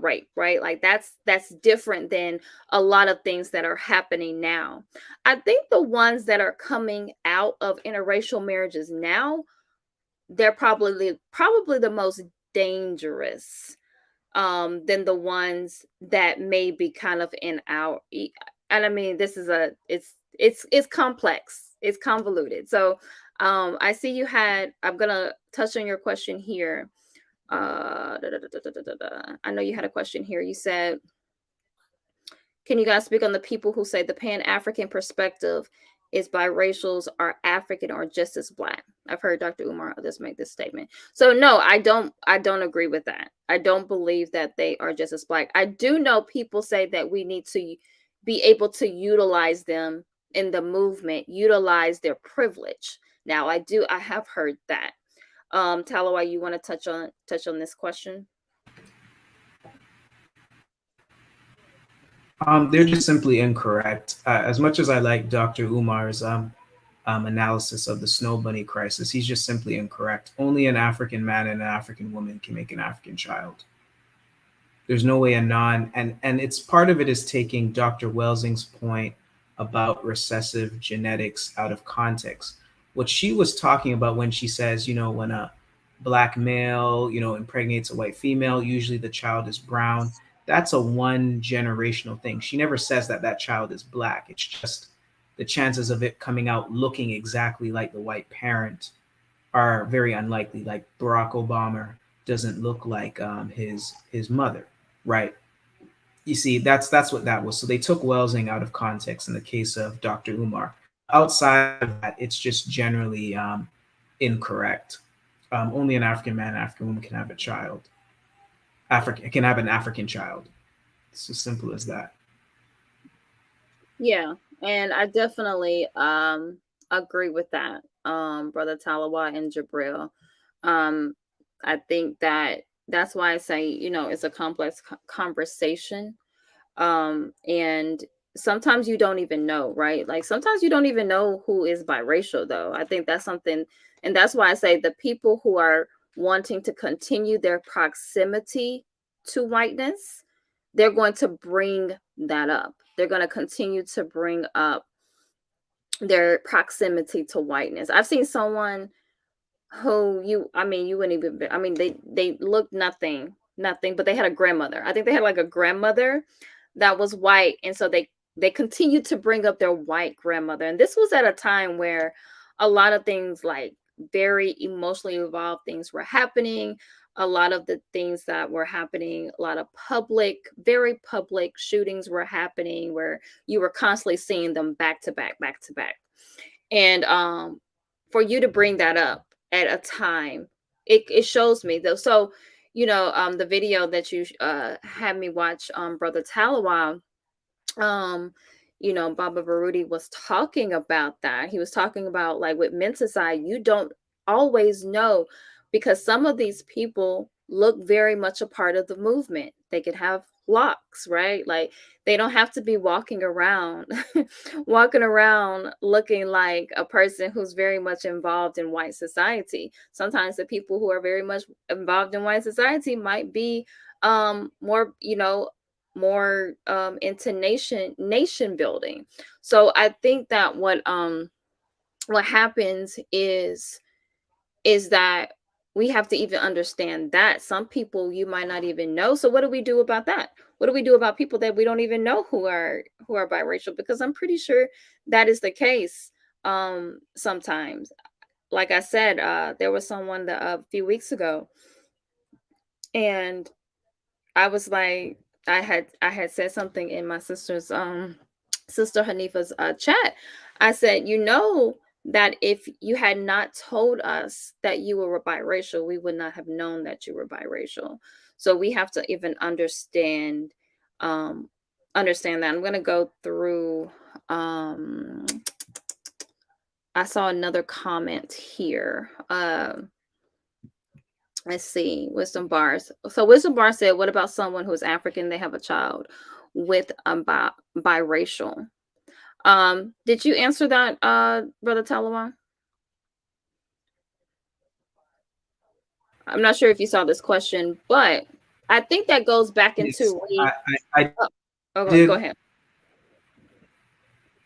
Speaker 1: rape, right? Like that's different than a lot of things that are happening now. I think the ones that are coming out of interracial marriages now, they're probably the most dangerous than the ones that may be kind of in our, and I mean, this is it's complex, it's convoluted. So I see you had, I'm gonna touch on your question here. I know you had a question here. You said, can you guys speak on the people who say the Pan-African perspective is biracials are African or just as Black? I've heard Dr. Umar just make this statement. So no, I don't agree with that. I don't believe that they are just as Black. I do know people say that we need to be able to utilize them in the movement, utilize their privilege. Now I have heard that. Talawa, you want to touch on this question?
Speaker 3: They're just simply incorrect. As much as I like Dr. Umar's analysis of the snow bunny crisis, he's just simply incorrect. Only an African man and an African woman can make an African child. There's no way and it's part of it is taking Dr. Welsing's point about recessive genetics out of context. What she was talking about when she says, when a Black male, impregnates a white female, usually the child is brown. That's a one generational thing. She never says that that child is Black. It's just the chances of it coming out looking exactly like the white parent are very unlikely. Like Barack Obama doesn't look like his mother, right? You see, that's what that was. So they took Welsing out of context in the case of Dr. Umar. Outside of that, it's just generally incorrect. Only an African man, African woman can have a child. Can have an African child. It's as simple as that.
Speaker 1: Yeah, and I definitely agree with that, Brother Talawa and Jabril. I think that's why I say, it's a complex conversation. And sometimes you don't even know, right? Like sometimes you don't even know who is biracial, though. I think that's something, and that's why I say the people who are wanting to continue their proximity to whiteness, they're going to bring that up. They're going to continue to bring up their proximity to whiteness. I've seen someone who you wouldn't even, they looked nothing, but they had a grandmother. I think they had like a grandmother that was white. And so they continued to bring up their white grandmother. And this was at a time where a lot of things, like very emotionally involved things, were happening. A lot of the things that were happening, a lot of very public shootings were happening, where you were constantly seeing them back to back. And for you to bring that up at a time, it shows me though. So, the video that you had me watch, Brother Talawa, Baba Baruti was talking about that. He was talking about, like, with menticide, you don't always know, because some of these people look very much a part of the movement. They could have locks, right? Like they don't have to be walking around walking around looking like a person who's very much involved in white society. Sometimes the people who are very much involved in white society might be more, more into nation building. So I think that what happens is that we have to even understand that some people you might not even know. So what do we do about that? What do we do about people that we don't even know who are biracial? Because I'm pretty sure that is the case sometimes. Like I said, there was someone that a few weeks ago, and I was like, I had said something in my sister's sister Hanifa's chat. I said, that if you had not told us that you were biracial, we would not have known that you were biracial. So we have to even understand that. I'm going to go through I saw another comment here. Let's see, Wisdom Bars. So Wisdom Bar said, what about someone who's African, they have a child with biracial? Did you answer that, Brother Talawan? I'm not sure if you saw this question, but I think that goes back into
Speaker 3: did,
Speaker 1: go ahead.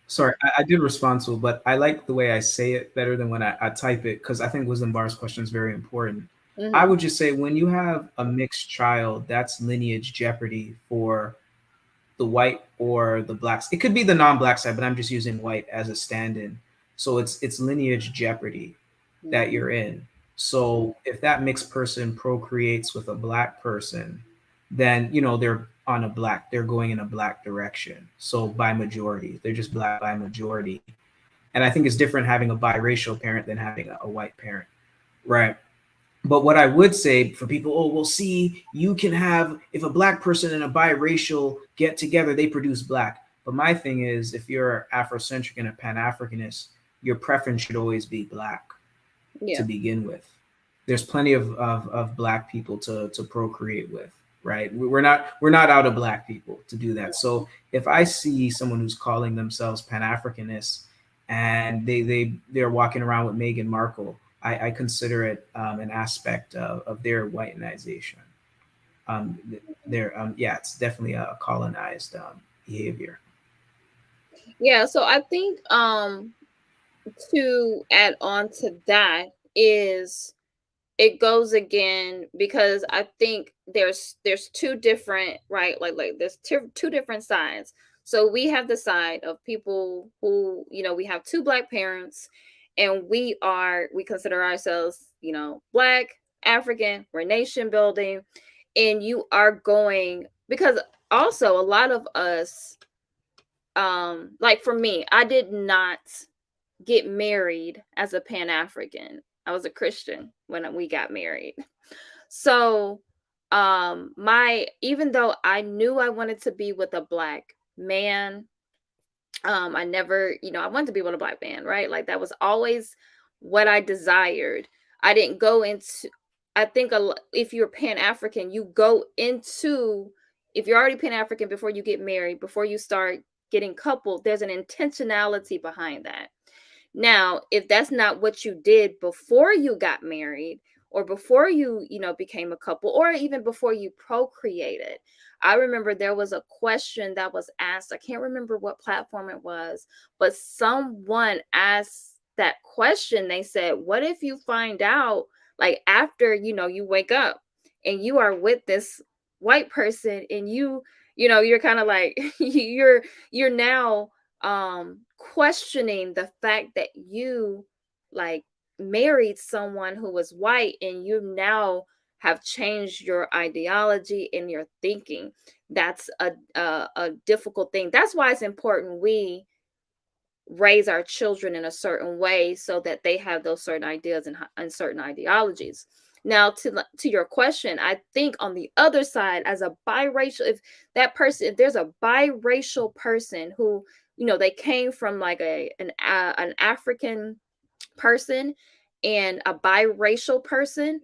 Speaker 3: Sorry, I did respond to it, but I like the way I say it better than when I type it, because I think Wisdom Bar's question is very important.
Speaker 1: Mm-hmm.
Speaker 3: I would just say when you have a mixed child, that's lineage jeopardy for the white or the blacks. It could be the non-black side, but I'm just using white as a stand-in. So it's lineage jeopardy that you're in. So if that mixed person procreates with a black person, then they're going in a black direction. So by majority, they're just black by majority. And I think it's different having a biracial parent than having a white parent, right? But what I would say for people, oh, well, see, you can have, if a black person and a biracial get together, they produce black. But my thing is, if you're Afrocentric and a Pan-Africanist, your preference should always be black to begin with. There's plenty of black people to procreate with, right? We're not out of black people to do that. So if I see someone who's calling themselves Pan-Africanists and they're walking around with Meghan Markle, I consider it an aspect of their whitenization. It's definitely a colonized behavior.
Speaker 1: Yeah, so I think to add on to that is it goes again, because I think there's two different, right? Like there's two different sides. So we have the side of people who, we have two black parents and we consider ourselves, black, African, we're nation building. And you are going, because also a lot of us, like for me, I did not get married as a Pan-African. I was a Christian when we got married. So even though I knew I wanted to be with a black man, I never, I wanted to be with a black man, right? Like that was always what I desired. I didn't go into, I think if you're Pan-African, you go into, if you're already Pan-African before you get married, before you start getting coupled, there's an intentionality behind that. Now, if that's not what you did before you got married or before you, became a couple, or even before you procreated, I remember there was a question that was asked. I can't remember what platform it was, but someone asked that question. They said, what if you find out, like after, you wake up and you are with this white person and you're kind of like, you're now questioning the fact that you like married someone who was white and you now have changed your ideology and your thinking. That's a difficult thing. That's why it's important we raise our children in a certain way so that they have those certain ideas and certain ideologies. Now, to your question, I think on the other side, as a biracial, if there's a biracial person who, they came from like an African person and a biracial person,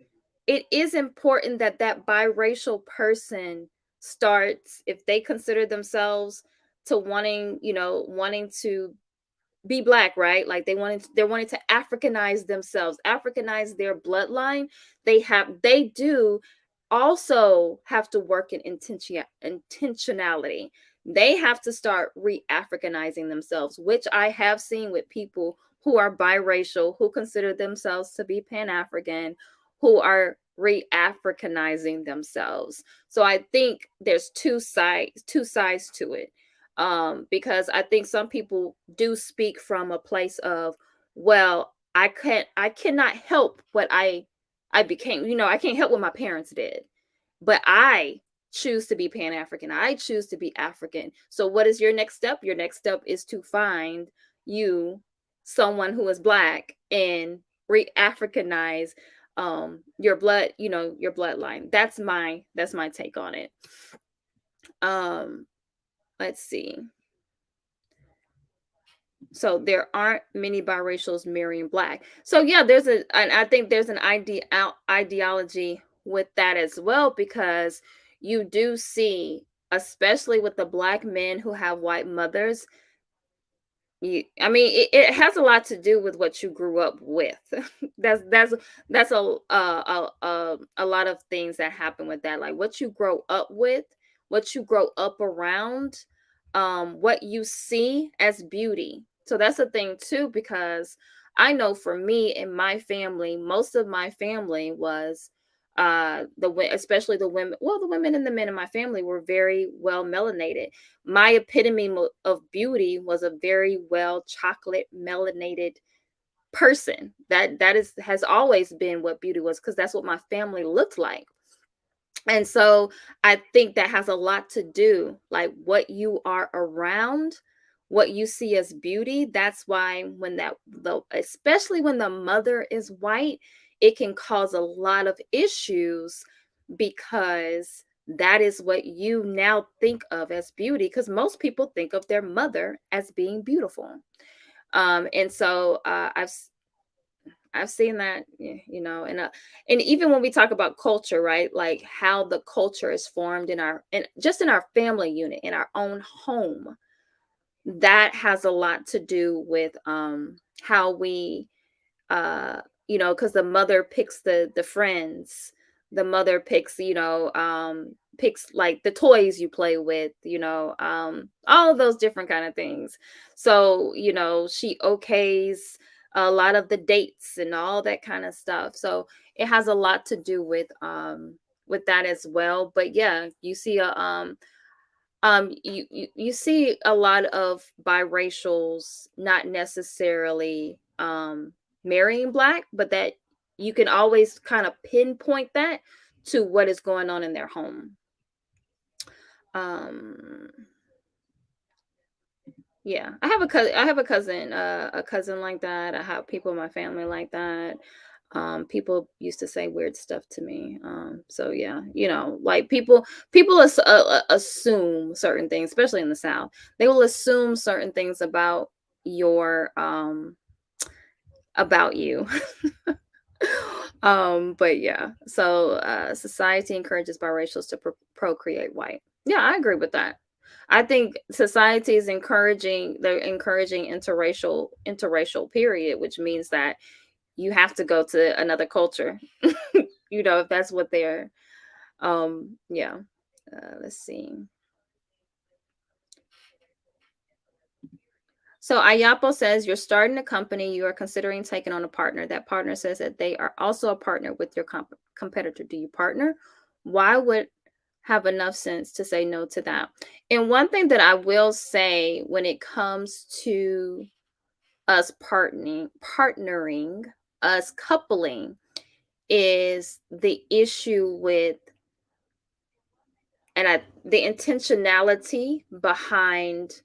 Speaker 1: it is important that that biracial person starts, if they consider themselves to wanting, wanting to be black, right? Like they're wanting to Africanize themselves, Africanize their bloodline. They do also have to work in intentionality. They have to start re-Africanizing themselves, which I have seen with people who are biracial, who consider themselves to be Pan-African, who are re-Africanizing themselves. So I think there's two sides to it. Because I think some people do speak from a place of, well, I cannot help what I became, I can't help what my parents did, but I choose to be Pan-African. I choose to be African. So what is your next step? Your next step is to find you someone who is black and re-Africanize your blood, your bloodline. That's my take on it. Let's see. So there aren't many biracials marrying black. So yeah, and I think there's an ideology with that as well, because you do see, especially with the black men who have white mothers, it has a lot to do with what you grew up with. that's a lot of things that happen with that, like what you grow up with, what you grow up around, what you see as beauty. So that's the thing too, because I know for me and my family, most of my family was especially the women, well, the women and the men in my family were very well melanated. My epitome of beauty was a very well chocolate melanated person. Has always been what beauty was, because that's what my family looked like. And so I think that has a lot to do, like what you are around, what you see as beauty. That's why especially when the mother is white, it can cause a lot of issues, because that is what you now think of as beauty, because most people think of their mother as being beautiful. And so I've seen that, and even when we talk about culture, right? Like how the culture is formed in just in our family unit, in our own home, that has a lot to do with how we, because the mother picks the friends, the mother picks, picks like the toys you play with, all of those different kind of things. So, she okays a lot of the dates and all that kind of stuff. So it has a lot to do with that as well. But yeah, you see you see a lot of biracials not necessarily marrying black, but that you can always kind of pinpoint that to what is going on in their home. Yeah, I have a cousin like that. I have people in my family like that. People used to say weird stuff to me. So yeah, like people assume certain things, especially in the South. They will assume certain things about about you. But yeah, so society encourages biracials to procreate white. Yeah, I agree with that. I think society is encouraging interracial period, which means that you have to go to another culture, if that's what they're, yeah. Let's see. So Ayapo says, you're starting a company, you are considering taking on a partner. That partner says that they are also a partner with your competitor. Do you partner? Why would have enough sense to say no to that? And one thing that I will say when it comes to us partnering, us coupling, is the issue with, the intentionality behind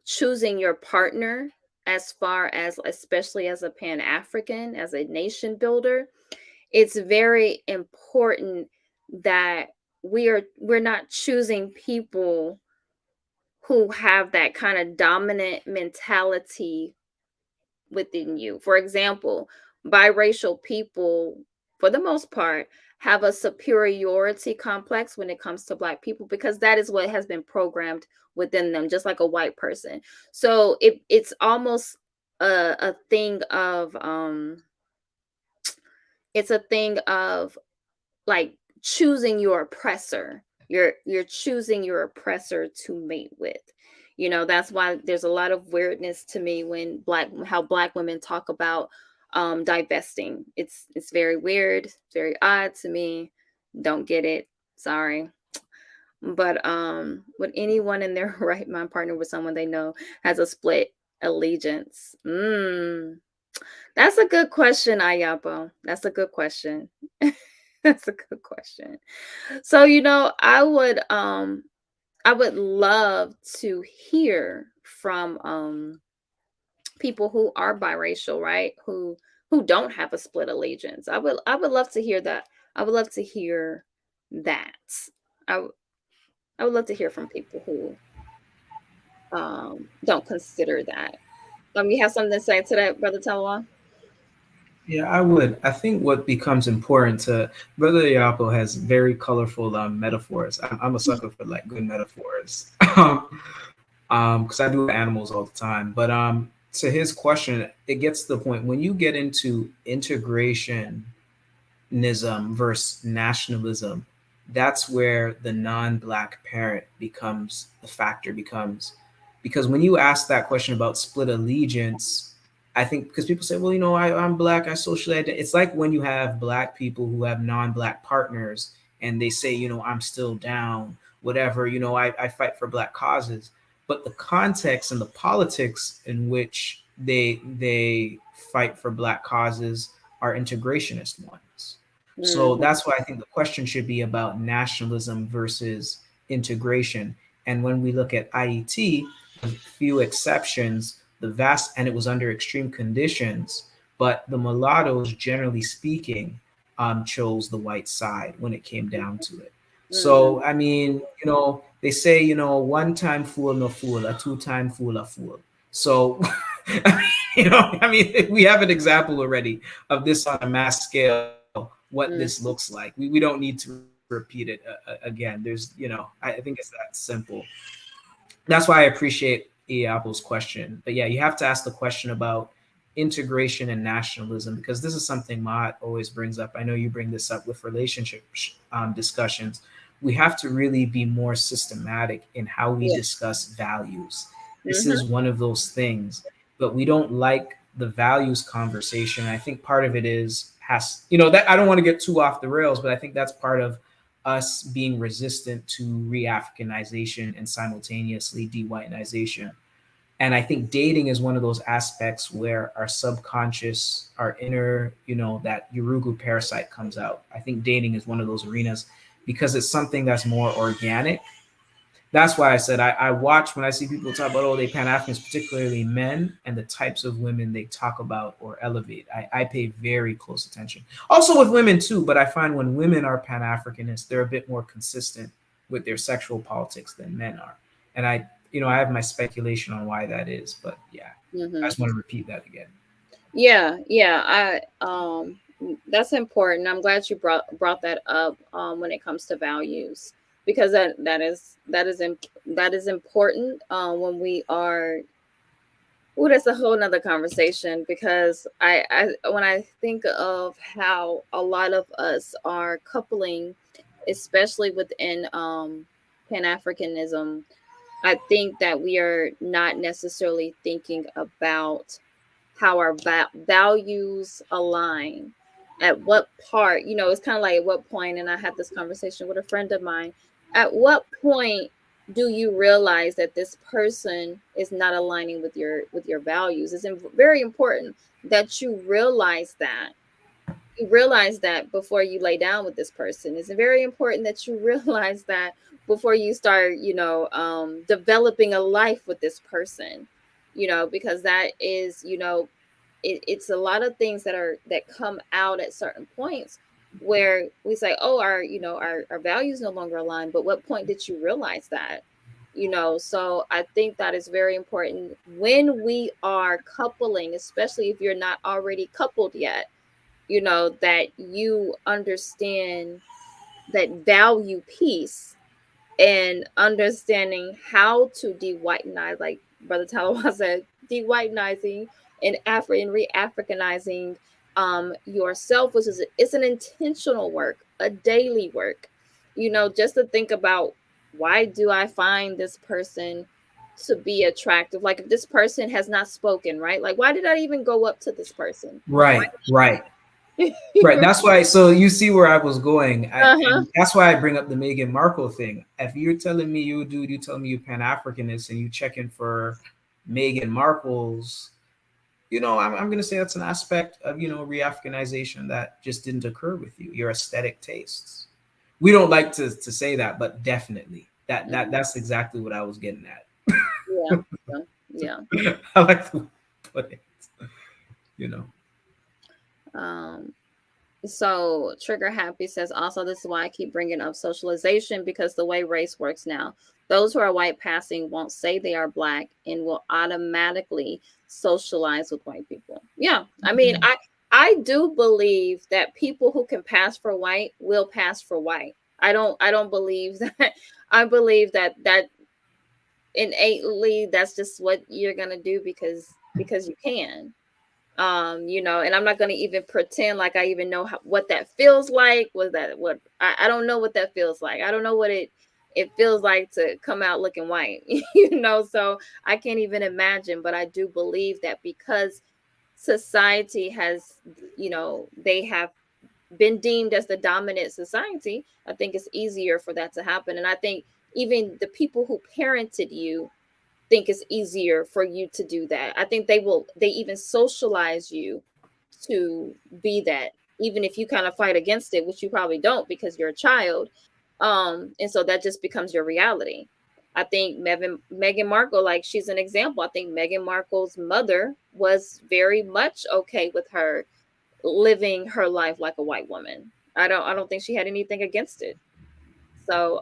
Speaker 1: choosing your partner, as far as, especially as a Pan-African, as a nation builder. It's very important that we're not choosing people who have that kind of dominant mentality within you. For example, biracial people, for the most part, have a superiority complex when it comes to Black people, because that is what has been programmed within them, just like a white person. So it's almost a thing of it's a thing of like choosing your oppressor. You're choosing your oppressor to mate with. That's why there's a lot of weirdness to me when how Black women talk about divesting. It's very weird, very odd to me. Don't get it. Sorry. But would anyone in their right mind partner with someone they know has a split allegiance? That's a good question, Ayapo. That's a good question. That's a good question. So, I would love to hear from people who are biracial, right? Who don't have a split allegiance. I would love to hear that. I would love to hear that. I I would love to hear from people who don't consider that. You have something to say to that, Brother Talwa?
Speaker 3: Yeah, I would. I think what becomes important to Brother Yapo has very colorful metaphors. I'm a sucker for like good metaphors, because I do animals all the time. But to his question, it gets to the point when you get into integration versus nationalism, that's where the non-black parent becomes the factor becomes, because when you ask that question about split allegiance, I think because people say, well, I'm black, I socially identify. It's like when you have black people who have non-black partners and they say, I'm still down, whatever, I fight for black causes. But the context and the politics in which they fight for black causes are integrationist ones. So that's why I think the question should be about nationalism versus integration. And when we look at IET, with few exceptions, and it was under extreme conditions, but the mulattoes, generally speaking, chose the white side when it came down to it. So, I mean, they say, one time fool, no fool, a two-time fool, a fool. So, we have an example already of this on a mass scale, what this looks like. We don't need to repeat it again. I think it's that simple. That's why I appreciate Apple's question. But yeah, you have to ask the question about integration and nationalism, because this is something Maat always brings up. I know you bring this up with relationship discussions. We have to really be more systematic in how we discuss values. This is one of those things, but we don't like the values conversation. I think part of it that I don't want to get too off the rails, but I think that's part of us being resistant to re-Africanization and simultaneously de-whitenization. And I think dating is one of those aspects where our subconscious, our inner, that Urugu parasite comes out. I think dating is one of those arenas because it's something that's more organic. That's why I said I watch when I see people talk about, they Pan-Africans, particularly men, and the types of women they talk about or elevate. I pay very close attention. Also with women too, but I find when women are Pan-Africanists, they're a bit more consistent with their sexual politics than men are. And I have my speculation on why that is, but yeah, I just want to repeat that again.
Speaker 1: Yeah, that's important. I'm glad you brought that up when it comes to values, because that is important when we are. Oh, that's a whole nother conversation, because when I think of how a lot of us are coupling, especially within Pan-Africanism, I think that we are not necessarily thinking about how our values align. At what part, it's kind of like at what point, and I had this conversation with a friend of mine, at what point do you realize that this person is not aligning with your values? It's very important that you realize that. You realize that before you lay down with this person. It's very important that you realize that before you start, developing a life with this person, because that is, it's a lot of things that come out at certain points where we say, oh, our values no longer align. But what point did you realize that? So I think that is very important when we are coupling, especially if you're not already coupled yet, that you understand that value peace and understanding how to de-whitenize, like Brother Talawa said, de-whitenizing and re-Africanizing yourself, which is it's an intentional work, a daily work. Just to think about, why do I find this person to be attractive? Like, if this person has not spoken, right? Like, why did I even go up to this person?
Speaker 3: Right. Right. That's why. So you see where I was going. And that's why I bring up the Meghan Markle thing. If you're telling me you tell me you Pan-Africanist and you checking for Meghan Markle's, I'm going to say that's an aspect of, re-Africanization that just didn't occur with you, your aesthetic tastes. We don't like to say that, but definitely that's exactly what I was getting at.
Speaker 1: Yeah.
Speaker 3: I like to put it,
Speaker 1: So Trigger Happy says, also, this is why I keep bringing up socialization, because the way race works now, those who are white passing won't say they are Black and will automatically socialize with white people. Yeah. I mean, I do believe that people who can pass for white will pass for white. I don't believe that. I believe that innately that's just what you're going to do because you can. And I'm not going to even pretend like I even know what that feels like. I don't know what that feels like. I don't know what it feels like to come out looking white, so I can't even imagine. But I do believe that because society has, they have been deemed as the dominant society, I think it's easier for that to happen. And I think even the people who parented you think it's easier for you to do that. I think they even socialize you to be that, even if you kind of fight against it, which you probably don't because you're a child. And so that just becomes your reality. I think Meghan Markle, like, she's an example. I think Meghan Markle's mother was very much okay with her living her life like a white woman. I don't think she had anything against it. So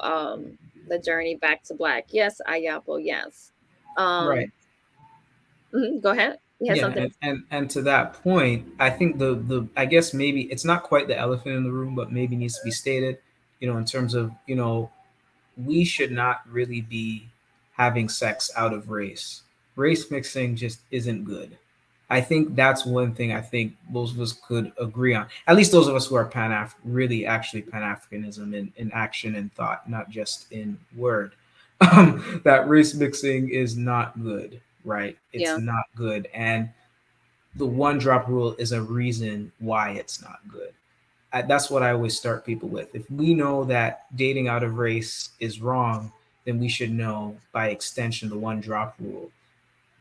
Speaker 1: the journey back to Black. Yes, Ayapo, yes.
Speaker 3: right.
Speaker 1: Go ahead. You had something.
Speaker 3: And to that point, I think the I guess maybe it's not quite the elephant in the room, but maybe needs to be stated, in terms of, we should not really be having sex out of race. Race mixing just isn't good. I think that's one thing I think most of us could agree on. At least those of us who are really actually Pan-Africanism in action and thought, not just in word. That race mixing is not good, right? It's not good. And the one drop rule is a reason why it's not good. That's what I always start people with. If we know that dating out of race is wrong, then we should know by extension the one drop rule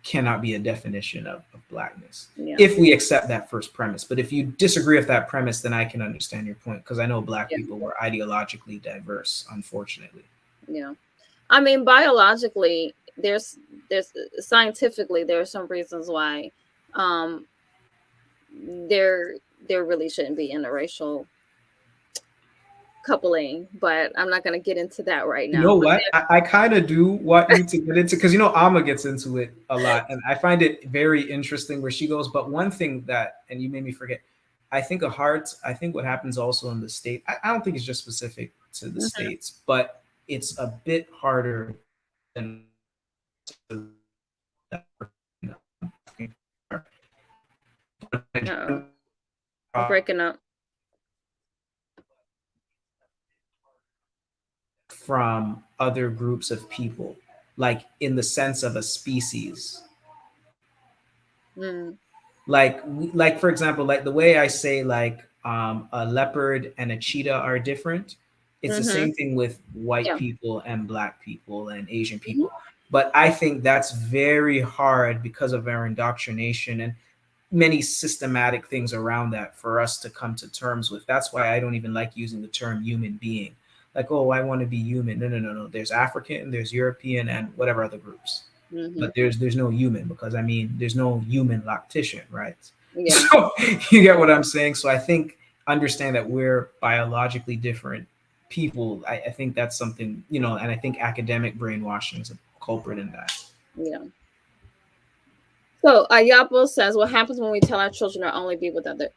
Speaker 3: cannot be a definition of Blackness, if we accept that first premise. But if you disagree with that premise, then I can understand your point, because I know Black people were ideologically diverse, unfortunately.
Speaker 1: Yeah. I mean, biologically, there's scientifically, there are some reasons why there really shouldn't be interracial coupling, but I'm not going to get into that right now.
Speaker 3: You know what? I kind of do want you to get into, because Amma gets into it a lot, and I find it very interesting where she goes. But one thing that, and you made me forget, I think what happens also in the state, I don't think it's just specific to the states, but it's a bit harder than
Speaker 1: breaking up
Speaker 3: from other groups of people, like in the sense of a species. Like for example, like the way I say, like a leopard and a cheetah are different. It's the same thing with white people and Black people and Asian people. But I think that's very hard because of our indoctrination and many systematic things around that for us to come to terms with. That's why I don't even like using the term human being. Like, oh, I want to be human. No. There's African, there's European, and whatever other groups. But there's no human, because I mean, there's no human lactation, right? Yeah. So you get what I'm saying? So I think understand that we're biologically different people. I think that's something, you know, and I think academic brainwashing is a culprit in that.
Speaker 1: Yeah. So Ayapo says, what happens when we tell our children to only be with other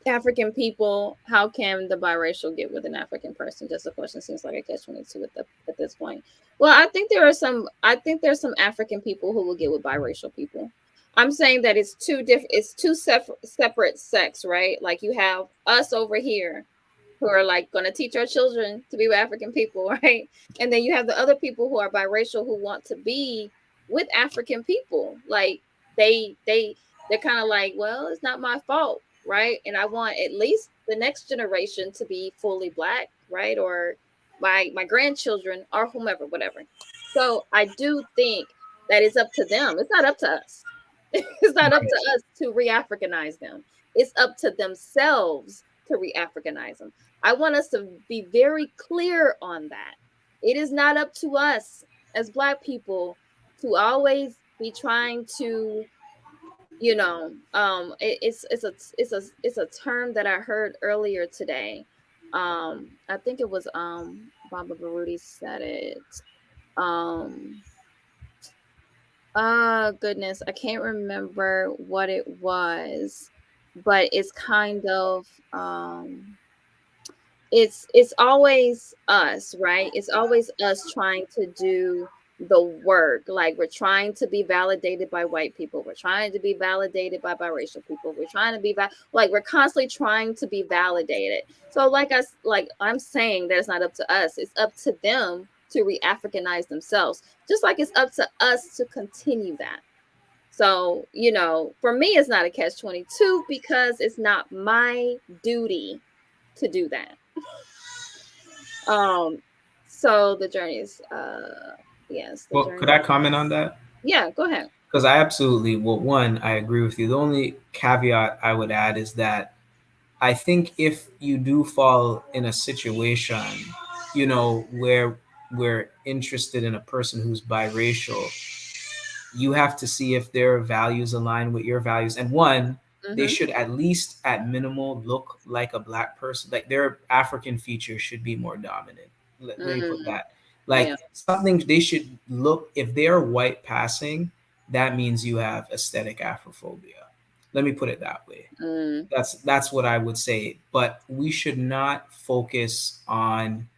Speaker 1: African people? How can the biracial get with an African person? Just a question. Seems like a catch-22 at this point. Well, I think there's some African people who will get with biracial people. I'm saying that it's two separate sects, right? Like you have us over here who are like going to teach our children to be with African people, right? And then you have the other people who are biracial who want to be with African people. Like they're kind of like, well, it's not my fault, right? And I want at least the next generation to be fully Black, right? Or my grandchildren or whomever, whatever. So I do think that it's up to them. It's not up to us. It's not up to us to re-Africanize them. It's up to themselves to re-Africanize them. I want us to be very clear on that. It is not up to us as Black people to always be trying to, you know, it's a term that I heard earlier today. I think it was Baba Baruti said it. Goodness, I can't remember what it was, but it's kind of it's always us, right? It's always us trying to do the work. Like we're trying to be validated by white people. We're trying to be validated by biracial people. We're trying to be like we're constantly trying to be validated. So like I'm saying that it's not up to us. It's up to them to re-Africanize themselves. Just like it's up to us to continue that. So, you know, for me, it's not a catch-22 because it's not my duty to do that. So the journey is yes.
Speaker 3: Well, could I comment on that?
Speaker 1: Yeah, go ahead.
Speaker 3: Because I absolutely, well, one, I agree with you. The only caveat I would add is that I think if you do fall in a situation, you know, where we're interested in a person who's biracial, you have to see if their values align with your values. And one, they should at least at minimal look like a Black person. Like their African features should be more dominant. Let me put that. Like something they should look, if they're white passing, that means you have aesthetic Afrophobia. Let me put it that way. That's what I would say. But we should not focus on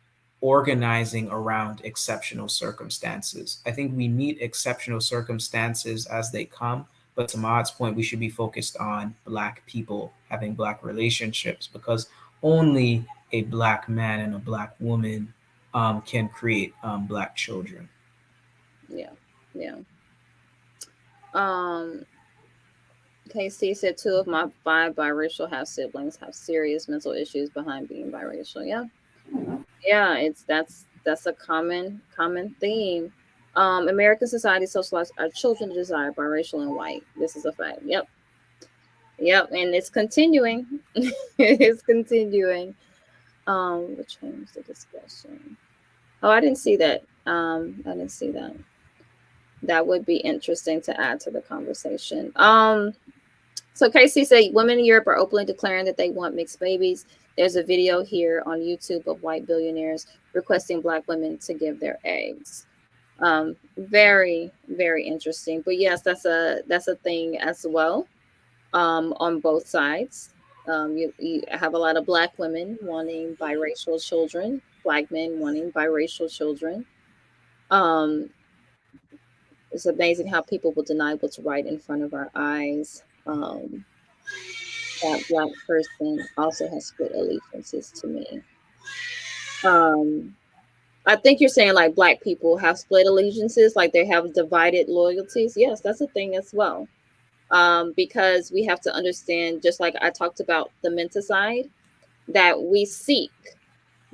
Speaker 3: organizing around exceptional circumstances. I think we meet exceptional circumstances as they come. But to Maat's point, we should be focused on Black people having Black relationships, because only a Black man and a Black woman can create Black children.
Speaker 1: Yeah. KC said 2 of my 5 biracial half siblings have serious mental issues behind being biracial. Yeah, that's a common theme. American society socialized our children to desire biracial and white. This is a fact. Yep, and it's continuing. It's continuing. We'll change the discussion. Oh, I didn't see that. That would be interesting to add to the conversation. So Casey said women in Europe are openly declaring that they want mixed babies. There's a video here on YouTube of white billionaires requesting Black women to give their eggs. Very, very interesting. But yes, that's a thing as well. On both sides. You have a lot of Black women wanting biracial children, Black men wanting biracial children. It's amazing how people will deny what's right in front of our eyes. That Black person also has split allegiances to me. I think you're saying like Black people have split allegiances, like they have divided loyalties. Yes, that's a thing as well. Because we have to understand, just like I talked about the menticide, that we seek,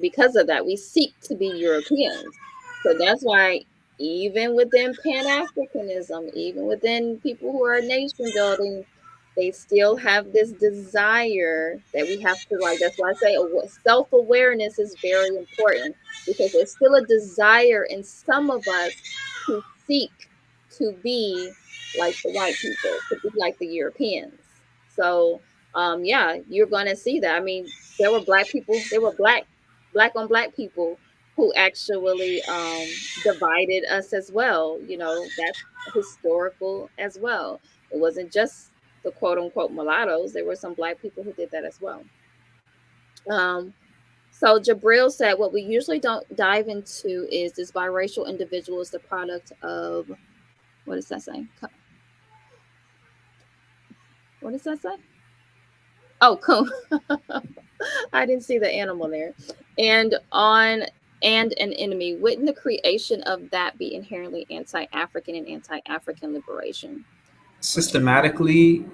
Speaker 1: because of that, we seek to be Europeans. So that's why even within Pan-Africanism, even within people who are nation building, they still have this desire that we have to, like, that's why I say self-awareness is very important, because there's still a desire in some of us to seek to be like the white people, to be like the Europeans. So yeah, you're going to see that. I mean, there were Black people, there were Black black on black people who actually divided us as well. You know, that's historical as well. It wasn't just the quote unquote mulattoes. There were some black people who did that as well. Um, so Jabril said, what we usually don't dive into is this biracial individual is the product of, what does that say? What does that say? Oh, cool. I didn't see the animal there. And on and an enemy. Wouldn't the creation of that be inherently anti-African and anti-African liberation?
Speaker 3: Systematically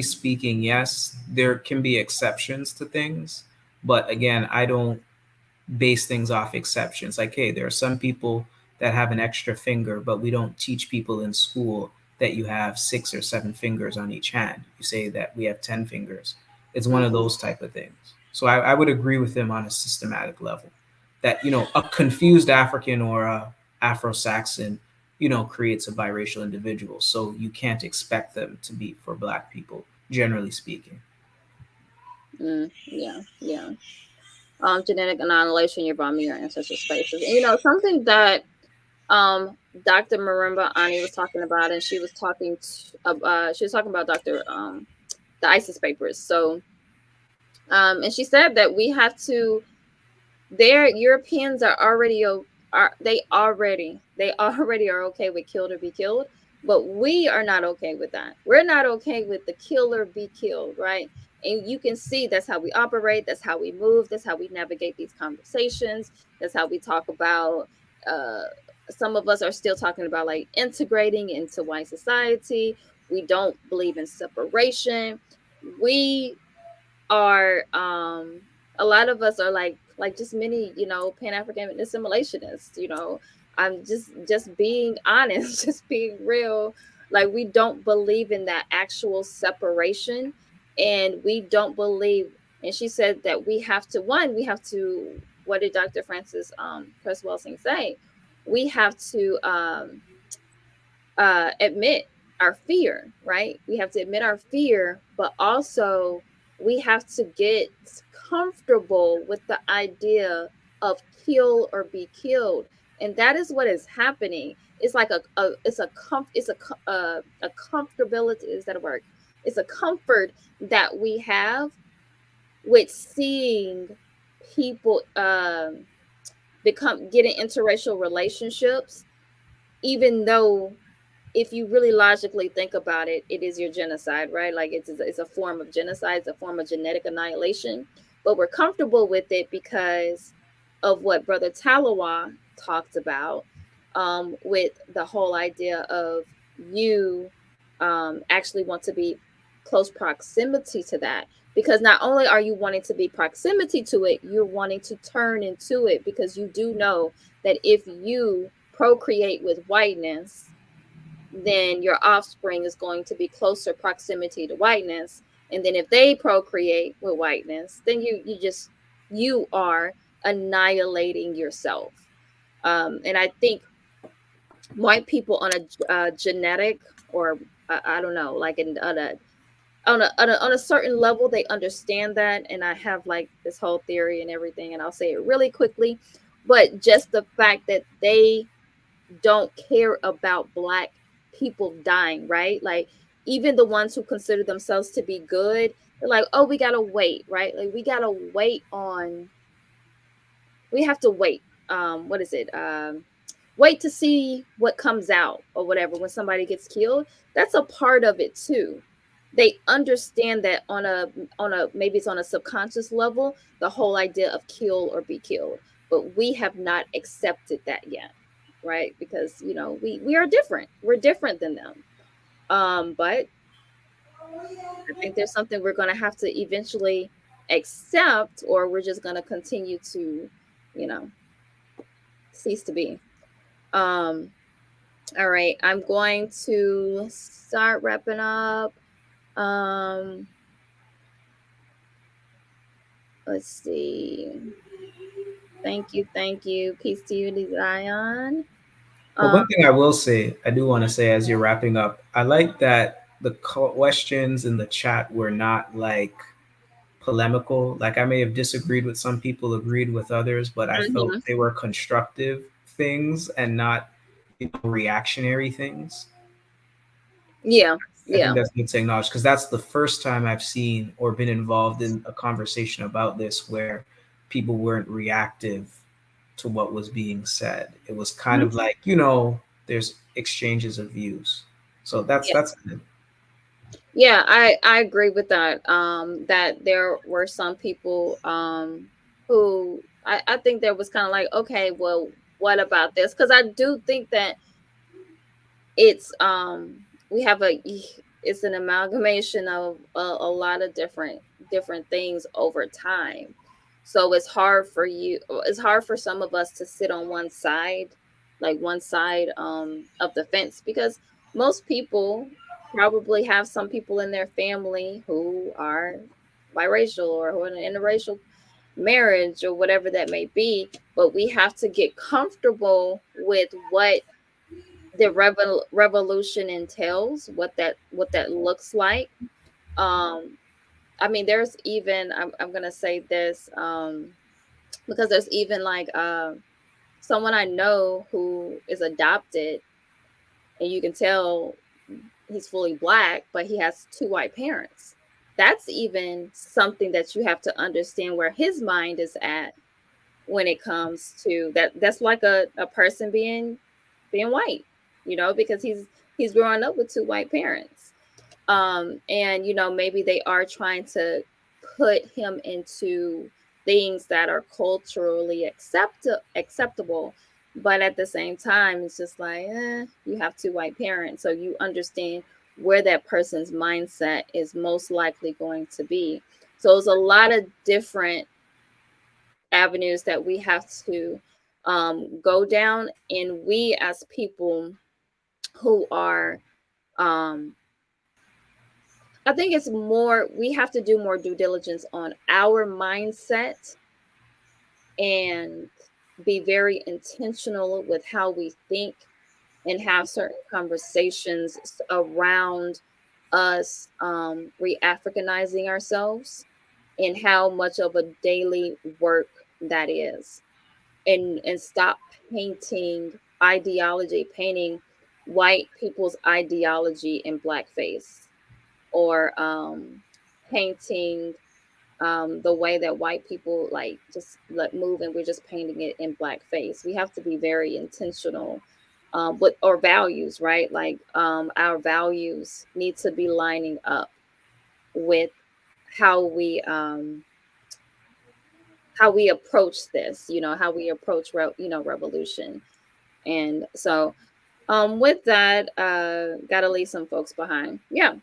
Speaker 3: speaking, yes, there can be exceptions to things, but again, I don't base things off exceptions. Like, hey, there are some people that have an extra finger, but we don't teach people in school that you have 6 or 7 fingers on each hand. You say that we have 10 fingers. It's one of those type of things. So I would agree with him on a systematic level that, a confused African or a Afro-Saxon, creates a biracial individual. So you can't expect them to be for Black people, generally speaking.
Speaker 1: Yeah. Genetic annihilation, you're bombing your ancestral spaces. And, something that Dr. Marimba Ani was talking about, and she was talking about Dr. The ISIS papers. So, and she said that we have to. Europeans are already are okay with killed or be killed, but we are not okay with that. We're not okay with the kill or be killed, right? And you can see that's how we operate, that's how we move, that's how we navigate these conversations, that's how we talk about some of us are still talking about like integrating into white society. We don't believe in separation. We are a lot of us are like just many Pan-African assimilationists. I'm just being honest, just being real. Like, we don't believe in that actual separation, and we don't believe. And she said that we have to what did Dr. Francis Cress Welsing say? We have to admit our fear, right? We have to admit our fear, but also we have to get comfortable with the idea of kill or be killed, and that is what is happening. It's like a comfortability. Is that a word? It's a comfort that we have with seeing people get in interracial relationships, even though if you really logically think about it, it is your genocide, right? Like, it's a form of genocide, it's a form of genetic annihilation. But we're comfortable with it because of what Brother Talawa talked about, with the whole idea of you actually want to be close proximity to that. Because not only are you wanting to be proximity to it, you're wanting to turn into it, because you do know that if you procreate with whiteness, then your offspring is going to be closer proximity to whiteness. And then if they procreate with whiteness, then you are annihilating yourself. And I think white people on a genetic, or I don't know, like on a certain level, they understand that. And I have like this whole theory and everything, and I'll say it really quickly. But just the fact that they don't care about Black people dying, right? Like, even the ones who consider themselves to be good, they're like, oh, we gotta wait, right? Like, we have to wait. What is it? Wait to see what comes out or whatever when somebody gets killed. That's a part of it too. They understand that on a maybe it's on a subconscious level, the whole idea of kill or be killed. But we have not accepted that yet, right? Because we are different. We're different than them. But I think there's something we're going to have to eventually accept, or we're just going to continue to, cease to be. All right, I'm going to start wrapping up. Let's see. Thank you. Peace to you, Zion.
Speaker 3: But one thing I do want to say as you're wrapping up, I like that the questions in the chat were not like polemical. Like I may have disagreed with some people, agreed with others, but I felt they were constructive things and not, reactionary things.
Speaker 1: Yeah.
Speaker 3: I think that's good to acknowledge, because that's the first time I've seen or been involved in a conversation about this where people weren't reactive to what was being said. It was kind of like, there's exchanges of views. So that's good.
Speaker 1: Yeah, I agree with that. That there were some people who I think there was kind of like, okay, well, what about this? Because I do think that it's we have it's an amalgamation of a lot of different things over time. So it's hard for some of us to sit on one side, like one side of the fence, because most people probably have some people in their family who are biracial or who are in an interracial marriage or whatever that may be, but we have to get comfortable with what the revolution entails, what that looks like. I mean, there's even I'm gonna say this because there's even like someone I know who is adopted, and you can tell he's fully Black, but he has two white parents. That's even something that you have to understand where his mind is at when it comes to that. That's like a person being white, because he's growing up with two white parents. And maybe they are trying to put him into things that are culturally acceptable, but at the same time it's just like, you have two white parents, so you understand where that person's mindset is most likely going to be. So there's a lot of different avenues that we have to go down, and we as people who are I think it's more, we have to do more due diligence on our mindset and be very intentional with how we think and have certain conversations around us re-Africanizing ourselves and how much of a daily work that is. And stop painting white people's ideology in blackface, or painting the way that white people like just let move, and we're just painting it in blackface. We have to be very intentional with our values, right? Like our values need to be lining up with how we approach this, how we approach revolution. And so with that, gotta leave some folks behind. Yeah.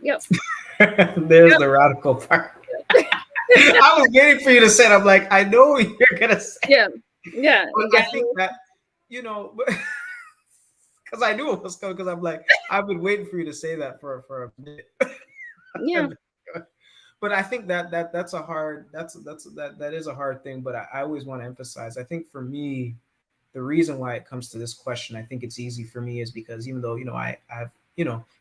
Speaker 1: Yep.
Speaker 3: There's the radical part. I was waiting for you to say it. I'm like, I know what you're gonna say.
Speaker 1: Yeah.
Speaker 3: But I think that, because I knew it was coming, because I'm like, I've been waiting for you to say that for a minute.
Speaker 1: Yeah.
Speaker 3: But I think that is a hard thing. But I always want to emphasize, I think for me, the reason why it comes to this question, I think it's easy for me, is because even though, I have,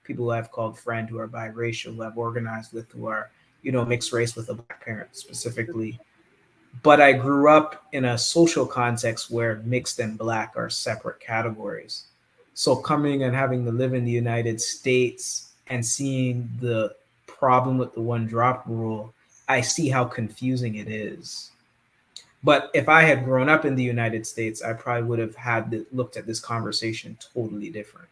Speaker 3: people who I've called friend who are biracial, who I've organized with, who are, mixed race with a Black parent specifically. But I grew up in a social context where mixed and Black are separate categories. So coming and having to live in the United States and seeing the problem with the one drop rule, I see how confusing it is. But if I had grown up in the United States, I probably would have looked at this conversation totally different.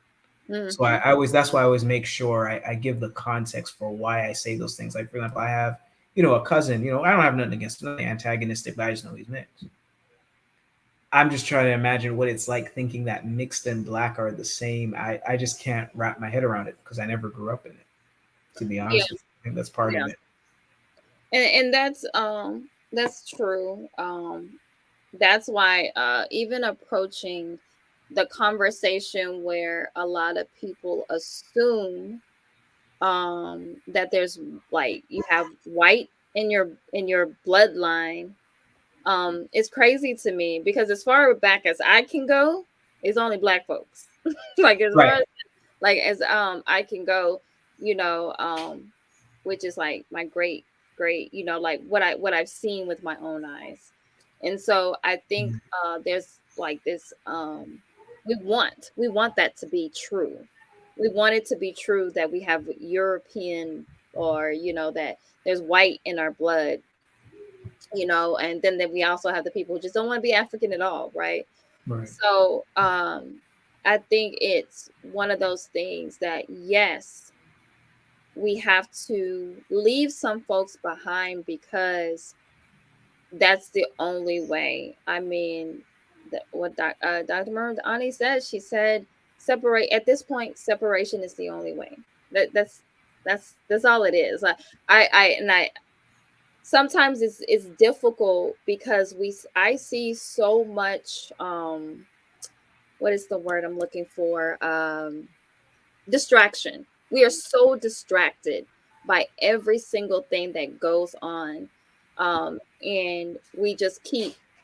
Speaker 3: Mm-hmm. So that's why I always make sure I give the context for why I say those things. Like, for example, I have, a cousin, I don't have nothing against him, nothing antagonistic, but I just know he's mixed. I'm just trying to imagine what it's like thinking that mixed and Black are the same. I just can't wrap my head around it because I never grew up in it, to be honest. Yeah. I think that's part of it.
Speaker 1: And that's true. That's why even approaching the conversation where a lot of people assume that there's like, you have white in your bloodline, it's crazy to me, because as far back as I can go, it's only Black folks. Like as far as I can go, which is like my great great, you know, like what I've seen with my own eyes. And so I think there's like this we want that to be true. We want it to be true that we have European, or you know, that there's white in our blood, you know, and then we also have the people who just don't want to be African at all, right?
Speaker 3: Right.
Speaker 1: So I think it's one of those things that yes, we have to leave some folks behind because that's the only way. I mean, what Dr. Murani said, she said, separate at this point, separation is the only way. That's all it is. I sometimes it's difficult because I see so much what is the word I'm looking for? Distraction. We are so distracted by every single thing that goes on. And we just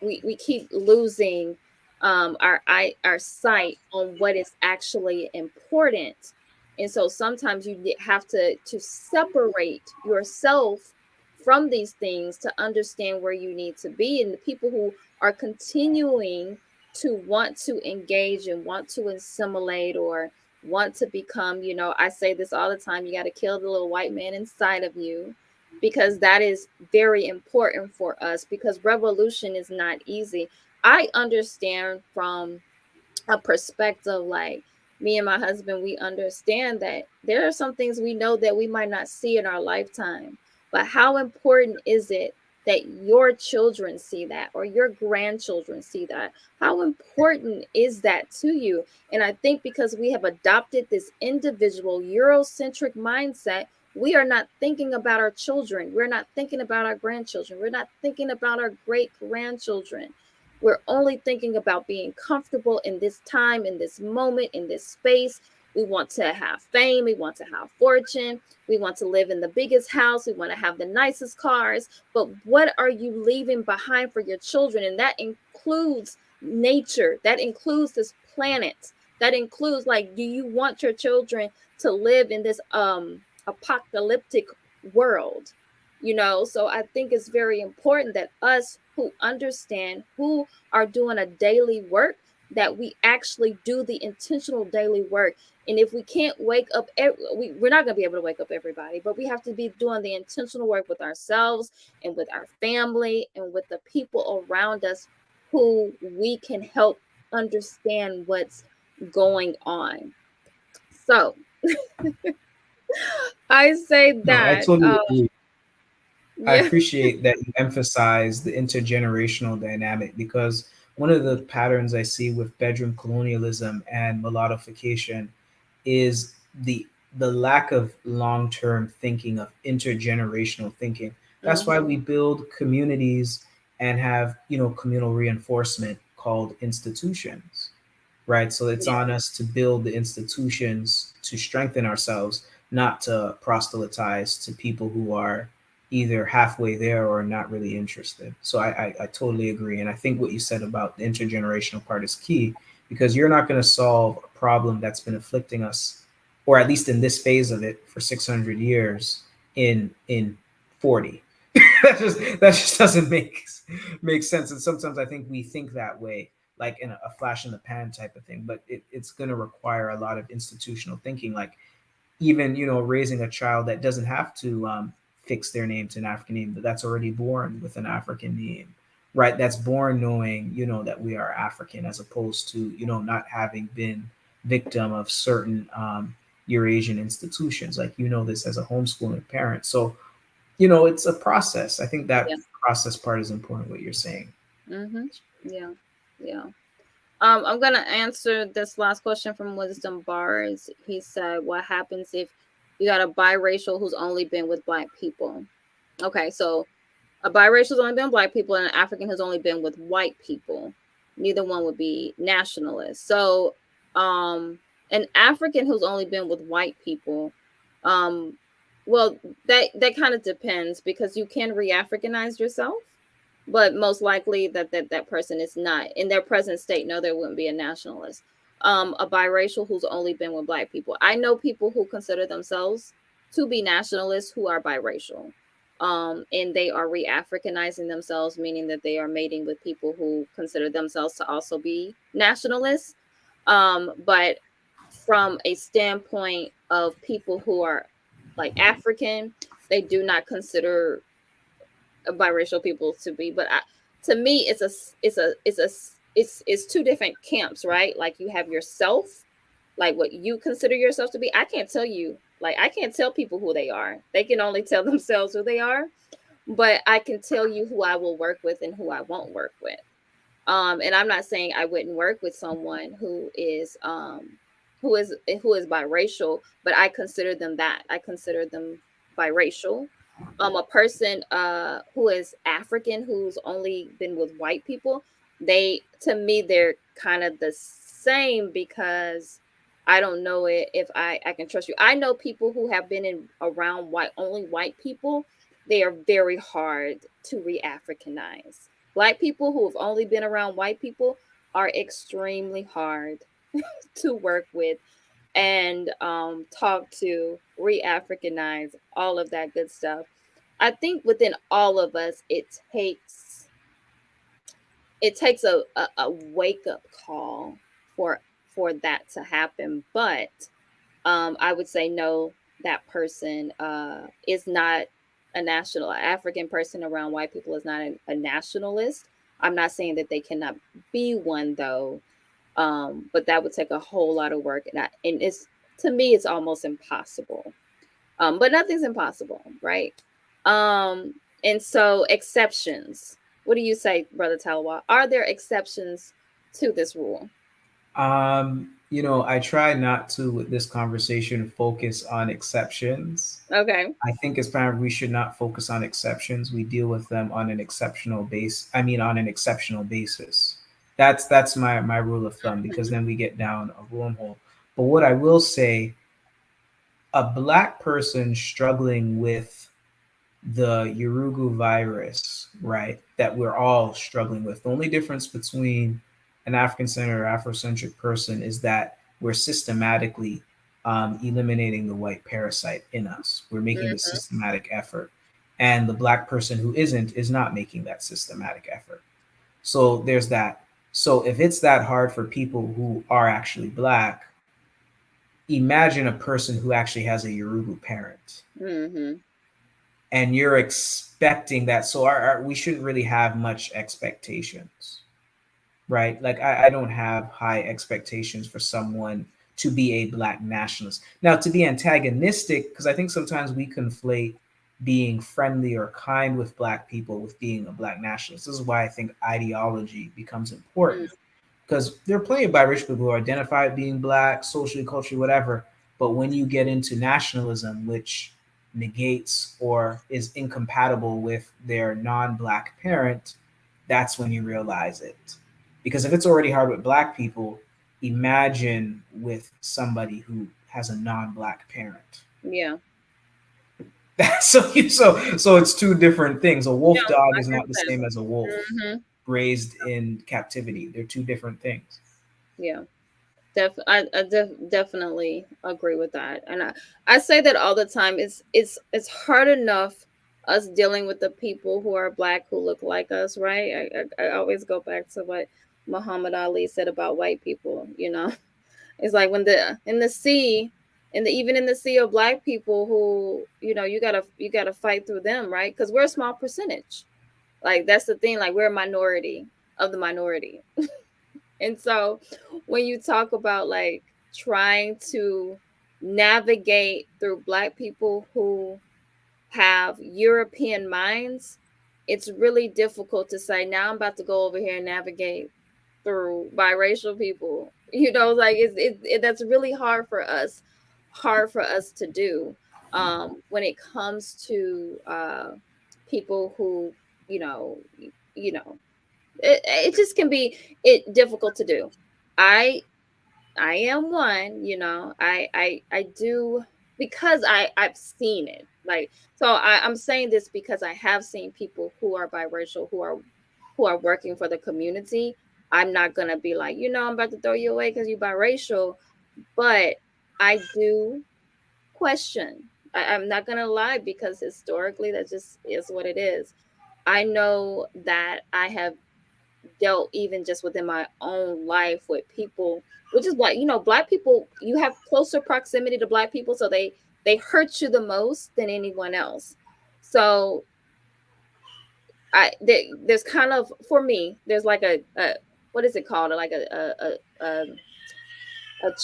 Speaker 1: we keep losing our sight on what is actually important. And so sometimes you have to separate yourself from these things to understand where you need to be. And the people who are continuing to want to engage and want to assimilate or want to become, you know, I say this all the time, you got to kill the little white man inside of you, because that is very important for us, because revolution is not easy. I understand from a perspective, like me and my husband, we understand that there are some things we know that we might not see in our lifetime, but how important is it that your children see that, or your grandchildren see that? How important is that to you? And I think because we have adopted this individual Eurocentric mindset, we are not thinking about our children. We're not thinking about our grandchildren. We're not thinking about our great grandchildren. We're only thinking about being comfortable in this time, in this moment, in this space. We want to have fame. We want to have fortune. We want to live in the biggest house. We want to have the nicest cars. But what are you leaving behind for your children? And that includes nature. That includes this planet. That includes, like, do you want your children to live in this apocalyptic world? You know, so I think it's very important that us who understand, who are doing a daily work, that we actually do the intentional daily work. And if we can't wake up, we're not going to be able to wake up everybody, but we have to be doing the intentional work with ourselves and with our family and with the people around us who we can help understand what's going on. So I say
Speaker 3: No, I
Speaker 1: that.
Speaker 3: totally agree. I
Speaker 1: Yeah.
Speaker 3: appreciate that you emphasize the intergenerational dynamic, because one of the patterns I see with bedroom colonialism and mulattoification is the lack of long-term thinking, of intergenerational thinking. That's why we build communities and have, you know, communal reinforcement called institutions, right? So it's on us to build the institutions to strengthen ourselves, not to proselytize to people who are either halfway there or not really interested. So I totally agree. And I think what you said about the intergenerational part is key, because you're not going to solve a problem that's been afflicting us, or at least in this phase of it, for 600 years in 40. That just doesn't make sense. And sometimes I think we think that way, like in a flash in the pan type of thing, but it's going to require a lot of institutional thinking, like even, you know, raising a child that doesn't have to fix their name to an African name, but that's already born with an African name, right? That's born knowing, you know, that we are African, as opposed to, you know, not having been victim of certain Eurasian institutions. Like, you know, this as a homeschooling parent. So, you know, it's a process. I think that process part is important, what you're saying.
Speaker 1: Yeah. Yeah. I'm gonna answer this last question from Wisdom Bars. He said, "What happens if you got a biracial who's only been with Black people?" Okay, so a biracial has only been with Black people, and an African has only been with white people. Neither one would be nationalist. So, an African who's only been with white people, well, that kind of depends, because you can re-Africanize yourself, but most likely that person is not in their present state. No, there wouldn't be a nationalist. A biracial who's only been with Black people. I know people who consider themselves to be nationalists who are biracial. and they are re-Africanizing themselves, meaning that they are mating with people who consider themselves to also be nationalists. But from a standpoint of people who are like African, they do not consider biracial people to be. But to me, it's two different camps, right? Like you have yourself, like what you consider yourself to be. I can't tell you, like I can't tell people who they are. They can only tell themselves who they are. But I can tell you who I will work with and who I won't work with. And I'm not saying I wouldn't work with someone who is biracial, but I consider them that. I consider them biracial. A person who is African who's only been with white people, they to me they're kind of the same because I don't know if I can trust you. I know people who have been in around only white people. They are very hard to re-Africanize. Black people who have only been around white people are extremely hard to work with and talk to, re-Africanize, all of that good stuff. I think within all of us, it takes a wake up call for that to happen. But I would say no, that person is not a national African person around white people is not a nationalist. I'm not saying that they cannot be one though, but that would take a whole lot of work, and it's to me it's almost impossible. But nothing's impossible, right? And so exceptions. What do you say, Brother Talwa? Are there exceptions to this rule?
Speaker 3: I try not to with this conversation focus on exceptions.
Speaker 1: Okay.
Speaker 3: I think as parents we should not focus on exceptions. We deal with them on an exceptional base. I mean, on an exceptional basis. That's my rule of thumb because then we get down a wormhole. But what I will say, a black person struggling with the Urugu virus, right, that we're all struggling with. The only difference between an African-centered or Afrocentric person is that we're systematically eliminating the white parasite in us. We're making the systematic effort. And the black person who isn't is not making that systematic effort. So there's that. So if it's that hard for people who are actually black, imagine a person who actually has a Yoruba parent.
Speaker 1: Mm-hmm.
Speaker 3: And you're expecting that. So we shouldn't really have much expectations, right? Like I don't have high expectations for someone to be a black nationalist. Now, to be antagonistic, because I think sometimes we conflate being friendly or kind with black people with being a black nationalist. This is why I think ideology becomes important. Because there are plenty of biracial people who identify as being black, socially, culturally, whatever. But when you get into nationalism, which negates or is incompatible with their non-black parent, that's when you realize it. Because if it's already hard with black people, imagine with somebody who has a non-black parent.
Speaker 1: Yeah.
Speaker 3: so it's two different things. A wolf dog is not the same as a wolf raised in captivity. They're two different things.
Speaker 1: Yeah. I definitely agree with that, and I say that all the time. It's hard enough us dealing with the people who are black who look like us, right? I always go back to what Muhammad Ali said about white people. It's like when in the sea, even in the sea of black people who you gotta fight through them, right? Because we're a small percentage. Like that's the thing. Like we're a minority of the minority. And so when you talk about like trying to navigate through black people who have European minds, it's really difficult to say, now I'm about to go over here and navigate through biracial people. Like that's really hard for us to do when it comes to people who, you know, you know, it just can be difficult to do. I am one, I do, because I've seen it. Like, so I'm saying this because I have seen people who are biracial who are working for the community. I'm not gonna be like, I'm about to throw you away because you biracial, but I do question I'm not gonna lie, because historically that just is what it is. I know that I have dealt even just within my own life with people, which is like, Black people, you have closer proximity to Black people, so they hurt you the most than anyone else. So there's kind of, for me, there's like a what is it called, like a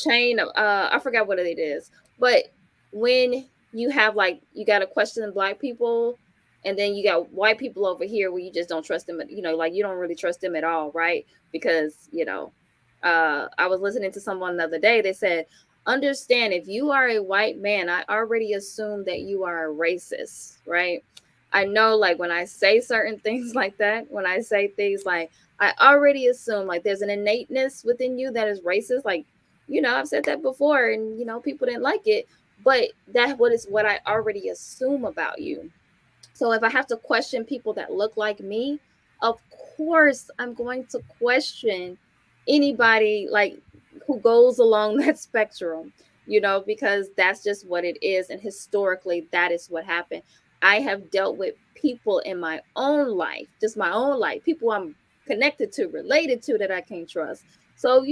Speaker 1: chain of, I forgot what it is, but when you have, like, you got to question Black people, and then you got white people over here where you just don't trust them, like you don't really trust them at all, right? Because I was listening to someone the other day. They said, understand, if you are a white man, I already assume that you are a racist, right? I know, like, when I say certain things like that, when I say things like, I already assume, like, there's an innateness within you that is racist. Like, I've said that before, and people didn't like it, but that what I already assume about you. So if I have to question people that look like me, of course I'm going to question anybody, like, who goes along that spectrum, because that's just what it is. And historically, that is what happened. I have dealt with people in my own life, just my own life, people I'm connected to, related to, that I can't trust. So,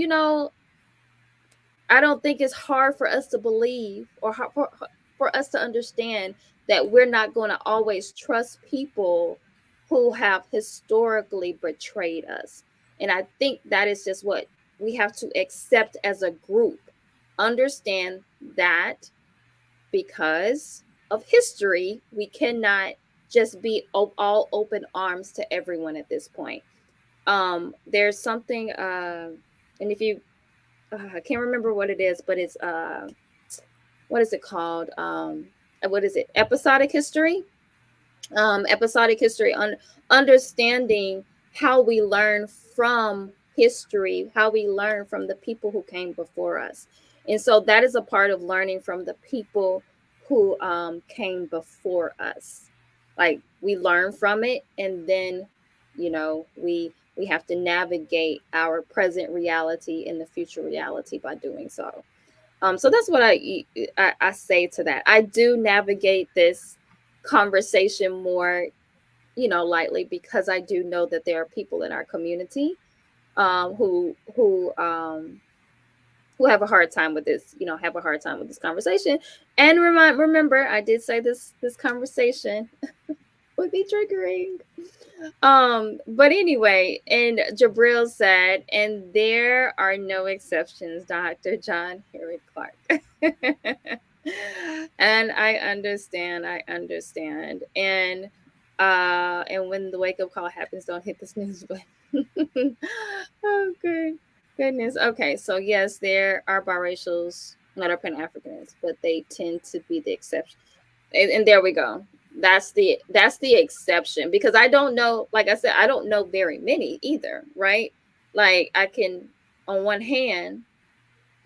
Speaker 1: I don't think it's hard for us to believe, or for us to understand, that we're not going to always trust people who have historically betrayed us. And I think that is just what we have to accept as a group. Understand that because of history, we cannot just be all open arms to everyone at this point. There's something, and if you I can't remember what it is, but it's what is it called? What is it? Episodic history. Episodic history, understanding how we learn from history, how we learn from the people who came before us. And so that is a part of learning from the people who came before us. Like, we learn from it, and then we have to navigate our present reality and the future reality by doing so. So that's what I say to that. I do navigate this conversation more, lightly, because I do know that there are people in our community who have a hard time with this, have a hard time with this conversation. And remember, I did say this conversation would be triggering. But anyway, and Jabril said, and there are no exceptions, Dr. John Henry Clark. And I understand. And when the wake up call happens, don't hit the snooze button. Oh, goodness. Okay, so yes, there are biracials that are Pan-Africans, but they tend to be the exception. And there we go. That's the exception, because I don't know, like I said, I don't know very many either, right? Like, I can, on one hand,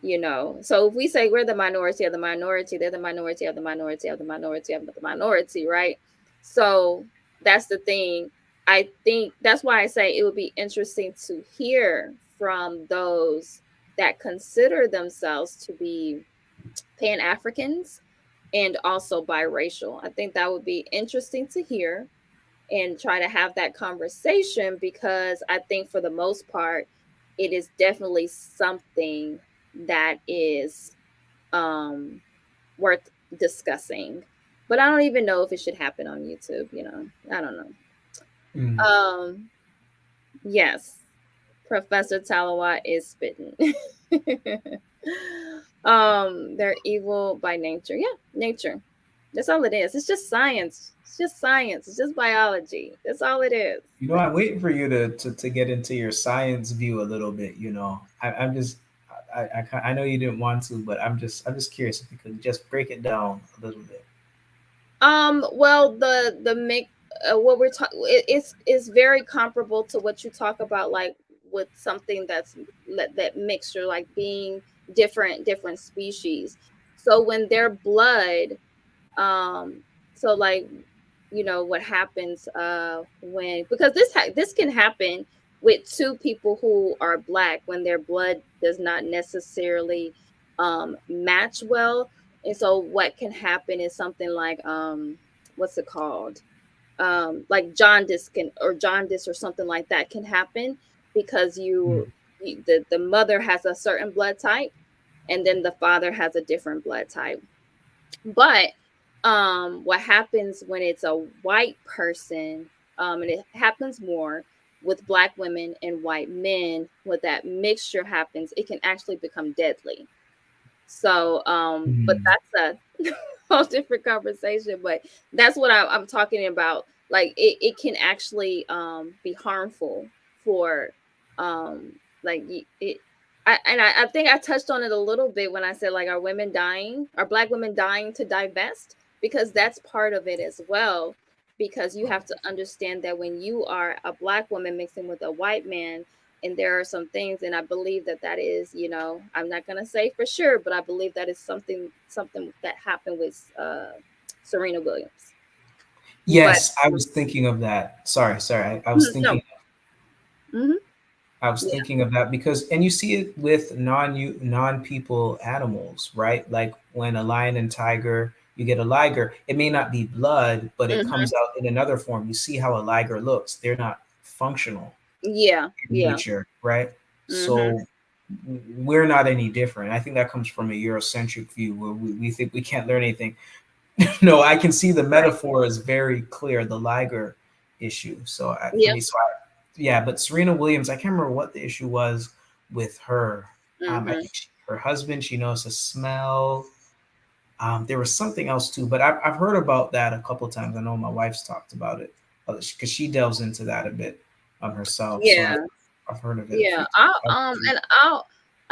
Speaker 1: so if we say we're the minority of the minority, they're the minority of the minority of the minority of the minority, right? So that's the thing. I think that's why I say it would be interesting to hear from those that consider themselves to be Pan-Africans and also biracial. I think that would be interesting to hear and try to have that conversation, because I think for the most part, it is definitely something that is worth discussing. But I don't even know if it should happen on YouTube, I don't know. Yes, Professor Talawa is spitting. They're evil by nature. Yeah, nature. That's all it is. It's just science. It's just science. It's just biology. That's all it is.
Speaker 3: I'm waiting for you to get into your science view a little bit. I'm just, I know you didn't want to, but I'm just curious if you could just break it down a little bit.
Speaker 1: Well, the make what we're talking, it's very comparable to what you talk about, like with something that's that mixture, like being different species. So when their blood, so like, what happens when, because this can happen with two people who are Black, when their blood does not necessarily match well. And so what can happen is something like what's it called? Like jaundice or something like that can happen because the mother has a certain blood type and then the father has a different blood type. But what happens when it's a white person, and it happens more with Black women and white men, when that mixture happens, it can actually become deadly. So, but that's a whole different conversation. But that's what I'm talking about. Like it can actually be harmful for like it. I think I touched on it a little bit when I said, like, are Black women dying to divest? Because that's part of it as well. Because you have to understand that when you are a Black woman mixing with a white man, and there are some things, and I believe that is, I'm not going to say for sure, but I believe that is something that happened with Serena Williams.
Speaker 3: Yes, I was thinking of that. Sorry, I was thinking.
Speaker 1: No. Mm-hmm.
Speaker 3: I was thinking of that because, and you see it with non-people animals, right? Like when a lion and tiger, you get a liger. It may not be blood, but it comes out in another form. You see how a liger looks. They're not functional. In nature, right? So we're not any different. I think that comes from a Eurocentric view where we think we can't learn anything. No, I can see the metaphor is very clear, the liger issue. So for me, yeah, but Serena Williams, I can't remember what the issue was with her. I think her husband, she knows the smell. There was something else too, but I've heard about that a couple of times. I know my wife's talked about it because she delves into that a bit herself.
Speaker 1: Yeah.
Speaker 3: So I've heard of it.
Speaker 1: Yeah. I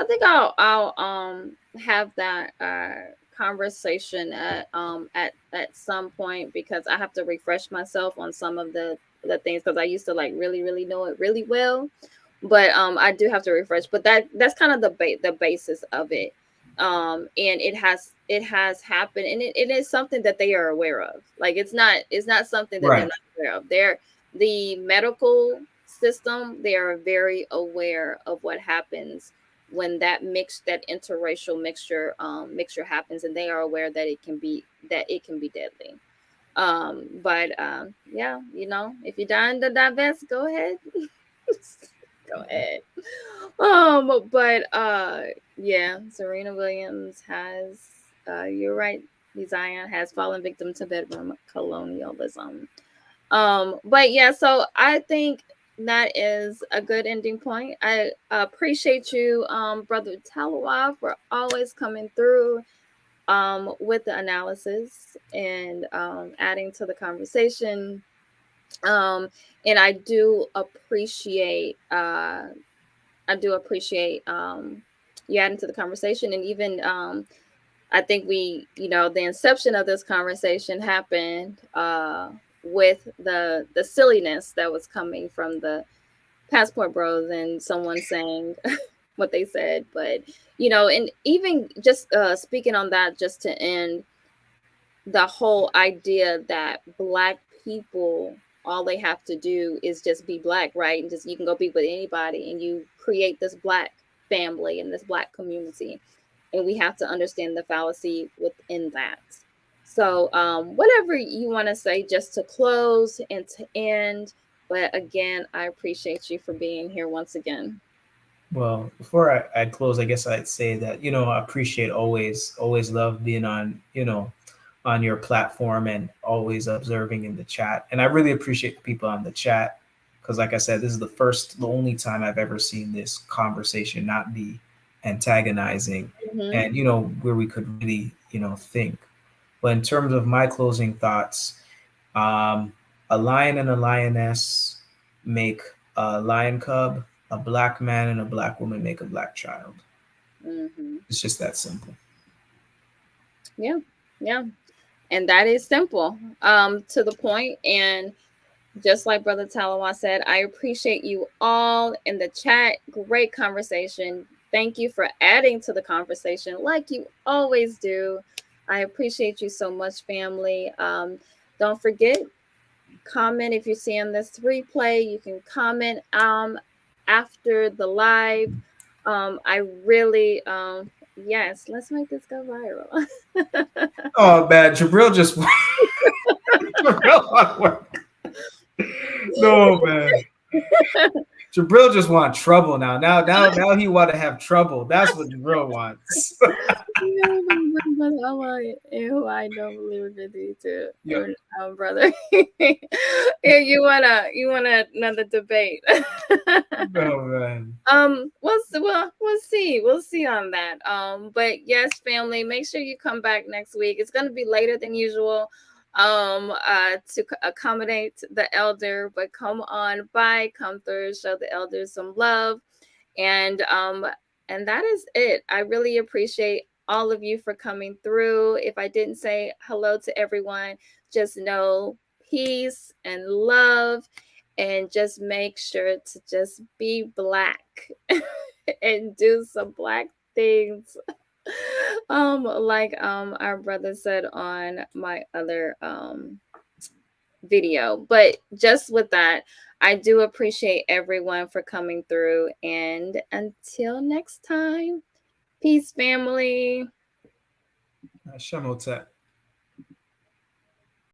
Speaker 1: think I'll have that conversation at some point, because I have to refresh myself on some of the things, because I used to like really know it really well, but I do have to refresh. But that's kind of the basis of it, and it has happened, and it is something that they are aware of. Like it's not something that they're not aware of. The medical system, they are very aware of what happens when that interracial mixture happens, and they are aware that it can be deadly. But yeah, if you're dying to divest, go ahead. Go ahead. But yeah, Serena Williams has you're right, Zion has fallen victim to bedroom colonialism. But yeah, so I think that is a good ending point. I appreciate you, Brother Talawa, for always coming through with the analysis and adding to the conversation. And I do appreciate you adding to the conversation, and even I think the inception of this conversation happened with the silliness that was coming from the Passport Bros and someone saying what they said. But and even just speaking on that, just to end, the whole idea that Black people, all they have to do is just be Black, right? And just you can go be with anybody, and you create this Black family and this Black community. And we have to understand the fallacy within that. So whatever you want to say, just to close and to end. But again, I appreciate you for being here once again.
Speaker 3: Well, before I close, I guess I'd say that, I appreciate always love being on, on your platform and always observing in the chat. And I really appreciate the people on the chat because, like I said, this is the only time I've ever seen this conversation not be antagonizing and, where we could really, think. But in terms of my closing thoughts, a lion and a lioness make a lion cub. A Black man and a Black woman make a Black child. It's just that simple.
Speaker 1: Yeah. And that is simple, to the point. And just like Brother Talawa said, I appreciate you all in the chat. Great conversation. Thank you for adding to the conversation like you always do. I appreciate you so much, family. Don't forget, comment if you're seeing this replay. You can comment after the live. I really Yes, let's make this go viral.
Speaker 3: Oh man, Jabril just Jabril, no man. Jabril just want trouble now. Now he want to have trouble. That's what Jabril wants.
Speaker 1: I don't believe it too.
Speaker 3: Yeah.
Speaker 1: Brother. Yeah, you wanna another debate.
Speaker 3: No man.
Speaker 1: We'll see on that. But yes, family, make sure you come back next week. It's gonna be later than usual. To accommodate the elder, but come on by, come through, show the elders some love, and that is it. I really appreciate all of you for coming through. If I didn't say hello to everyone, just know peace and love, and just make sure to just be Black and do some Black things. Like our brother said on my other video. But just with that, I do appreciate everyone for coming through, and until next time, peace, family.
Speaker 3: Shemotep.